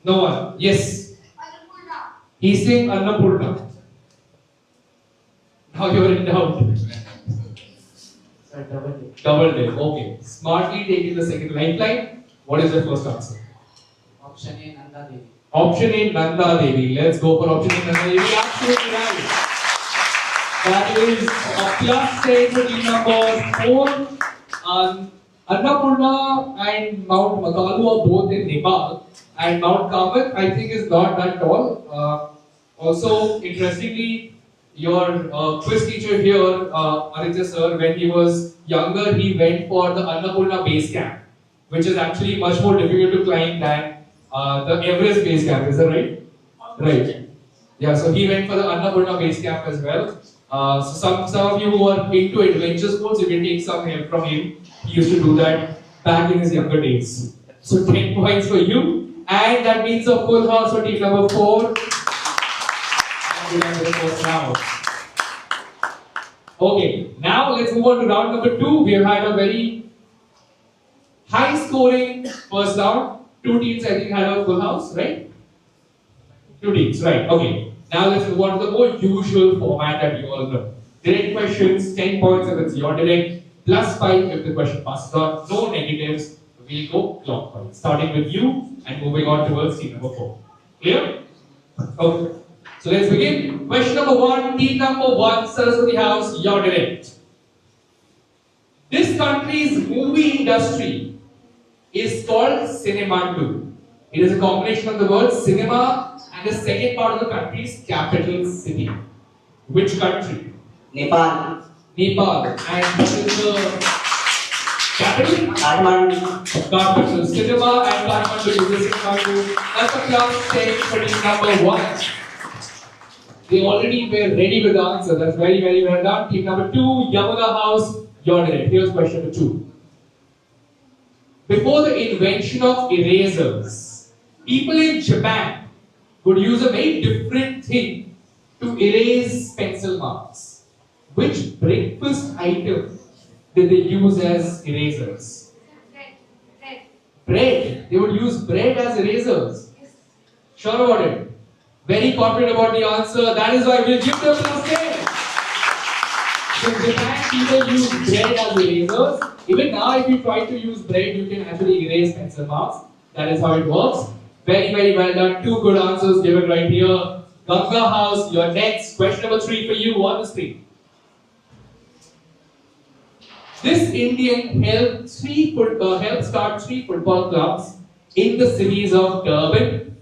C: No one. Yes. He's saying Annapurna. Now you're in doubt.
D: Sir, double dip.
C: Double dip. Okay. Smartly taking the second lifeline. What is the first answer?
D: Option A. Nanda Devi.
C: Option A, Nanda Devi. Let's go for option A, Nanda Devi. Absolutely right. That is a plus 10 for team number 4. Annapurna and Mount Makalu are both in Nepal, and Mount Kamat I think is not that tall. Also, interestingly, your quiz teacher here, Aditya sir, when he was younger, he went for the Annapurna base camp, which is actually much more difficult to climb than the Everest base camp. Is that right? Right. Yeah. So he went for the Annapurna base camp as well. So some of you who are into adventure sports, you can take some help from him. He used to do that back in his younger days. So 10 points for you, and that means a full house for team number 4. Okay, now let's move on to round number 2. We have had a very high scoring first round. 2 teams I think had a full house, right? 2 teams, right? Okay. Now let's move on to the more usual format that you all know. Direct questions, 10 points if it's your direct. +5 if the question passes on, no negatives, we'll go clockwise. Starting with you and moving on towards team number 4. Clear? Okay. So let's begin. Question number 1, team number 1, Saraswati House, your direct. This country's movie industry is called Cinemandu. It is a combination of the word cinema and the second part of the country's capital city. Which country?
H: Nepal.
C: Nepal. And what is the capital?
H: Kathmandu.
C: Kathmandu. Cinema and Kathmandu is Kathmandu. That's a class 10 for team number 1. They already were ready with the answer. That's very, very well done. Team number 2, Yamuna House, your direct. Here's question number 2. Before the invention of erasers, people in Japan would use a very different thing to erase pencil marks. Which breakfast item did they use as erasers?
B: Bread.
C: Bread. They would use bread as erasers. Sure about it? Very confident about the answer. That is why we'll give them +10. So in Japan, people use bread as erasers. Even now, if you try to use bread, you can actually erase pencil marks. That is how it works. Very, very well done. 2 good answers given right here. Ganga House, your next. Question number 3 for you on the screen. This Indian helped start 3 football clubs in the cities of Durban,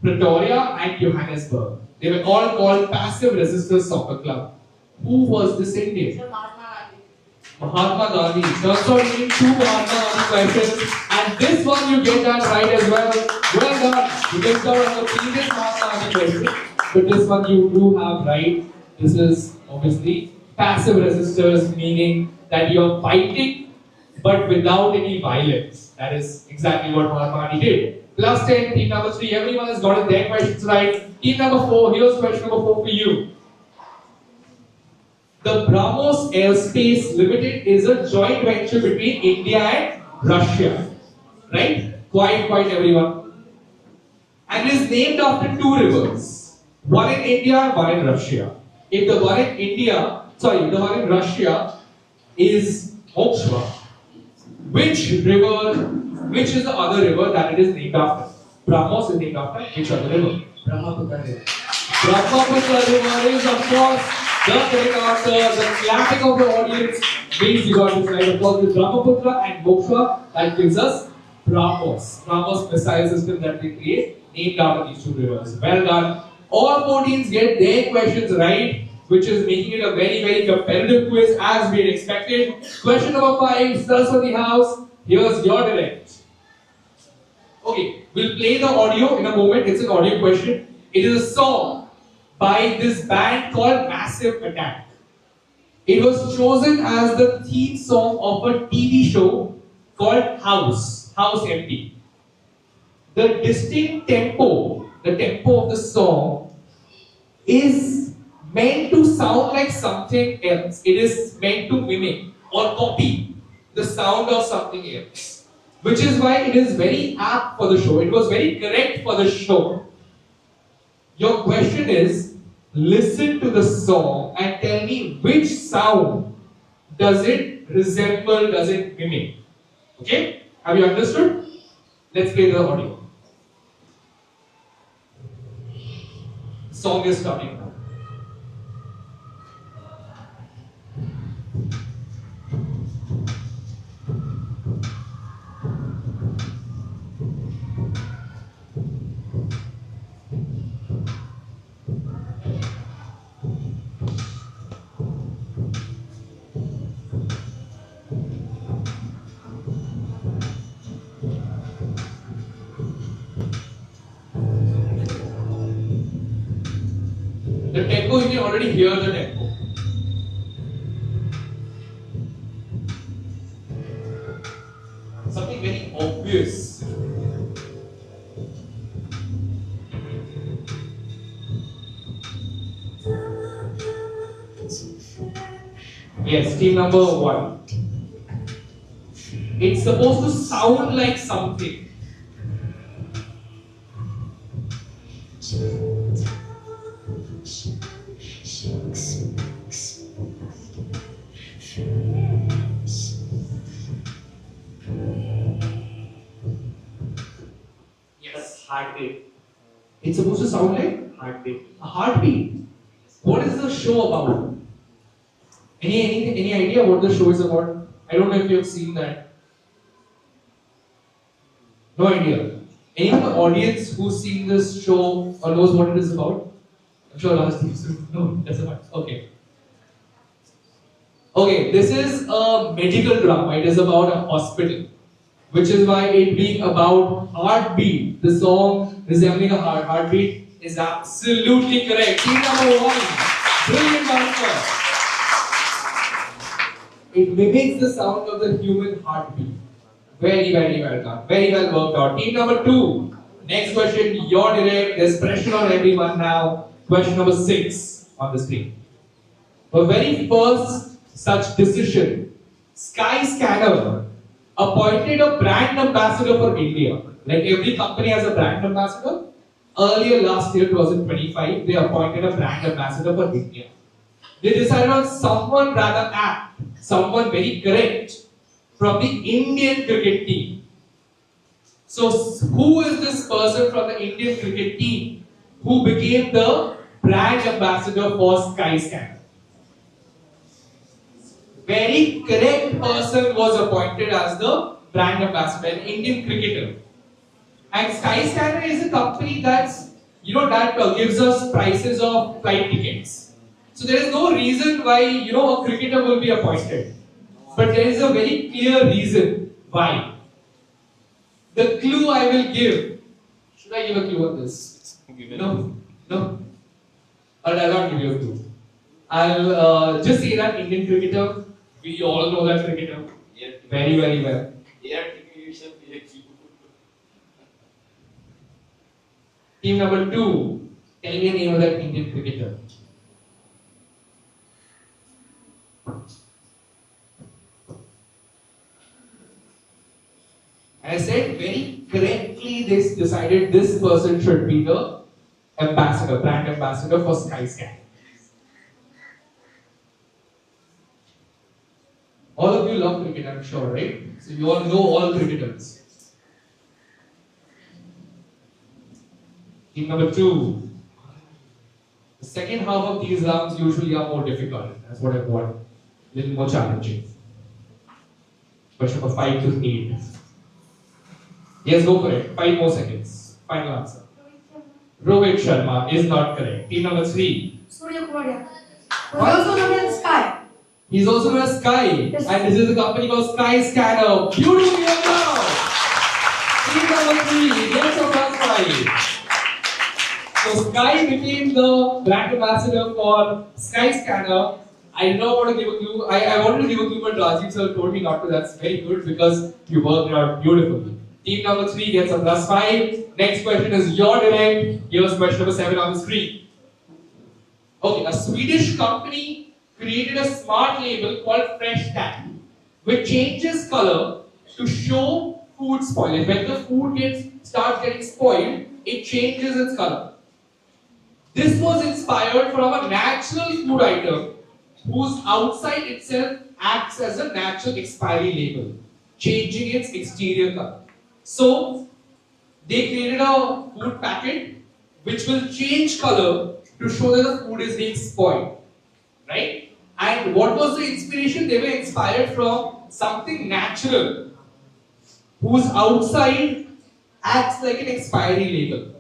C: Pretoria, and Johannesburg. They were all called Passive Resistance Soccer Club. Who was this Indian?
B: Sir, Mahatma Gandhi.
C: Mahatma Gandhi. Turns out you need 2 Mahatma Gandhi questions, and this one you get that right as well. Well done. You get out on the previous Mahatma Gandhi question, but this one you do have right. This is obviously passive resistors, meaning that you're fighting but without any violence. That is exactly what Mahatma Gandhi did. +10, team number 3. Everyone has gotten their questions right. Team number 4, here's question number 4 for you. The BrahMos Aerospace Limited is a joint venture between India and Russia. Right? Quite everyone. And is named after 2 rivers. One in India, one in Russia. If the one in Russia is Moksha, which is the other river that it is named after? BrahMos is named after which other river?
D: Brahmaputra River.
C: Brahmaputra River is, of course, the correct answer. The clapping of the audience means you got this right. Of course, with Brahmaputra and Moksha, that gives us BrahMos. BrahMos missile system that we create, named after these 2 rivers. Well done. All 4 teams get their questions right, which is making it a very competitive quiz as we had expected. Question number 5, stars for the house. Here's your direct. Okay, we'll play the audio in a moment. It's an audio question. It is a song by this band called Massive Attack. It was chosen as the theme song of a TV show called House MD. The distinct tempo, the tempo of the song is meant to sound like something else. It is meant to mimic or copy the sound of something else, which is why it is very apt for the show. It was very correct for the show. Your question is, listen to the song and tell me which sound does it resemble, does it mimic. Okay? Have you understood? Let's play the audio. The song is starting now. The tempo, you can already hear the tempo. Something very obvious. Yes, team number 1. It's supposed to sound like something. Yes, heartbeat. It's supposed to sound like heartbeat. A heartbeat. What is the show about? Any idea what the show is about? I don't know if you have seen that. No idea. Anyone in the audience who's seen this show or knows what it is about? I'm sure last team no, that's about. Okay. Okay, this is a medical drama. It is about a hospital, which is why it being about heartbeat, the song resembling a heartbeat is absolutely correct. Team number 1, brilliant answer. It mimics the sound of the human heartbeat. Very well done. Very well worked out. Team number 2. Next question, your direct. There's pressure on everyone now. Question number 6 on the screen. The very first such decision, Skyscanner appointed a brand ambassador for India. Like every company has a brand ambassador. earlier last year, 2025, they appointed a brand ambassador for India. They decided on someone rather apt, someone very correct from the Indian cricket team. So, who is this person from the Indian cricket team who became the brand ambassador for Skyscanner? Very correct person was appointed as the brand ambassador, an Indian cricketer. And Skyscanner is a company that gives us prices of flight tickets. So there is no reason why a cricketer will be appointed, but there is a very clear reason why. The clue I will give. Should I give a clue on this? No. I'll not give you a clue. I'll just say that Indian cricketer. We all know that cricketer very, very well. Team number 2. Tell me the name of that Indian cricketer. I said very correctly they decided this person should be the ambassador, brand ambassador for Skyscanner. All of you love cricket, I'm sure, right? So you all know all cricketers. Team number 2. The second half of these rounds usually are more difficult. That's what I want. A little more challenging. Question number 5 to 8. Yes, go for it. 5 more seconds. Final answer. Rohit Sharma is not correct. Team number 3.
I: Surya Kumar. Also known as Sky.
C: He's also known as Sky.
I: Yes.
C: And this is a company called Skyscanner. Beautifully announced. Team number 3 gets a plus 5. So Sky became the brand ambassador for Skyscanner. I did not want to give a clue. I wanted to give a clue, but Rajiv sir told me not to. That's very good because you worked it out beautifully. Team number 3 gets a plus 5. Next question is your direct. Here's question number 7 on the screen. Okay, a Swedish company created a smart label called Fresh Tag, which changes color to show food spoilage. When the food starts getting spoiled, it changes its color. This was inspired from a natural food item whose outside itself acts as a natural expiry label, changing its exterior color. So, they created a food packet which will change color to show that the food is being spoiled. Right? And what was the inspiration? They were inspired from something natural whose outside acts like an expiry label.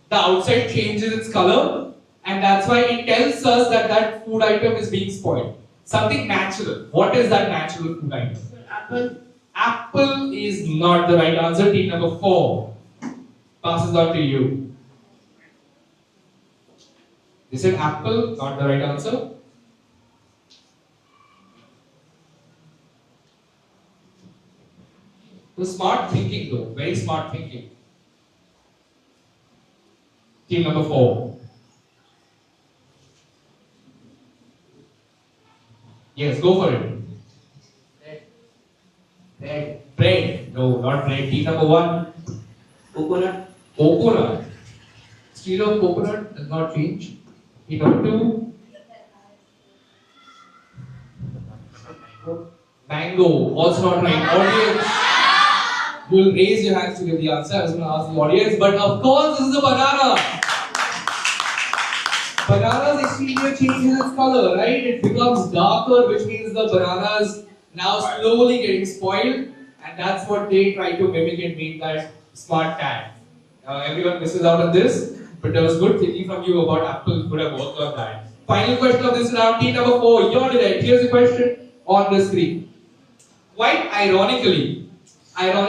C: The outside changes its color, and that's why it tells us that that food item is being spoiled. Something natural. What is that natural food item?
B: Apple.
C: Apple is not the right answer. Team number 4 passes on to you. They said apple, not the right answer. So smart thinking though, very smart thinking. Team number 4. Yes, go for it. Bread. No, not bread. Team number 1.
H: Coconut.
C: Coconut. Steal of coconut does not change. Team number 2. Mango. Also not right. Audience. You will raise your hands to give the answer. I was going to ask the audience, but of course this is a banana. Banana's exterior changes its color, right? It becomes darker, which means the banana's now slowly getting spoiled, and that's what they try to mimic and make that smart tag. Everyone misses out on this, but there was good thinking from you about Apple could have worked on that. Final question of this round, team number 4, you're direct. Here's the question on the screen. Quite ironically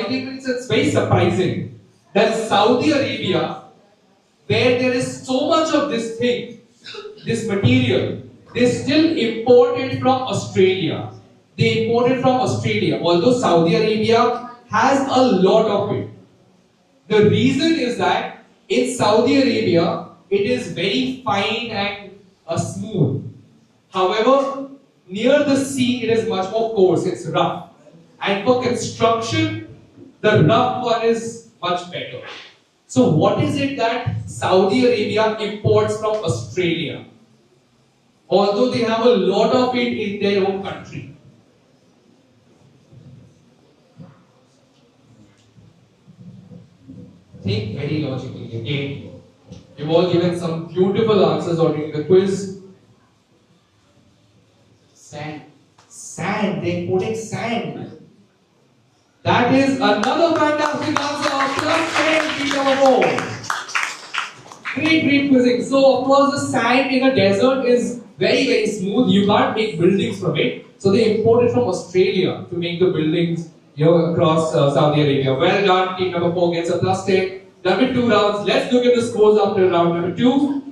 C: means it's very surprising that Saudi Arabia, where there is so much of this thing, this material, they still import it from Australia. They import it from Australia, although Saudi Arabia has a lot of it. The reason is that in Saudi Arabia, it is very fine and smooth. However, near the sea, it is much more coarse, it's rough. And for construction, the rough one is much better. So what is it that Saudi Arabia imports from Australia? Although they have a lot of it in their own country. Think very logically. Again, you've all given some beautiful answers already in the quiz.
E: Sand.
C: Sand, they're importing sand. That is another fantastic answer. Plus 10, team number 4. Great quizzing. So, of course, the sand in a desert is very smooth. You can't make buildings from it. So, they import it from Australia to make the buildings, across Saudi Arabia. Well done. Team number 4 gets a plus 10. Done with 2 rounds. Let's look at the scores after round number 2.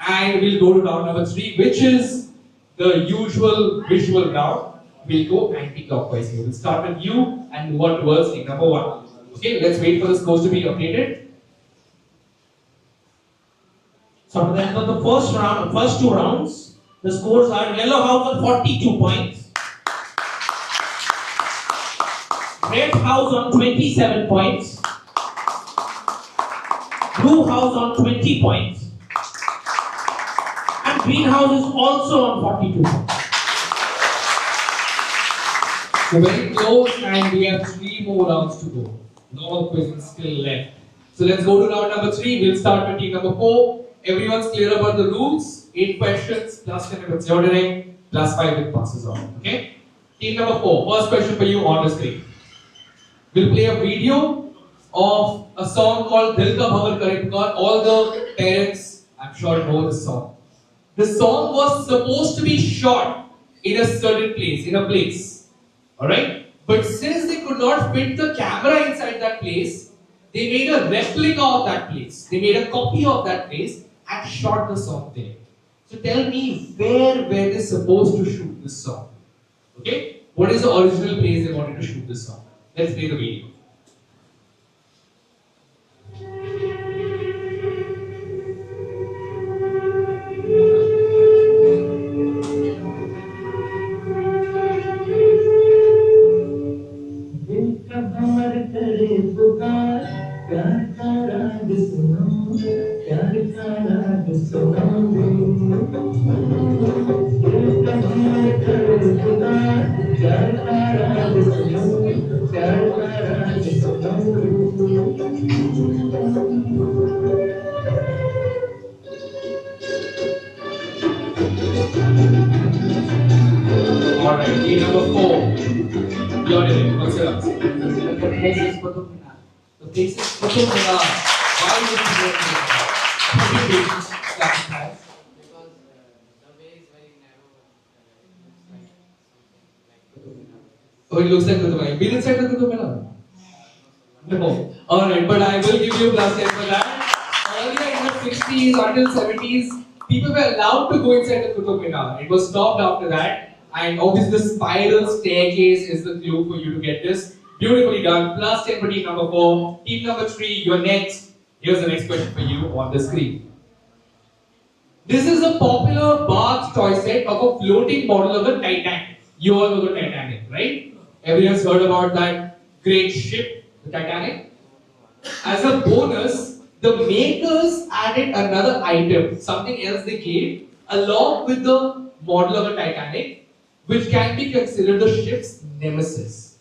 C: And we'll go to round number 3, which is the usual visual round. We'll go anti-clockwise here. We'll start with you and move on towards team number 1. Okay, let's wait for the scores to be updated.
D: So at the end of the first 2 rounds, the scores are Yellow House on 42 points, Red House on 27 points, Blue House on 20 points, and Green House is also on 42 points.
C: So very close, and we have 3 more rounds to go. No more quizzing still left. So let's go to round number 3. We'll start with team number 4. Everyone's clear about the rules. 8 questions, plus 10 if it's your direct, plus 5 with passes on. Okay? Team number 4. First question for you on the screen. We'll play a video of a song called Dil Ka Bhavar Kare Pukar. All the parents, I'm sure, know this song. The song was supposed to be shot in a certain place, in a place. Alright? But since they could not fit the camera inside that place, they made a replica of that place. They made a copy of that place and shot the song there. So tell me, where were they supposed to shoot this song? Okay? What is the original place they wanted to shoot this song? Let's play the video. Alright, key number 4. You're in. What's your answer?
E: The place is Qutub Minar.
C: The place is Qutub Minar. Why is it Qutub Minar? How many patients that it has?
E: Because the way is very narrow. It looks like something like Qutub Minar.
C: Oh, it looks like Qutub Minar. Been inside the Qutub Minar? No. Alright, but I will give you plus 10 for that. Earlier in the 60s until 70s, people were allowed to go inside the Qutub Minar. It was stopped after that. And obviously the spiral staircase is the clue for you to get this. Beautifully done. Plus 10 for team number 4. Team number 3, you're next. Here's the next question for you on the screen. This is a popular bath toy set of a floating model of the Titanic. You all know the Titanic, right? Everyone's heard about that great ship, the Titanic. As a bonus, the makers added another item, something else they gave, along with the model of the Titanic, which can be considered the ship's nemesis.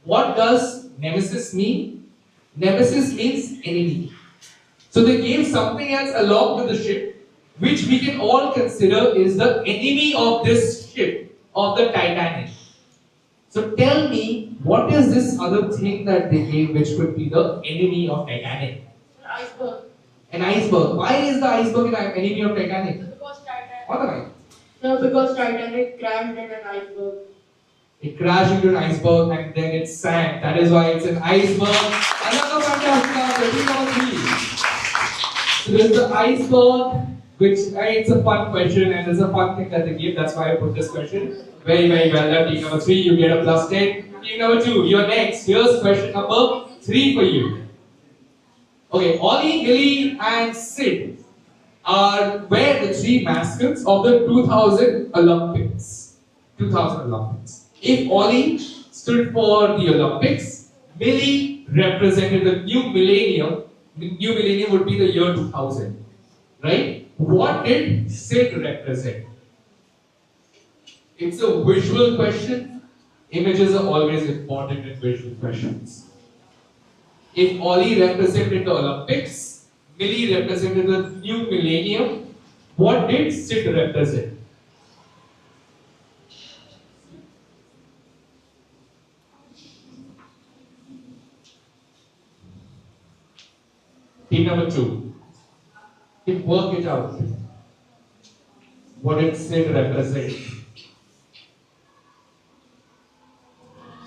C: What does nemesis mean? Nemesis means enemy. So they gave something else along with the ship, which we can all consider is the enemy of this ship, of the Titanic. So tell me, what is this other thing that they gave which could be the enemy of Titanic?
B: Iceberg.
C: An iceberg. Why is the iceberg an enemy of Titanic?
B: Because Titanic.
C: What the right?
B: No, because Titanic crashed in an iceberg.
C: It crashed into an iceberg and then it sank. That is why it's an iceberg. Another fantastic answer. Team number 3. So there's the iceberg, which it's a fun question and it's a fun thing that they give. That's why I put this question. Very well done. Team number 3, you get a plus 10. Team number 2, you're next. Here's question number 3 for you. Okay, Ollie, Billy, and Sid were the 3 mascots of the 2000 Olympics. 2000 Olympics. If Ollie stood for the Olympics, Billy represented the new millennium, the new millennium would be the year 2000, right? What did Sid represent? It's a visual question. Images are always important in visual questions. If Oli represented the Olympics, Millie represented the new millennium, what did Sid represent? Team number 2. Can work it out. What did Sid represent?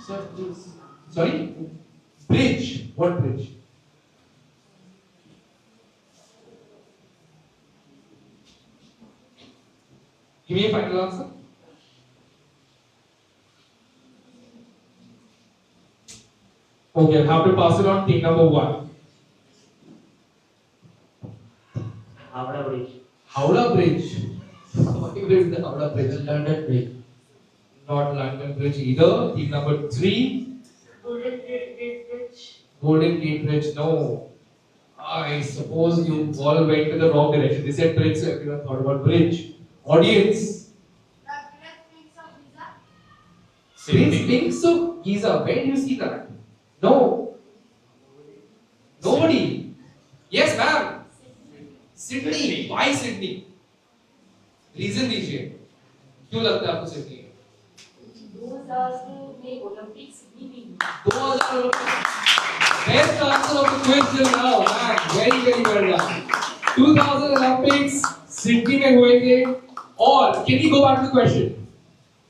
E: Sir, please.
C: Sorry? Bridge. What bridge? Give me a final answer. Okay, I'll have to pass it on. Team number 1.
H: Howrah Bridge.
C: Howrah Bridge. What is the Howrah Bridge?
H: London Bridge.
C: Not London Bridge either. Team number 3.
B: Golden Gate Bridge.
C: Golden Gate Bridge. No. I suppose you all went to the wrong direction. They said bridge, so everyone thought about bridge. Audience.
B: The Great Pyramids of Giza.
C: Great Sphinx of Giza. Where do you see that? No. Nobody. Yes, ma'am. Sydney. Why Sydney? Reason दीजिए. क्यों लगता है आपको Sydney?
I: 2000 में Olympics भी नहीं हुआ।
C: 2000 Olympics. Best answer of the quiz till now, man. Very, very well done. 2000 Olympics, Sydney में हुए थे. और can we go back to the question?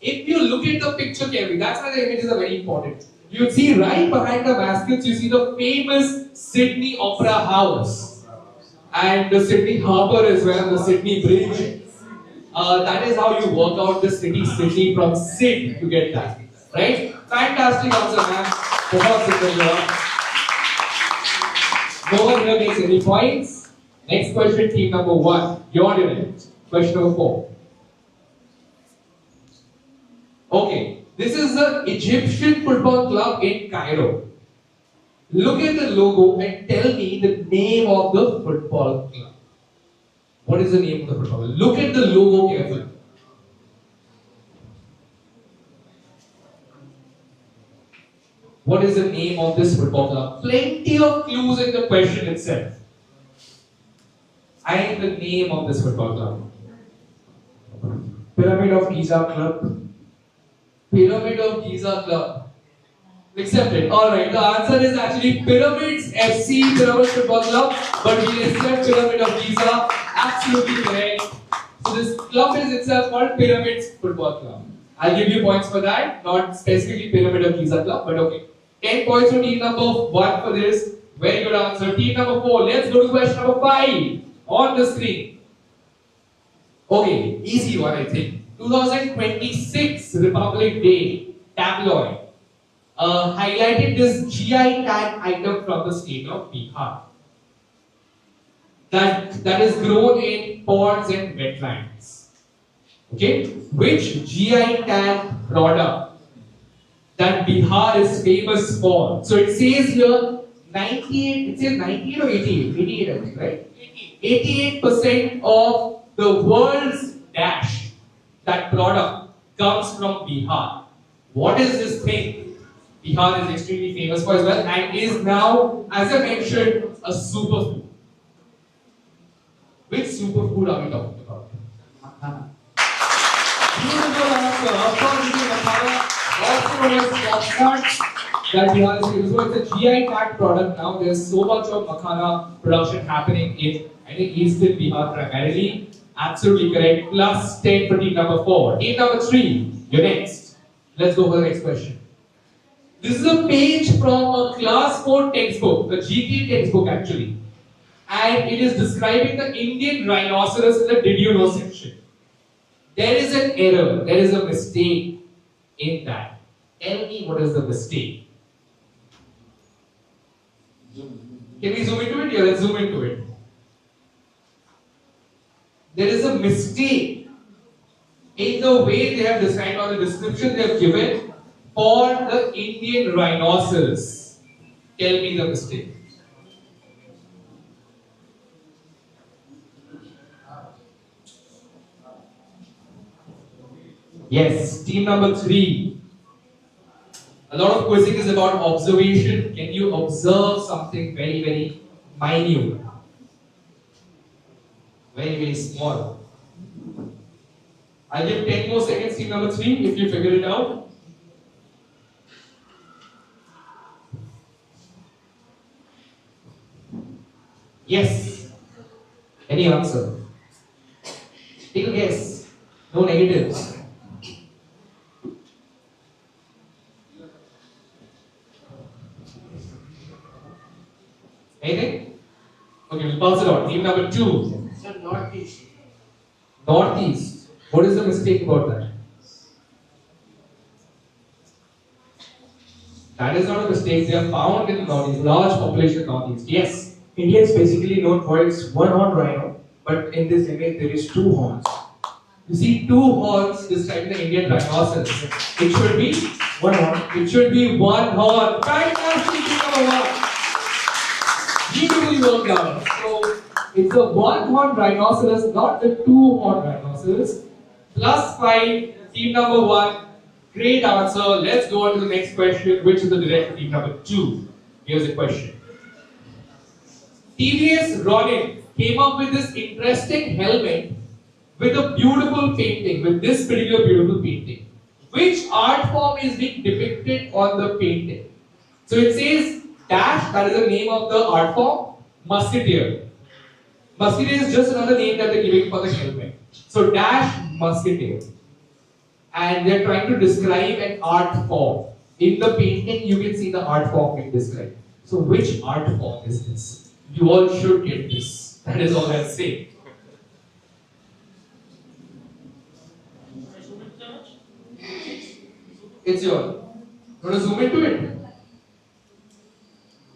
C: If you look at the picture carefully, that's why the images are very important. You see right behind the baskets, you see the famous Sydney Opera House and the Sydney Harbour as well, the Sydney Bridge. That is how you work out the city Sydney from Sid to get that, right? Fantastic answer, man. बहुत सुंदर जवाब. No one here makes any points. Next question, team number 1. Your unit. Question number 4. Okay, this is the Egyptian football club in Cairo. Look at the logo and tell me the name of the football club. What is the name of the football club? Look at the logo carefully. What is the name of this football club? Plenty of clues in the question itself. And the name of this football club.
F: Pyramid of Giza Club.
C: Pyramid of Giza Club. Accepted. Alright, the answer is actually Pyramids FC, Pyramid Football Club. But we accept Pyramid of Giza. Absolutely correct. So this club is itself called Pyramids Football Club. I'll give you points for that. Not specifically Pyramid of Giza Club, but okay. 10 points for team number 1 for this. Very good answer. Team number 4. Let's go to question number 5 on the screen. Okay, easy one I think. 2026 Republic Day tabloid highlighted this GI tag item from the state of Bihar that is grown in ponds and wetlands. Okay, which GI tag product that Bihar is famous for? So it says here 98. It says 98 or 88? 88, I think, right? 88% of the world's dash, that product, comes from Bihar. What is this thing Bihar is extremely famous for as well and is now, as I mentioned, a superfood? Which superfood are we talking about?
E: Makhana.
C: Beautiful answer. Of course, it is makhana. Also known as popcorn that Bihar is famous for. It's a GI tag product now. There's so much of makhana production happening in, I think, Eastern Bihar primarily. Absolutely correct. Plus 10 for team number 4. Team number 3, you're next. Let's go for the next question. This is a page from a class 4 textbook, a GK textbook actually. And it is describing the Indian rhinoceros in the Did You Know section. There is an error, there is a mistake in that. Tell me what is the mistake. Can we zoom into it? Yeah, let's zoom into it. There is a mistake in the way they have described or the description they have given for the Indian rhinoceros. Tell me the mistake. Yes, team number 3. A lot of quizzing is about observation. Can you observe something very, very minute? Very, very small. I'll give 10 more seconds, team number 3, if you figure it out. Yes. Any answer? Take a guess. No negatives. Anything? Okay, we'll pass it on. Team number 2.
E: Sir, northeast.
C: Northeast. What is the mistake about that? That is not a mistake. They are found in the Northeast. Large population in Northeast. Yes.
F: India is basically known for its one-horn rhino, but in this image there is two horns.
C: You see two horns describing the Indian rhinoceros. It should be
F: One horn.
C: It should be one horn. Fantastic, number 1. Beautifully worked out. So it's a one horn rhinoceros, not the two horn rhinoceros. +5, team number 1. Great answer. Let's go on to the next question, which is the direct team number 2. Here's the question. TVS Ronin came up with this interesting helmet with a beautiful painting, with this particular beautiful painting. Which art form is being depicted on the painting? So it says dash, that is the name of the art form, musketeer. Musketeer is just another name that they're giving for the helmet. So dash musketeer. And they're trying to describe an art form. In the painting, you can see the art form being described. So which art form is this? You all should get this. That is all I'll say. It's your. You want to zoom into it?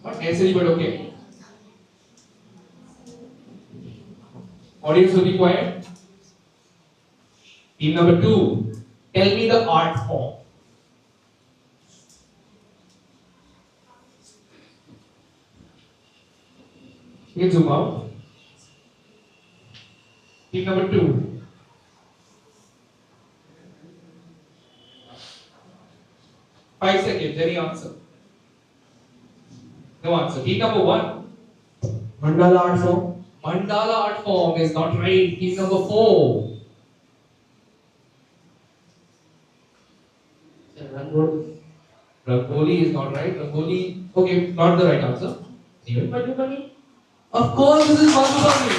C: Not necessary, but okay. Audience will be quiet. Team number 2. Tell me the art form. You can zoom out. Team number 2. Five seconds, any answer? No answer. Team number 1.
F: Mandala art form.
C: Mandala art form is not right. Team number 4.
E: Sir, Rangoli.
C: Rangoli is not right. Rangoli, okay, not the right answer. Anyway.
I: Madhubani?
C: Of course, this is Madhubani.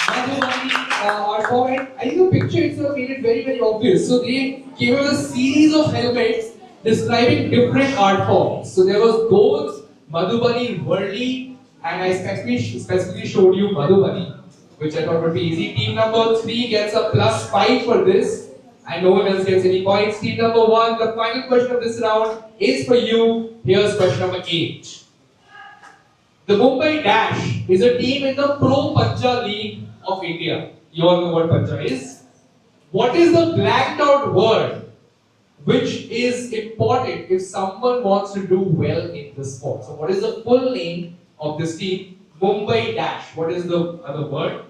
C: Madhubani art form, and I think the picture itself made it very, very obvious. So they came up with a series of helmets describing different art forms. So there was both Madhubani, Worli, and I specifically showed you Madhubani, which I thought would be easy. Team number 3 gets a +5 for this, and no one else gets any points. Team number 1, the final question of this round is for you. Here's question number 8. The Mumbai Dash is a team in the Pro Pancha League of India. You all know what Pancha is. What is the blanked out word which is important if someone wants to do well in this sport? So what is the full name of this team? Mumbai Dash. What is the other word?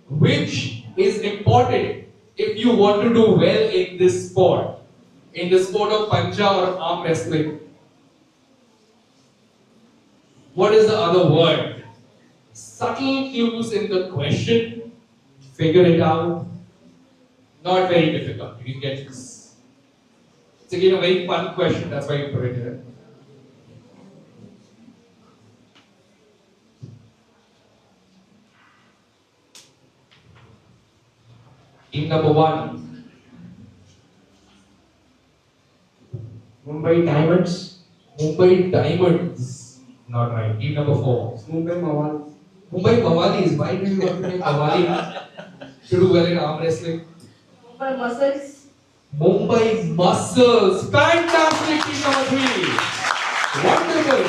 C: Which is important if you want to do well in this sport? In the sport of Pancha or arm wrestling. What is the other word? Subtle clues in the question. Figure it out. Not very difficult. You can get this. It's again a very fun question. That's why you put it here. Team number 1.
F: Mumbai Diamonds.
C: Mumbai Diamonds. Not right. Team number 4.
F: Mumbai Mawali.
C: Mumbai Mawalis. Why do you want to make Mawali to do well in arm wrestling?
I: Mumbai Muscles?
C: Mumbai Muscles. Fantastic, team number 3. Wonderful.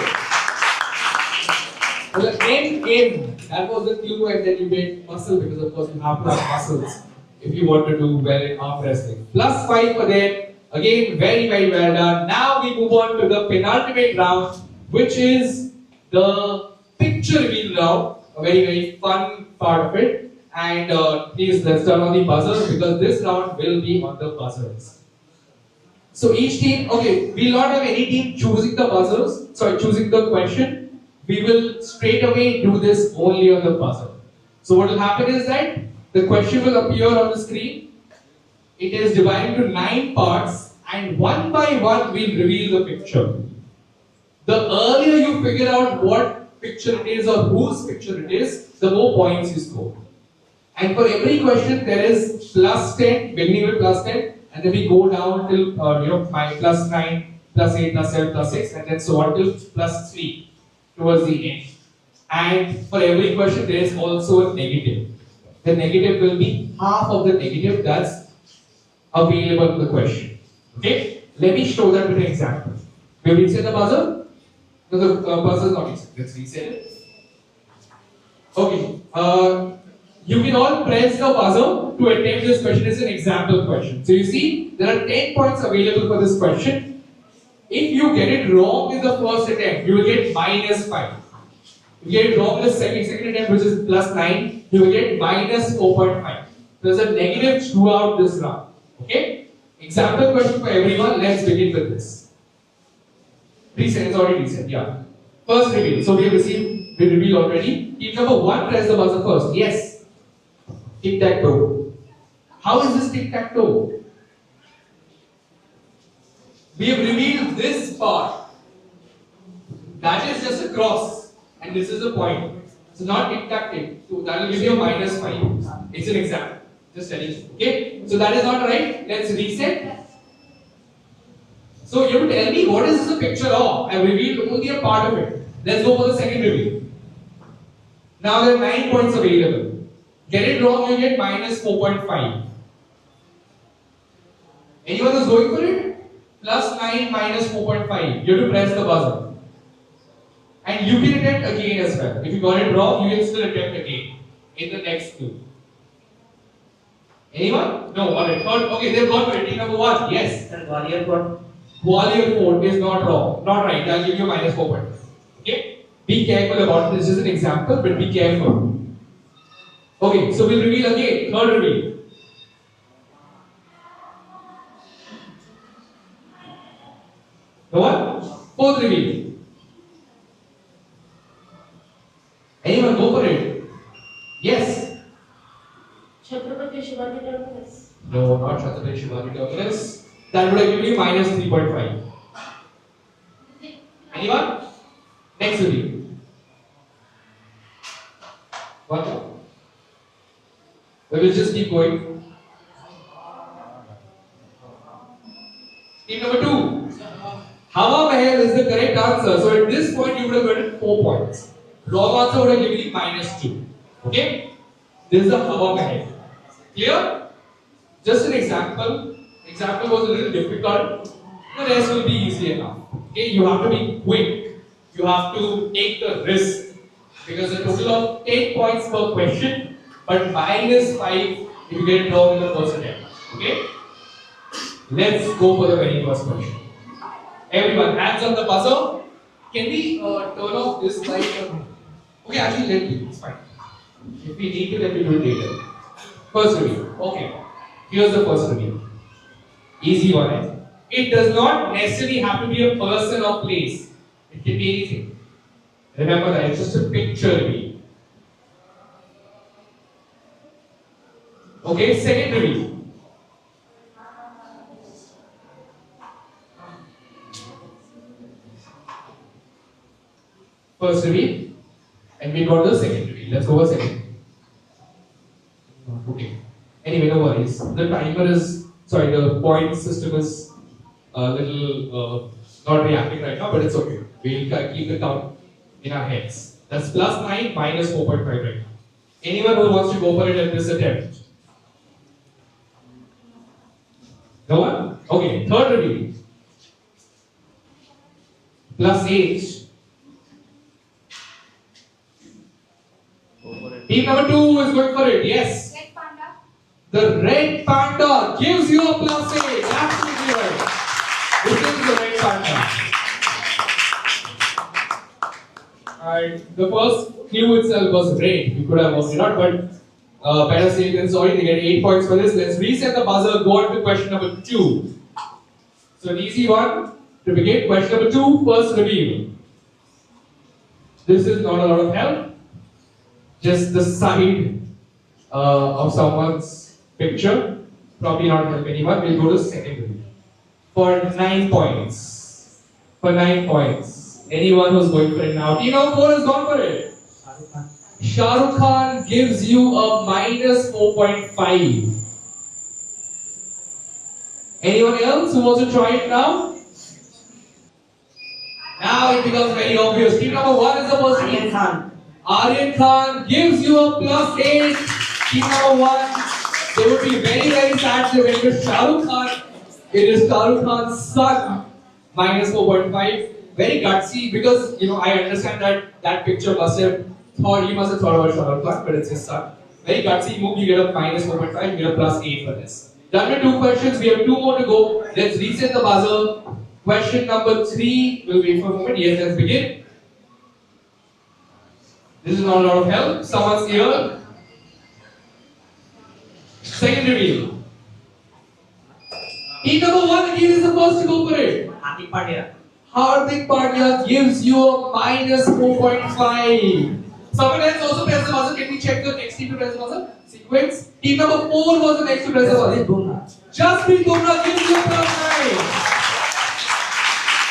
C: Well, M. That was the clue, and then you get muscle because of course you have to have muscles if you want to do well in arm wrestling. +5 for them. Again, very, very well done. Now we move on to the penultimate round, which is the picture reveal round. A very, very fun part of it. And please let's turn on the buzzers because this round will be on the buzzers. So each team, okay, we'll not have any team choosing the buzzers, choosing the question. We will straight away do this only on the buzzer. So what will happen is that the question will appear on the screen. It is divided into 9 parts and one by one we'll reveal the picture. The earlier you figure out what picture it is or whose picture it is, the more points you score. And for every question there is plus 10, beginning with plus 10, and then we go down till plus 9, plus 8, plus 7, plus 6, and then so on till plus 3 towards the end. And for every question there is also a negative. The negative will be half of the negative that's available in the question. Okay? Let me show that with an example. We will reset the buzzer. No, the buzzer is not reset. Let's reset it. Okay. You can all press the buzzer to attempt this question. It's an example question. So you see, there are 10 points available for this question. If you get it wrong in the first attempt, you will get minus 5. If you get it wrong in the second attempt, which is plus 9, you will get minus 4.5. There's a negative throughout this round. Okay? Example question for everyone. Let's begin with this. Reset, it's already reset. Yeah. First reveal. So we have received the reveal already. Team number 1, press the buzzer first. Yes. Tic-tac-toe. How is this tic-tac-toe? We have revealed this part. That is just a cross. And this is a point. So not tic-tac-toe. So that will give you a minus 5. It's an example. Just telling you. Okay? So that is not right. Let's reset. So you have to tell me what is this a picture of? I have revealed only a part of it. Let's go for the second reveal. Now there are 9 points available. Get it wrong, you get minus 4.5. Anyone who's going for it? Plus 9 minus 4.5. You have to press the buzzer. And you can attempt again as well. If you got it wrong, you can still attempt again in the next clue. Anyone? No, alright. Okay, they've gone for it. Team number 1. Yes.
H: Sir, Gwalior Fort.
C: Gwalior Fort is not wrong. Not right. I'll give you minus 4.5. Okay? Be careful about this. This is an example, but be careful. Okay, so we'll reveal again. Third reveal. No one? Fourth reveal. Anyone go for it? Yes.
I: Chhatrapati Shivaji Terminus.
C: No, not Chhatrapati Shivaji Terminus. That would have given you minus 3.5. Anyone? Next reveal. One more. We will just keep going. Team number 2. Hawa Mahal is the correct answer. So at this point you would have gotten 4 points. Wrong answer would have given you minus 2. Okay? This is the Hawa Mahal. Clear? Just an example. Example was a little difficult. The rest will be easy enough. Okay? You have to be quick. You have to take the risk. Because a total of 10 points per question. But minus 5 if you get it wrong in the first attempt. Okay? Let's go for the very first question. Everyone, hands on the buzzer. Can we turn off this light? Okay, actually, let me. It's fine. If we need to, then we do it later. First review. Okay. Here's the first review. Easy one, eh? It does not necessarily have to be a person or place. It can be anything. Remember that. It's just a picture review. Okay, second review. First review, and we got the second review. Let's go for second. Okay. Anyway, no worries. The timer is, the point system is a little not reacting right now, but it's okay. We'll keep the count in our heads. That's plus 9 minus 4.5 right now. Anyone who wants to go for it at this attempt? No one? Okay, third review. Plus 8. Team number 2 is going for it. Yes.
B: Red panda.
C: The red panda gives you a plus 8. Absolutely right. This is the red panda. And the first clue itself was red. You could have worked it out, but Better safe than sorry. They get 8 points for this. Let's reset the buzzer. Go on to question number 2. So an easy one. To begin, question number 2, first reveal. This is not a lot of help. Just the side of someone's picture. Probably not help anyone. We'll go to second reveal. For 9 points. For 9 points. Anyone who's going for it now. Team number 4 has gone for it. Shah Rukh Khan gives you a minus 4.5. Anyone else who wants to try it now? Now it becomes very obvious. Team number 1 is the first.
H: Aryan Khan.
C: Aryan Khan gives you a plus 8. Team number 1. They would be very, very sad if it was Shah Rukh Khan. It is Shah Rukh Khan's son. Minus 4.5. Very gutsy because I understand that picture must have thought he must have thought about Shah Rukh Khan, but it's his son. Very gutsy move. You get a minus 4.5. You get a plus 8 for this. Done with 2 questions. We have 2 more to go. Let's reset the buzzer. Question number 3. We'll wait for a moment. Yes, let's begin. This is not a lot of help. Someone's here. Second reveal. Team number 1 again is the first to go for it.
H: Hardik Pandya.
C: Hardik Pandya gives you a minus 4.5. Someone else also press the buzzer. Can we check the next team to press the buzzer? Sequence. Team number 4 was the next to press the buzzer. Jasprit Bumrah gives you a plus 9.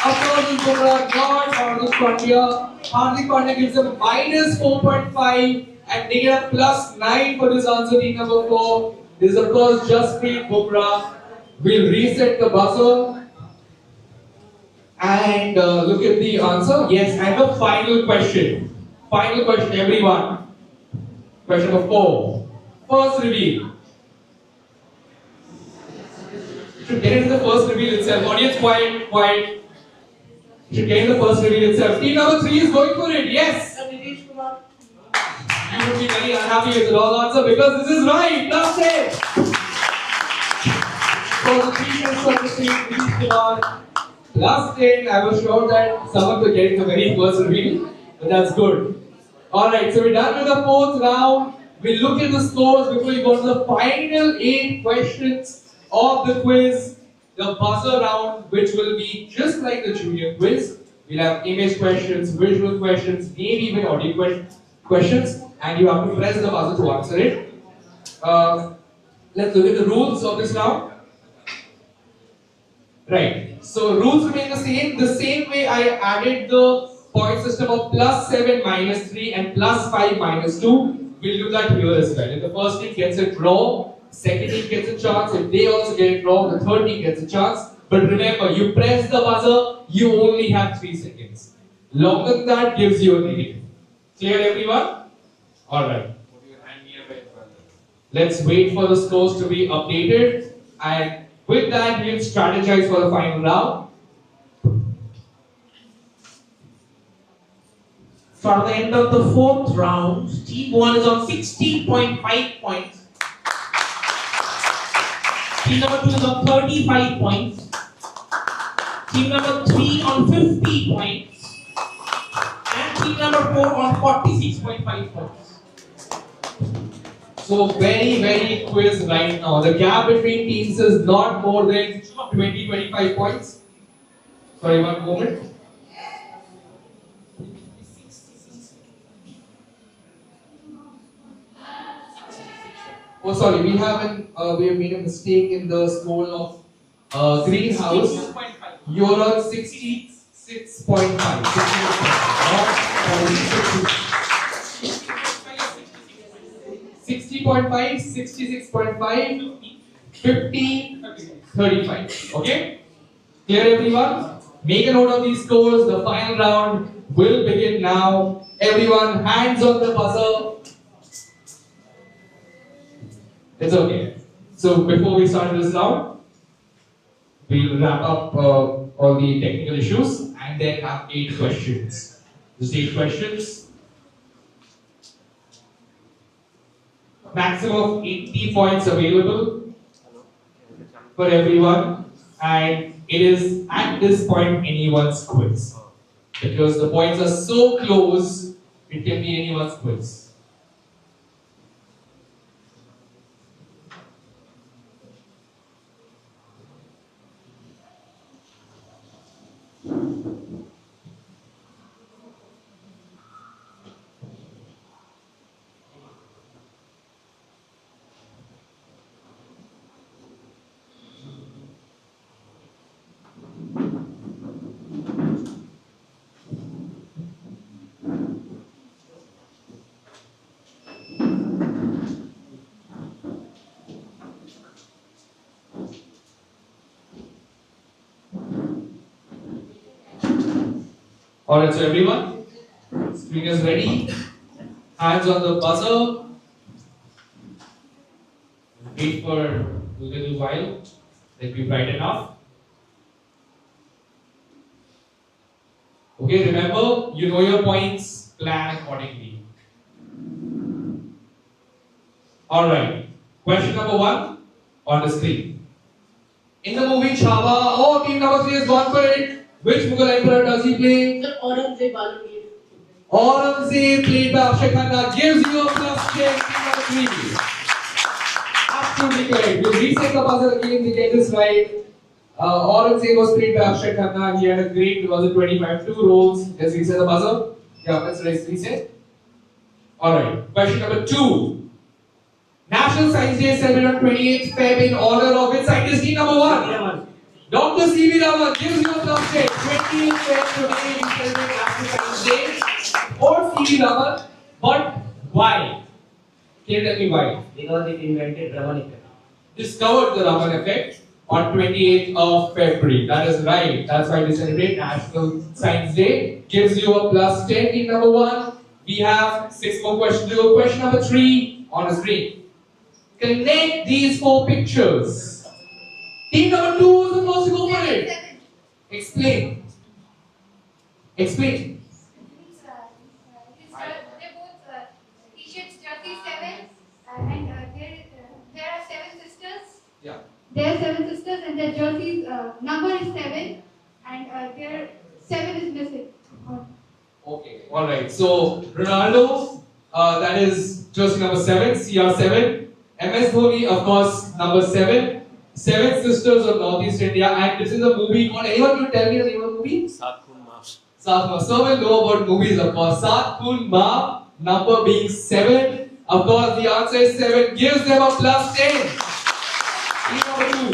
C: Of course, it's Bumrah, not Hardik Pandya. Hardik Pandya gives a minus 4.5 and they get a plus 9 for this answer. Team number 4. This is of course Jasprit Bumrah. We'll reset the buzzer and look at the answer. Yes, and the final question. Final question, everyone. Question number 4. First reveal. Should get into the first reveal itself. Audience, quiet, quiet. Should get into the first reveal itself. Team number 3 is going for it. Yes. You would be very unhappy with the wrong answer because this is right. Last it. So the 3 points for the team. Last 10. I was sure that someone could get the very first reveal, but that's good. Alright, so we're done with the 4th round. We'll look at the scores before we go to the final 8 questions of the quiz. The buzzer round, which will be just like the junior quiz. We'll have image questions, visual questions, maybe even audio questions, and you have to press the buzzer to answer it. Let's look at the rules of this round. Right, so rules remain the same way I added the point system of plus 7 minus 3 and plus 5 minus 2. We'll do that here as well. If the first team gets it wrong, second team gets a chance. If they also get it wrong, the third team gets a chance. But remember, you press the buzzer, you only have 3 seconds. Longer than that gives you a negative. Clear, everyone? Alright. Let's wait for the scores to be updated. And with that, we'll strategize for the final round.
D: For the end of the 4th round, Team 1 is on 16.5 points. Team number 2 is on 35 points. Team number 3 on 50 points. And team number 4 on 46.5 points.
C: So very, very quiz right now. The gap between teams is not more than 20-25 points. Sorry, one moment. Oh, sorry, we have made a mistake in the score of Greenhouse. You're on 66.5. 60.5, 66.5, 50, 35. Okay? Clear, everyone? Make a note of these scores. The final round will begin now. Everyone, hands on the buzzer. It's okay. So before we start this round, we'll wrap up all the technical issues and then have 8 questions. Just 8 questions. Maximum of 80 points available for everyone, and it is at this point anyone's quiz because the points are so close. It can be anyone's quiz. Alright, so everyone, screen is ready. Hands on the buzzer. Wait for a little while. Let me bright enough. Okay, remember, you know your points, plan accordingly. Alright, question number 1 on the screen. In the movie Chhava, oh, team number 3 has gone for it. Which Mughal emperor does he play?
I: Sir, Aurangzeb Alamgir.
C: Aurangzeb played by Akshay Khanna gives you a plus 10, team number 3. Absolutely correct. We'll reset the buzzer again to get this right. Aurangzeb was played by Akshay Khanna and he had a great 2025 2 roles. Let's reset the buzzer. Yeah, let's reset. Alright, question number 2. National Science Day is celebrated on 28th Feb in honor of its scientist team number 1. Dr. C.V. Raman gives you a plus 10. 28th Feb today we celebrate National Science Day or C.V. Raman. But why? Can you tell me why?
H: Because it invented Raman effect.
C: Discovered the Raman effect on 28th of February. That is right. That's why we celebrate National Science Day. Gives you a plus 10 in number 1. We have 6 more questions to go. Question number 3 on the screen. Connect these 4 pictures. Team number 2 is supposed to go for it. Explain. Explain.
B: They're both T-shirts, jersey 7, and there are 7 sisters.
C: Yeah.
B: There are 7 sisters, and their jerseys number is 7, and their 7 is missing.
C: Okay. All right. So Ronaldo, that is jersey number 7, CR7. MS Dhoni, of course, number 7. 7 Sisters of Northeast India, and this is a movie called. Anyone can tell me the name of the movie?
G: Saath Khoon Maaf.
C: Saath Maaf. So we'll know about movies, of course. Saath Khoon Maaf, number being 7. Of course, the answer is 7. Gives them a plus 10. Team number 2. Team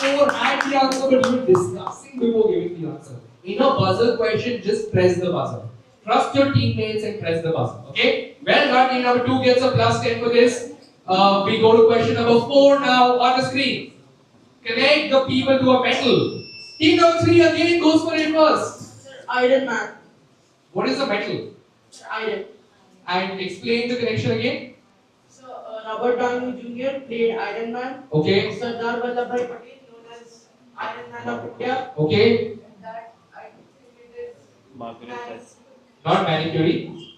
C: number 4 had the answer, but you were discussing before giving the answer. In a buzzer question, just press the buzzer. Trust your teammates and press the buzzer. Okay? Well done. Team number 2 gets a plus 10 for this. We go to question number 4 now on the screen. Connect the people to a metal. Team number 3 again goes for it first.
I: Sir, Iron Man.
C: What is the metal?
I: Sir, Iron.
C: And explain the connection again.
I: So, Robert Downey Jr. played Iron Man.
C: Okay.
I: Sardar Vallabhbhai Patel, known as Iron Man of India.
C: Okay.
I: That I think it is
G: Margaret Thatcher.
C: Not Marie Curie.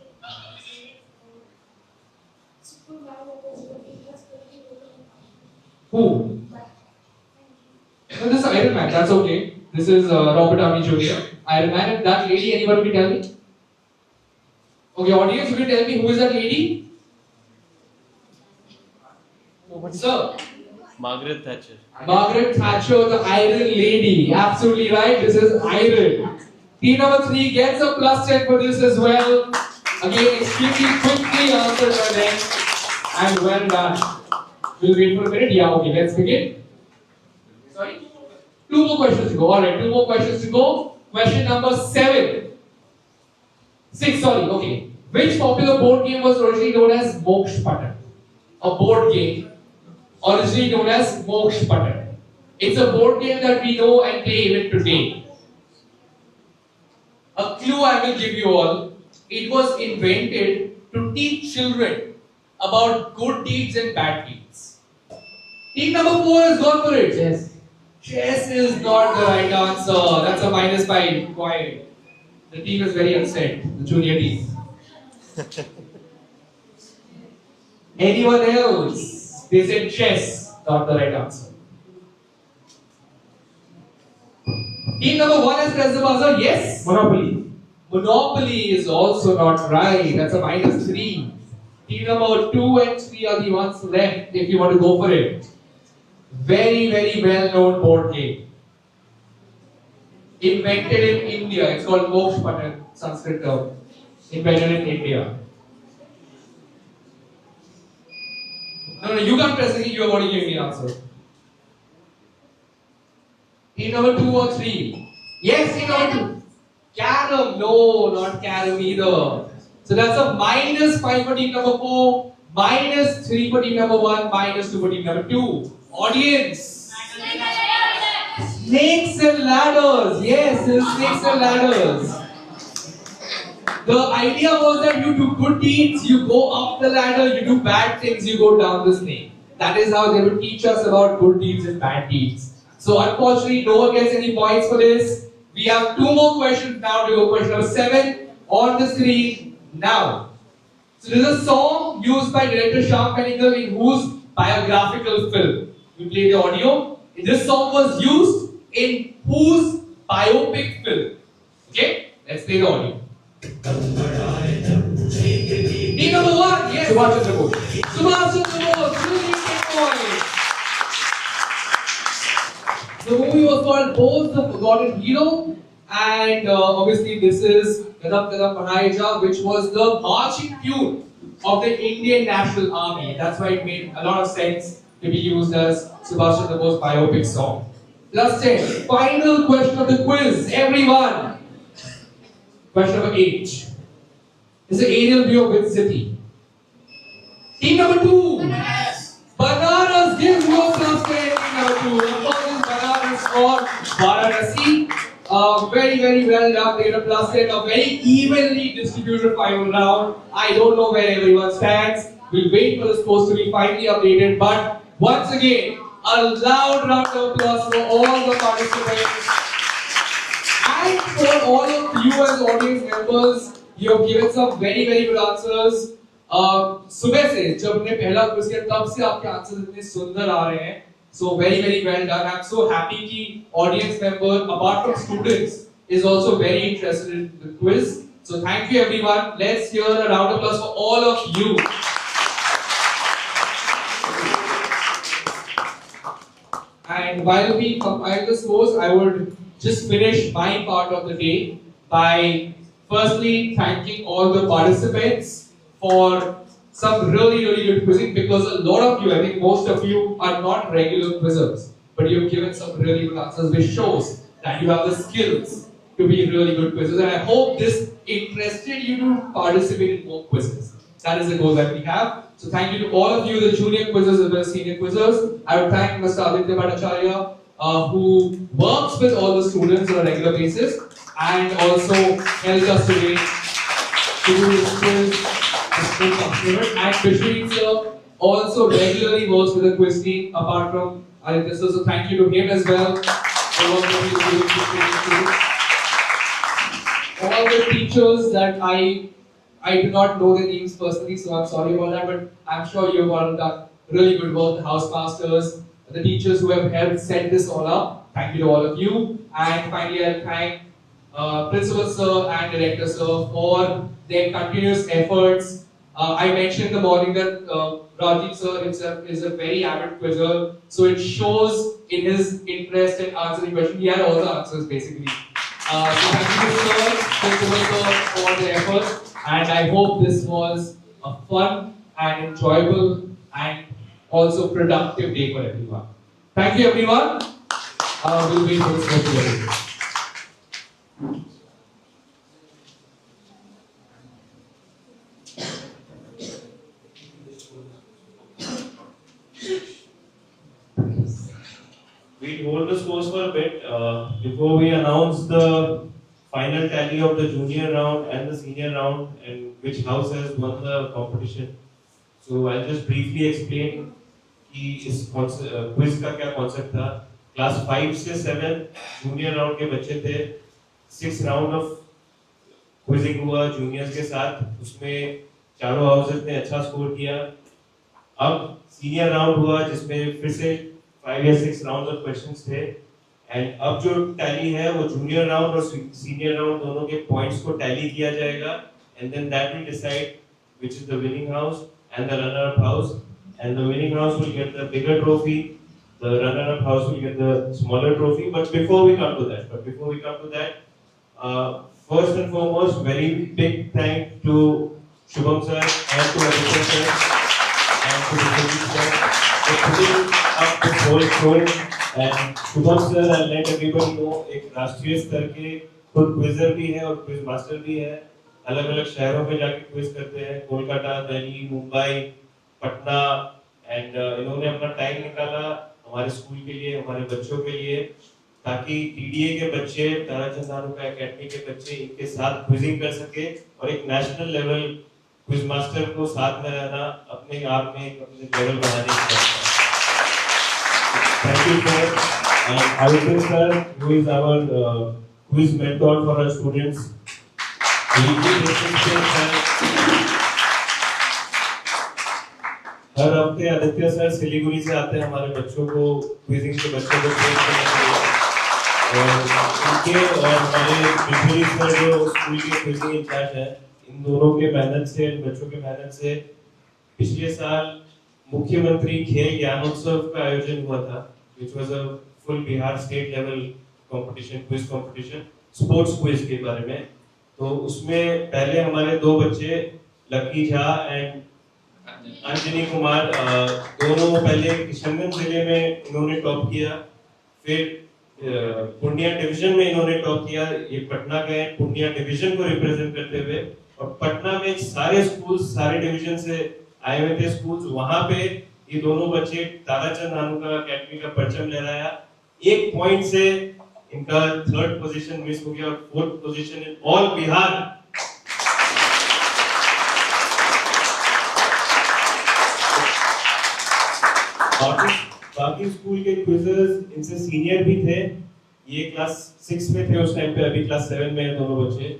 C: Who? No, this is Iron Man. That's okay. This is Robert Downey Jr. Iron Man. And that lady, anyone can tell me? Okay, audience, you can tell me who is that lady? Sir.
G: Margaret Thatcher.
C: Margaret Thatcher, the Iron Lady. Absolutely right. This is Iron. Team number 3 gets a plus 10 for this as well. Again, extremely quickly answered by them. And well done. We'll wait for a minute. Yeah, okay, let's begin. Sorry? 2 more questions to go. Alright, 2 more questions to go. Question number 6, sorry, okay. Which popular board game was originally known as Moksh Patan? A board game originally known as Moksh Patan. It's a board game that we know and play even today. A clue I will give you all. It was invented to teach children about good deeds and bad deeds. Team number 4 has gone for it.
F: Chess.
C: Chess is not the right answer. That's a -5. Quiet. The team is very upset. The junior team. Anyone else? They said chess. Not the right answer. Team number 1 has pressed the buzzer. Yes.
F: Monopoly.
C: Monopoly is also not right. That's a -3. Team number 2 and 3 are the ones left if you want to go for it. Very, very well known board game. invented in India. It's called Moksha Patan, Sanskrit term. Invented in India. No, you can't press anything, you have already given me an answer. Team number 2 or 3? Yes, team number 2. Carom. No, not carom either. So that's a -5 for team number 4, -3 for team number 1, -2 for team number 2. Audience. Snakes and ladders. Yes, snakes and ladders. The idea was that you do good deeds, you go up the ladder, you do bad things, you go down the snake. That is how they would teach us about good deeds and bad deeds. So unfortunately, no one gets any points for this. We have 2 more questions now to go. Question number 7 on the screen now. So this is a song used by director Shyam Benegal in whose biographical film? We play the audio. This song was used in whose biopic film? Okay, let's play the audio. Team number 1, yes.
F: Subhash Chandra Bose.
C: Subhash Chandra Bose, really good point. The movie was called Bose the Forgotten Hero, and obviously this is Kadam Kadam Padhai Ja, which was the marching tune of the Indian National Army. That's why it made a lot of sense to be used as Subhash Chandra Bose biopic song. Plus 10. Final question of the quiz, everyone. Question number 8. Is the aerial view of which city? Team number 2. Banaras, give yourself 10. Team number 2. Of course, this Banaras for Varanasi. Very well done. They get a plus 10. A very evenly distributed final round. I don't know where everyone stands. We'll wait for the scores to be finally updated. But once again, a loud round of applause for all the participants. And for all of you as audience members, you have given some very good answers. सुबह से जब हमने पहला quiz किया तब से आपके answers इतने सुंदर आ रहे हैं. So very well done. I'm so happy कि audience member apart from students is also very interested in the quiz. So thank you everyone. Let's hear a round of applause for all of you. And while we compile the scores, I would just finish my part of the day by firstly thanking all the participants for some really good quizzing, because a lot of you, I think most of you, are not regular quizzers, but you've given some really good answers, which shows that you have the skills to be really good quizzers. And I hope this interested you to participate in more quizzes. That is the goal that we have. So thank you to all of you, the junior quizzers as well as senior quizzers. I would thank Mr. Aditya Bhattacharya, who works with all the students on a regular basis and also helped us today to do this quiz. And Bishri sir also regularly works with the quiz team apart from Aditya sir. So thank you to him as well for what he is doing to students. All the teachers that I do not know their names personally, so I'm sorry about that, but I'm sure you've all done really good work. The housemasters, the teachers who have helped set this all up. Thank you to all of you. And finally, I'll thank Principal Sir and Director Sir for their continuous efforts. I mentioned in the morning that Rajiv Sir himself is a very avid quizzer, so it shows in his interest in answering questions. He had all the answers basically. So thank you Sir, Principal Sir for the efforts, and I hope this was a fun and enjoyable and also productive day for everyone. Thank you everyone. We'll wait for the score.
A: We'll hold the scores for a bit before we announce the final tally of the junior round and the senior round and which house has won the competition. So I'll just briefly explain कि इस quiz का क्या concept था. Class 5 से 7 junior round के बच्चे थे. 6 round of quizzing हुआ juniors के साथ. उसमें चारों houses ने अच्छा score किया. अब senior round हुआ जिसमें फिर से 5 या 6 rounds of questions थे. And अब जो tally है वो junior round और senior round दोनों के points को tally किया जाएगा. And then that will decide which is the winning house and the runner-up house. And the winning house will get the bigger trophy. the runner-up house will get the smaller trophy. But before we come to that, first and foremost, very big thank to Shubham sir and to Aditya sir and to Vijay sir for putting up this whole show. And Shubham sir, I'll let everybody know, एक राष्ट्रीय स्तर के खुद quizzer भी है और quiz master भी है. अलग अलग शहरों में जाके क्विज करते हैं, कोलकाता, दिल्ली, मुंबई, पटना. एंड इन्होंने अपना टाइम निकाला हमारे स्कूल के लिए, हमारे बच्चों के लिए, ताकि टीडीए के बच्चे, ताराचंद धानुका एकेडमी के बच्चे इनके साथ क्विजिंग कर सके और एक नेशनल लेवल क्विज मास्टर को साथ में रहना अपने आप में एक अपने लेवल बनाने की बात है. Thank you sir. Aditya sir, who is our quiz mentor for our students. He हर हफ्ते आदित्य सर सिलीगुड़ी से आते हैं हमारे बच्चों को, क्विजिंग के बच्चों को ट्रेन करने के लिए. और इनके और हमारे विजय सर जो स्कूल के क्विजिंग इंचार्ज हैं, इन दोनों के मेहनत से, इन बच्चों के मेहनत से पिछले साल मुख्यमंत्री खेल ज्ञानोत्सव का आयोजन हुआ था, which was a full Bihar state level competition, quiz competition, sports quiz के बारे में. तो उसमें पहले हमारे दो बच्चे लकी झा एंड अंजनी कुमार, दोनों पहले किशनगंज जिले में इन्होंने टॉप किया, फिर पूर्णिया डिवीजन में इन्होंने टॉप किया. ये पटना गए पूर्णिया डिवीजन को रिप्रेजेंट करते हुए, और पटना में सारे स्कूल, सारे डिवीजन से आए हुए थे स्कूल्स. वहां पे ये दोनों बच्चे ताराचंद धानुका एकेडमी का परचम लहराया. एक पॉइंट से इनका थर्ड पोजीशन मिस हो गया और fourth position in all Bihar. बाकी स्कूल के क्विजर्स इनसे सीनियर भी थे. ये क्लास 6 में थे उस टाइम पे, अभी क्लास 7 में हैं दोनों बच्चे.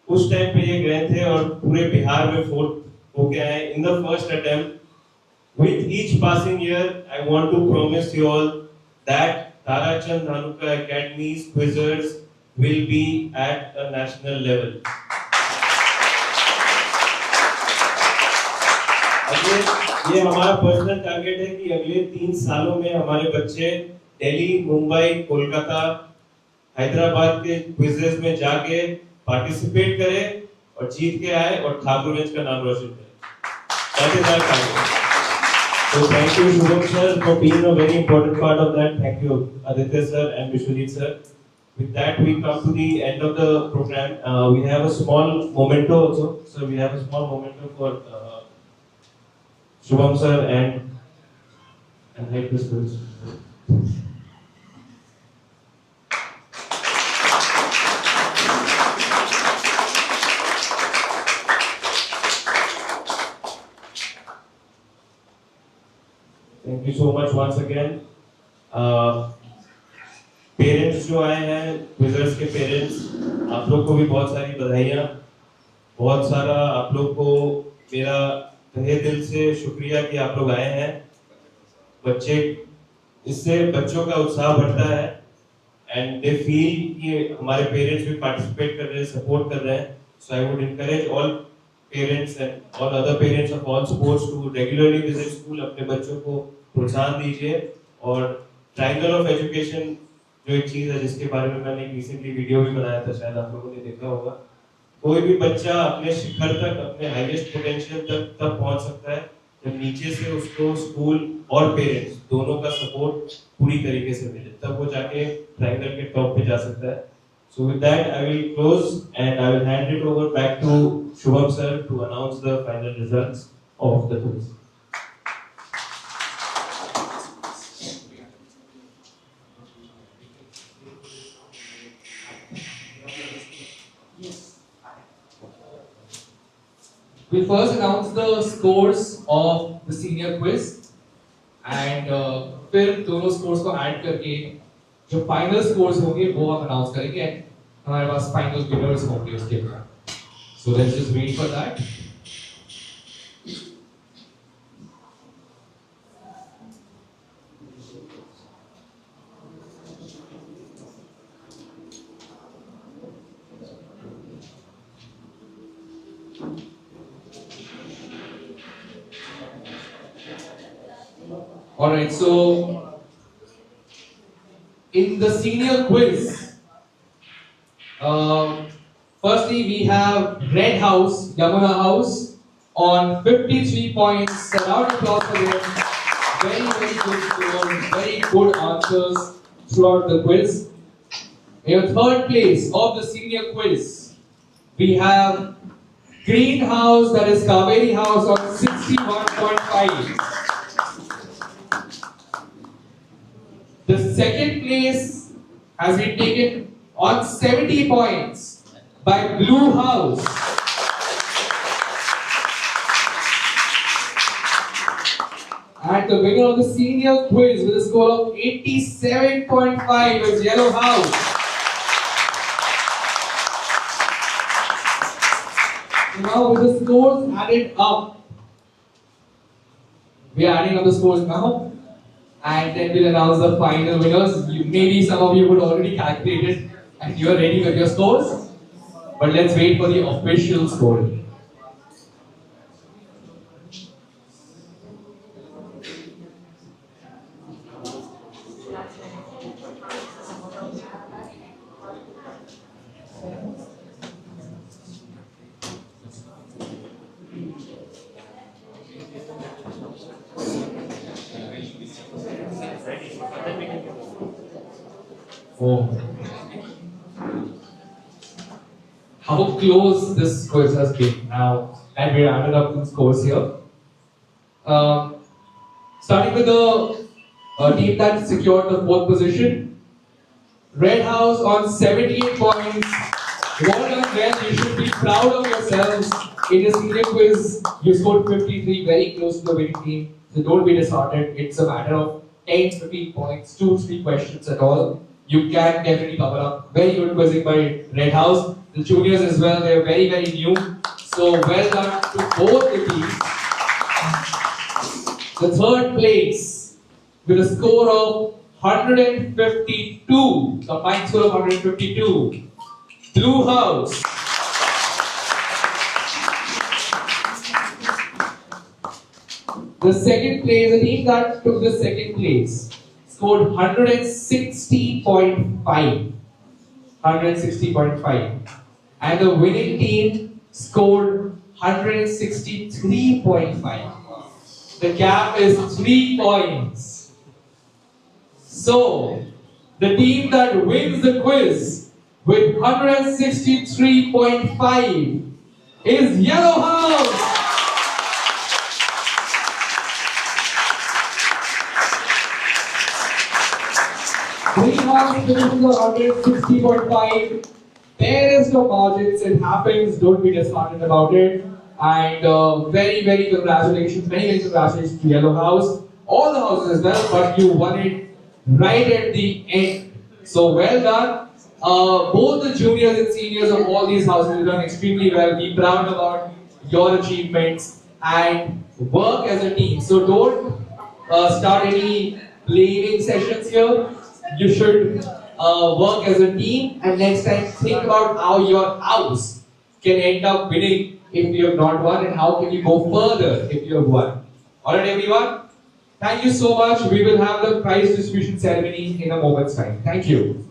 A: उस टाइम पे ये गए थे और पूरे बिहार में फोर्थ हो गया है in the first attempt. With each passing year, I want to promise you all that Tarachand Dhanuka Academy's quizzers will be at a national level. ये हमारा पर्सनल टारगेट है कि अगले 3 सालों में हमारे बच्चे दिल्ली, मुंबई, कोलकाता, हैदराबाद के क्विजेस में जाके पार्टिसिपेट करें और जीत के आए और ठाकुरगंज का नाम रोशन करें. That is our target. So thank you Shubham sir for being a very important part of that. Thank you Aditya sir and Vishwajit sir. With that we come to the end of the program. We have a small memento also. So we have a small memento for Shubham sir and head the schools. Thank you so much once again. Parents जो आए हैं, क्विजर्स के parents, आप लोग को भी बहुत सारी बधाइयाँ. बहुत सारा आप लोग को मेरा तहे दिल से शुक्रिया कि आप लोग आए हैं. बच्चे, इससे बच्चों का उत्साह बढ़ता है एंड दे फील कि हमारे पेरेंट्स भी पार्टिसिपेट कर रहे हैं, सपोर्ट कर रहे हैं. So I would encourage all parents and all other parents of all sports to regularly visit school. अपने बच्चों को प्रोत्साहन दीजिए. और ट्रायंगल ऑफ एजुकेशन जो एक चीज है जिसके बारे में मैंने रिसेंटली वीडियो भी बनाया था, शायद आप लोगों ने देखा होगा. कोई भी बच्चा अपने शिखर तक, अपने हाईएस्ट पोटेंशियल तक तब पहुंच सकता है जब नीचे से उसको स्कूल और पेरेंट्स दोनों का सपोर्ट पूरी तरीके से मिले, तब वो जाके ट्रायंगल के टॉप पे जा सकता है. So with that, I will close and I will hand it over back to Shubham sir to announce the final results of the quiz.
C: We first announce the scores of the senior quiz and फिर दोनों scores को add करके जो final scores होंगे वो हम announce करेंगे. हमारे पास फाइनल विनर्स होंगे उसके बाद. So let's just wait for that. Alright, so
D: in the senior quiz, firstly we have Red House, Yamuna House on 53 points. A round of applause for them. Very, very good score, very good answers throughout the quiz. In third place of the senior quiz, we have Green House, that is Kaveri House on 61.5. The second place has been taken on 70 points by Blue House. And the winner of the senior quiz with a score of 87.5 is Yellow House. Now with the scores added up, we are adding up the scores now, and then we'll announce the final winners. Maybe some of you would already calculate it and you are ready with your scores, but let's wait for the official score. Oh. How close this quiz has been now, and we added up the scores here. Starting with the team that secured the fourth position, Red House on 78 points. Well done, well. You should be proud of yourselves. In the senior quiz, you scored 53, very close to the winning team. So don't be disheartened. It's a matter of 10, 15 points, 2-3 questions at all. You can definitely cover up. Very good quizzing by Red House. The juniors as well, they're very, very new. So well done to both the teams. The third place with a score of 152, combined score of 152, Blue House. The second place, the team that took the second place, scored 160.5. 160.5. And the winning team scored 163.5. The gap is 3 points. So, the team that wins the quiz with 163.5 is Yellow House. Green House finishes the 160.5. There is no margins, it happens, don't be disheartened about it. And very, very congratulations, many congratulations to Yellow House. All the houses as well, but you won it right at the end. So well done. Both the juniors and seniors of all these houses have done extremely well. Be proud about your achievements and work as a team. So don't start any blaming sessions here. You should work as a team, and next time think about how your house can end up winning if you have not won, and how can you go further if you have won. Alright everyone, thank you so much. We will have the prize distribution ceremony in a moment's time. Thank you.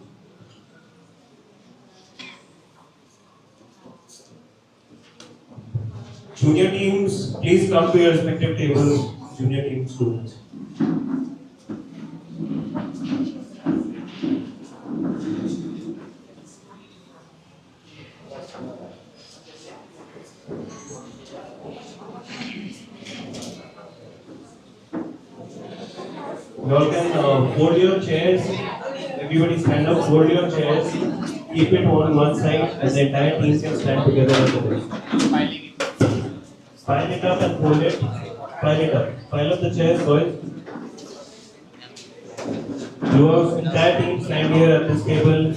A: Junior teams, please come to your respective tables. Junior team students. You all can fold your chairs. Everybody stand up, fold your chairs. Keep it on one side, and the entire team can stand together on the desk. Pile it up and fold it. Pile it up. Pile up the chairs, boys. Your entire team stand here at this table.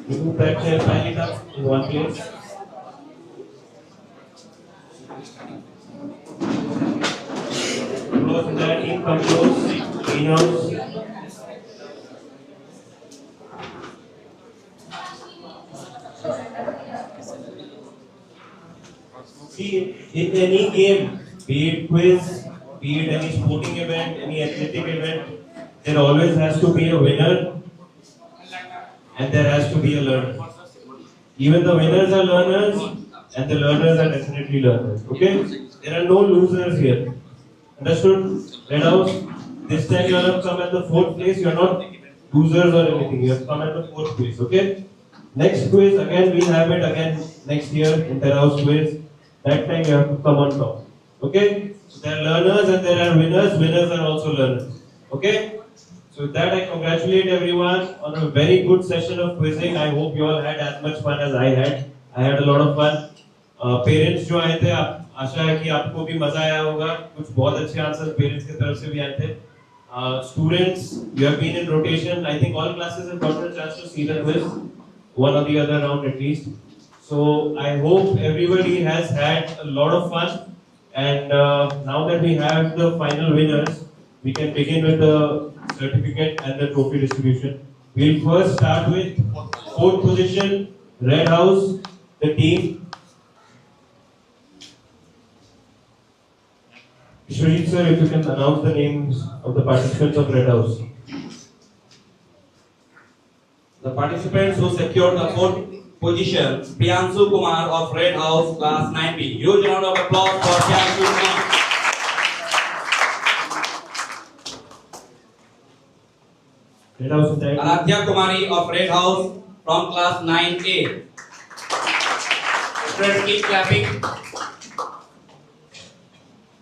A: Remove that chair, pile it up in one place. Close, entire team come close. Clean house. See, in any game, be it quiz, be it any sporting event, any athletic event, there always has to be a winner and there has to be a learner. Even the winners are learners and the learners are definitely learners. Okay? There are no losers here. Understood? Red House, this time you have come at the 4th place. You are not losers or anything. You have come at the 4th place. Okay? Next quiz, again, we'll have it again next year, inter-house quiz. That time you have to come on top. Okay? So there are learners and there are winners. Winners are also learners. Okay? So with that, I congratulate everyone on a very good session of quizzing. I hope you all had as much fun as I had. I had a lot of fun. Parents जो आए थे, आशा है कि आपको भी मजा आया होगा. कुछ बहुत अच्छे आंसर पेरेंट्स की तरफ से भी आए थे. Students, you have been in rotation. I think all classes have gotten a chance to see the quiz, one or the other round at least. So I hope everybody has had a lot of fun. And now that we have the final winners, we can begin with the certificate and the trophy distribution. We'll first start with 4th position, Red House, the team. Shreet sir, if you can announce the names of the participants of Red House.
J: The participants who secured the 4th position, Priyanshu Kumar of Red House, class 9B. Huge round of applause for Priyanshu Kumar.
A: Red House is
J: Aradhya Kumari of Red House from class 9A. Friends, keep clapping.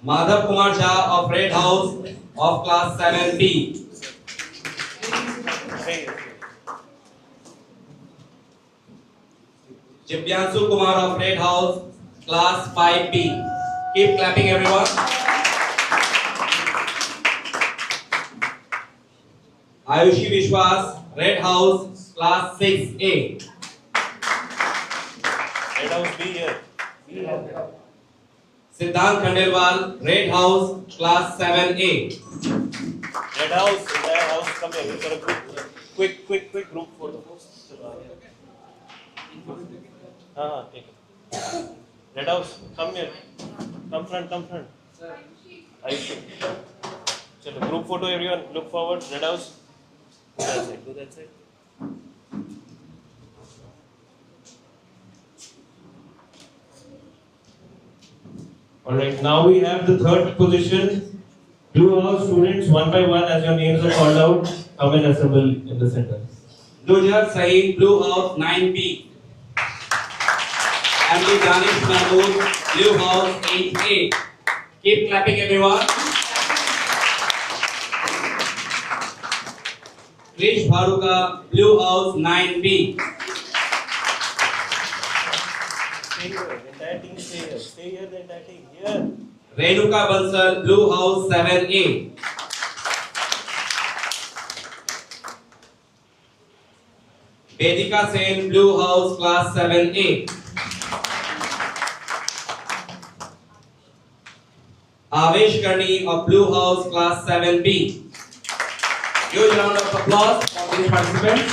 J: Madhav Kumar Shah of Red House of class 7B. Jibyanshu Kumar of Red House, class 5B. Keep clapping, everyone. Ayushi Vishwas, Red House, class 6A.
G: Red House be here.
J: Siddhant Khandelwal, Red House, class 7A.
G: Red House, entire house, come here. For a quick group photo. Take it. Red House, come here. Come front. Ayushi. Chalo, group photo, everyone. Look forward. Red House. Do that side.
A: Alright, now we have the 3rd position. Blue House students, one by one, as your names are called out, come and assemble in the center.
J: Dujar Saeed, Blue House 9B. Emily Danish Mahmood, Blue House 8A. Keep clapping, everyone. Krish Bharuka, Blue House 9B.
G: Stay here. The entire team stay here. Stay here, the entire team. Here.
J: Renuka Bansal, Blue House 7A. Vedika Sen, Blue House, class 7A. Avesh Karni of Blue House, class 7B. Huge round of applause for these participants.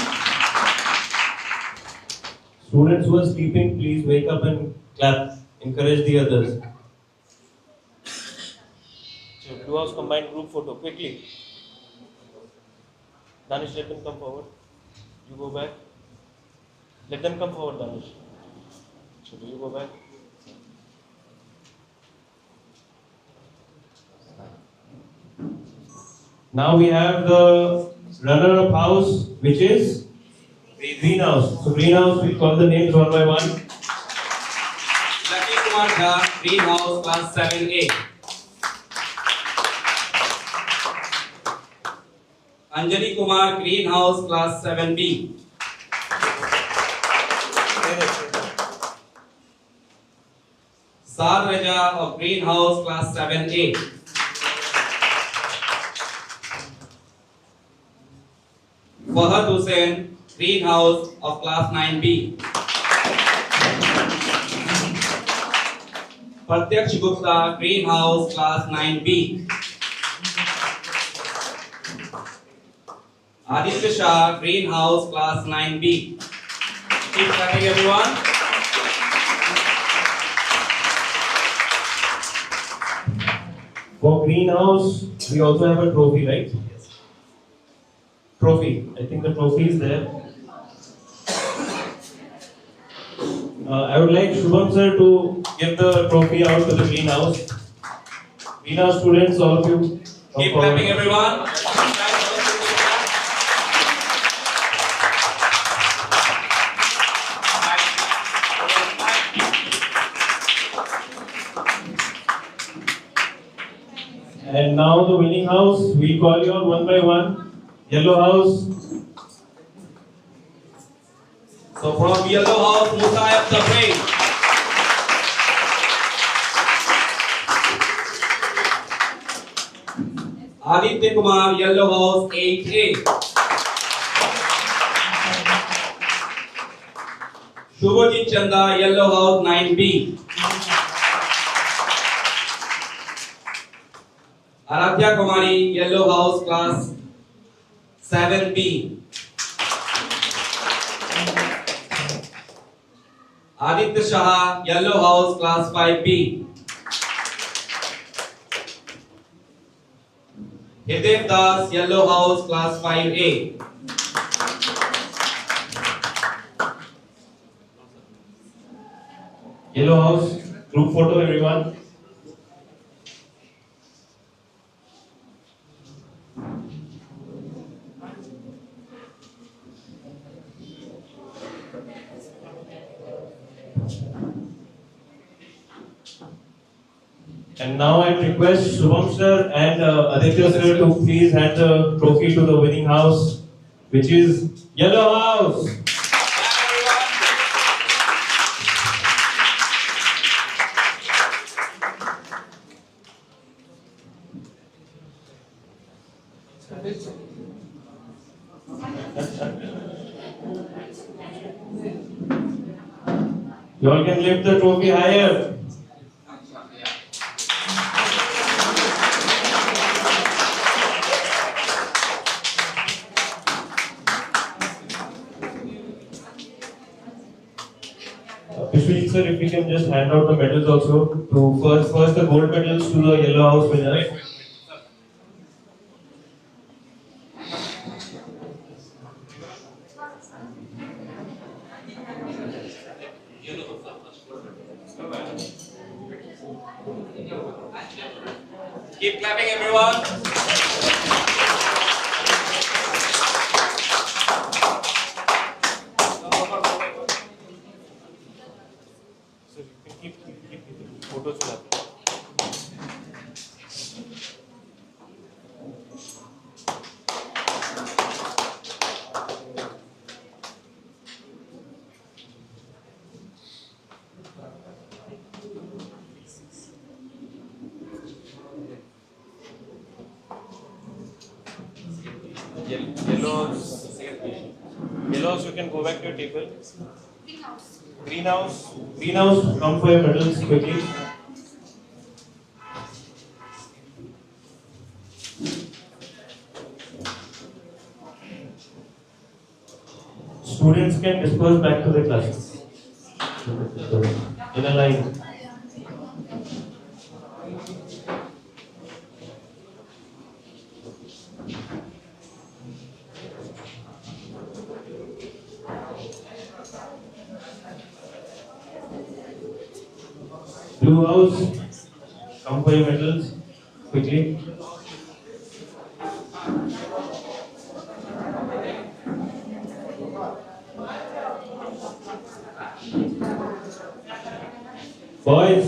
A: Students who are sleeping, please wake up and clap. Encourage the others.
G: So, Blue House combined group photo, quickly. Danish, let them come forward. You go back. Let them come forward, Danish. So, do you go back?
A: Now we have the runner-up house, which is Greenhouse. So Greenhouse, we call the names one by one.
J: Lucky Kumar Jha, Green House, class 7A. Anjali Kumar, Green House, class 7B. Saad Raja of Green House, class 7A. Fahad Hussain, Green House of class 9B. Pratyaksh Gupta, Green House, class 9B. Aditya Shah, Green House, class 9B. Keep clapping, everyone.
A: For Greenhouse, we also have a trophy, right? trophy. I think the trophy is there. I would like Shubham sir to give the trophy out to the greenhouse. Greenhouse students, all of you.
J: Keep clapping, everyone.
A: And now the winning house. We call you all one by one. Yellow house.
J: So from Yellow House, Musayab Tafri. Aditya Kumar, Yellow House 8A. Shubhajit Chanda, Yellow House 9B. Aradhya Kumari, Yellow House class 7B. Aditya Shah, Yellow House class 5B. Hitesh Das, Yellow House class 5A.
A: Yellow house. Group photo, everyone. And now I request Shubham sir and Aditya sir to please hand the trophy to the winning house, which is Yellow House. You all can lift the trophy higher. Vishwajit sir, if we can just hand out the medals also to first the gold medals to the Yellow House winners.
J: Keep clapping, everyone.
A: So you can keep photos with that. Yellows, you can go back to your table. Greenhouse, come for your medals quickly. Students can disperse back to their classes. In a line. Blue house, come for your medals quickly. Boys,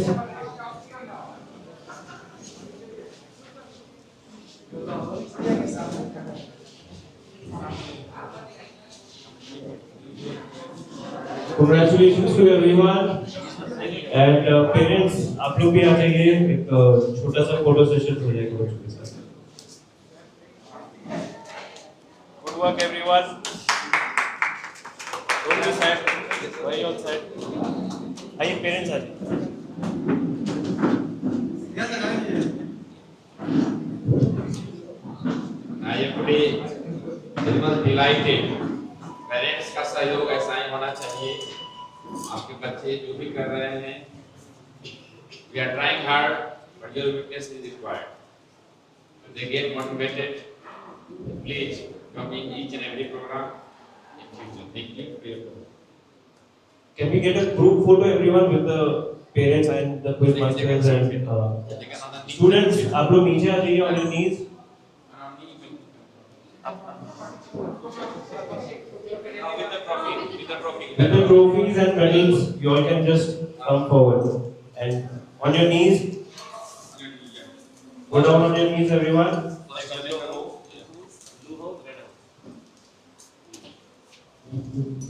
A: congratulations to everyone. And parents आप लोग भी आ जाइए एक छोटा सा photo session हो जाएगा बच्चों के साथ.
G: Good work, everyone. Don't be sad. Why are you all sad? आइए पेरेंट्स आ जाइए.
K: I am pretty very much delighted. Parents का सहयोग ऐसा ही होना चाहिए. आपके बच्चे जो भी कर रहे हैं, we are trying hard, but your witness is required. If they get motivated, please come in each and every program in future. Thank you for your program.
A: Can we get a group photo, everyone, with the parents and the quiz masters and students? आप लोग नीचे आ जाइए on your knees.
K: With the trophy.
A: With the trophies and medals, you all can just come forward and on your knees. Go down on your knees, everyone.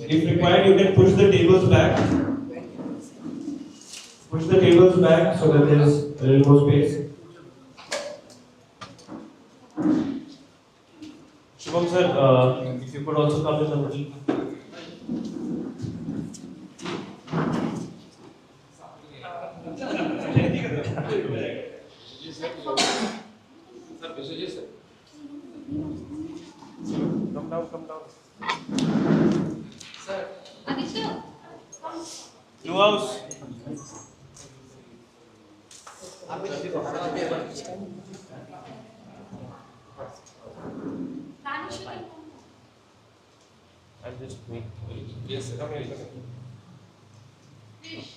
A: If required, you can push the tables back. Push the tables back so that there is a little more space. Shubham sir, if you could also come in the middle.
K: Sir, Vishwajit sir.
A: Come down.
E: Sir.
A: Blue house. I'll just wait.
K: Yes, sir.
A: Come here.
B: Fish.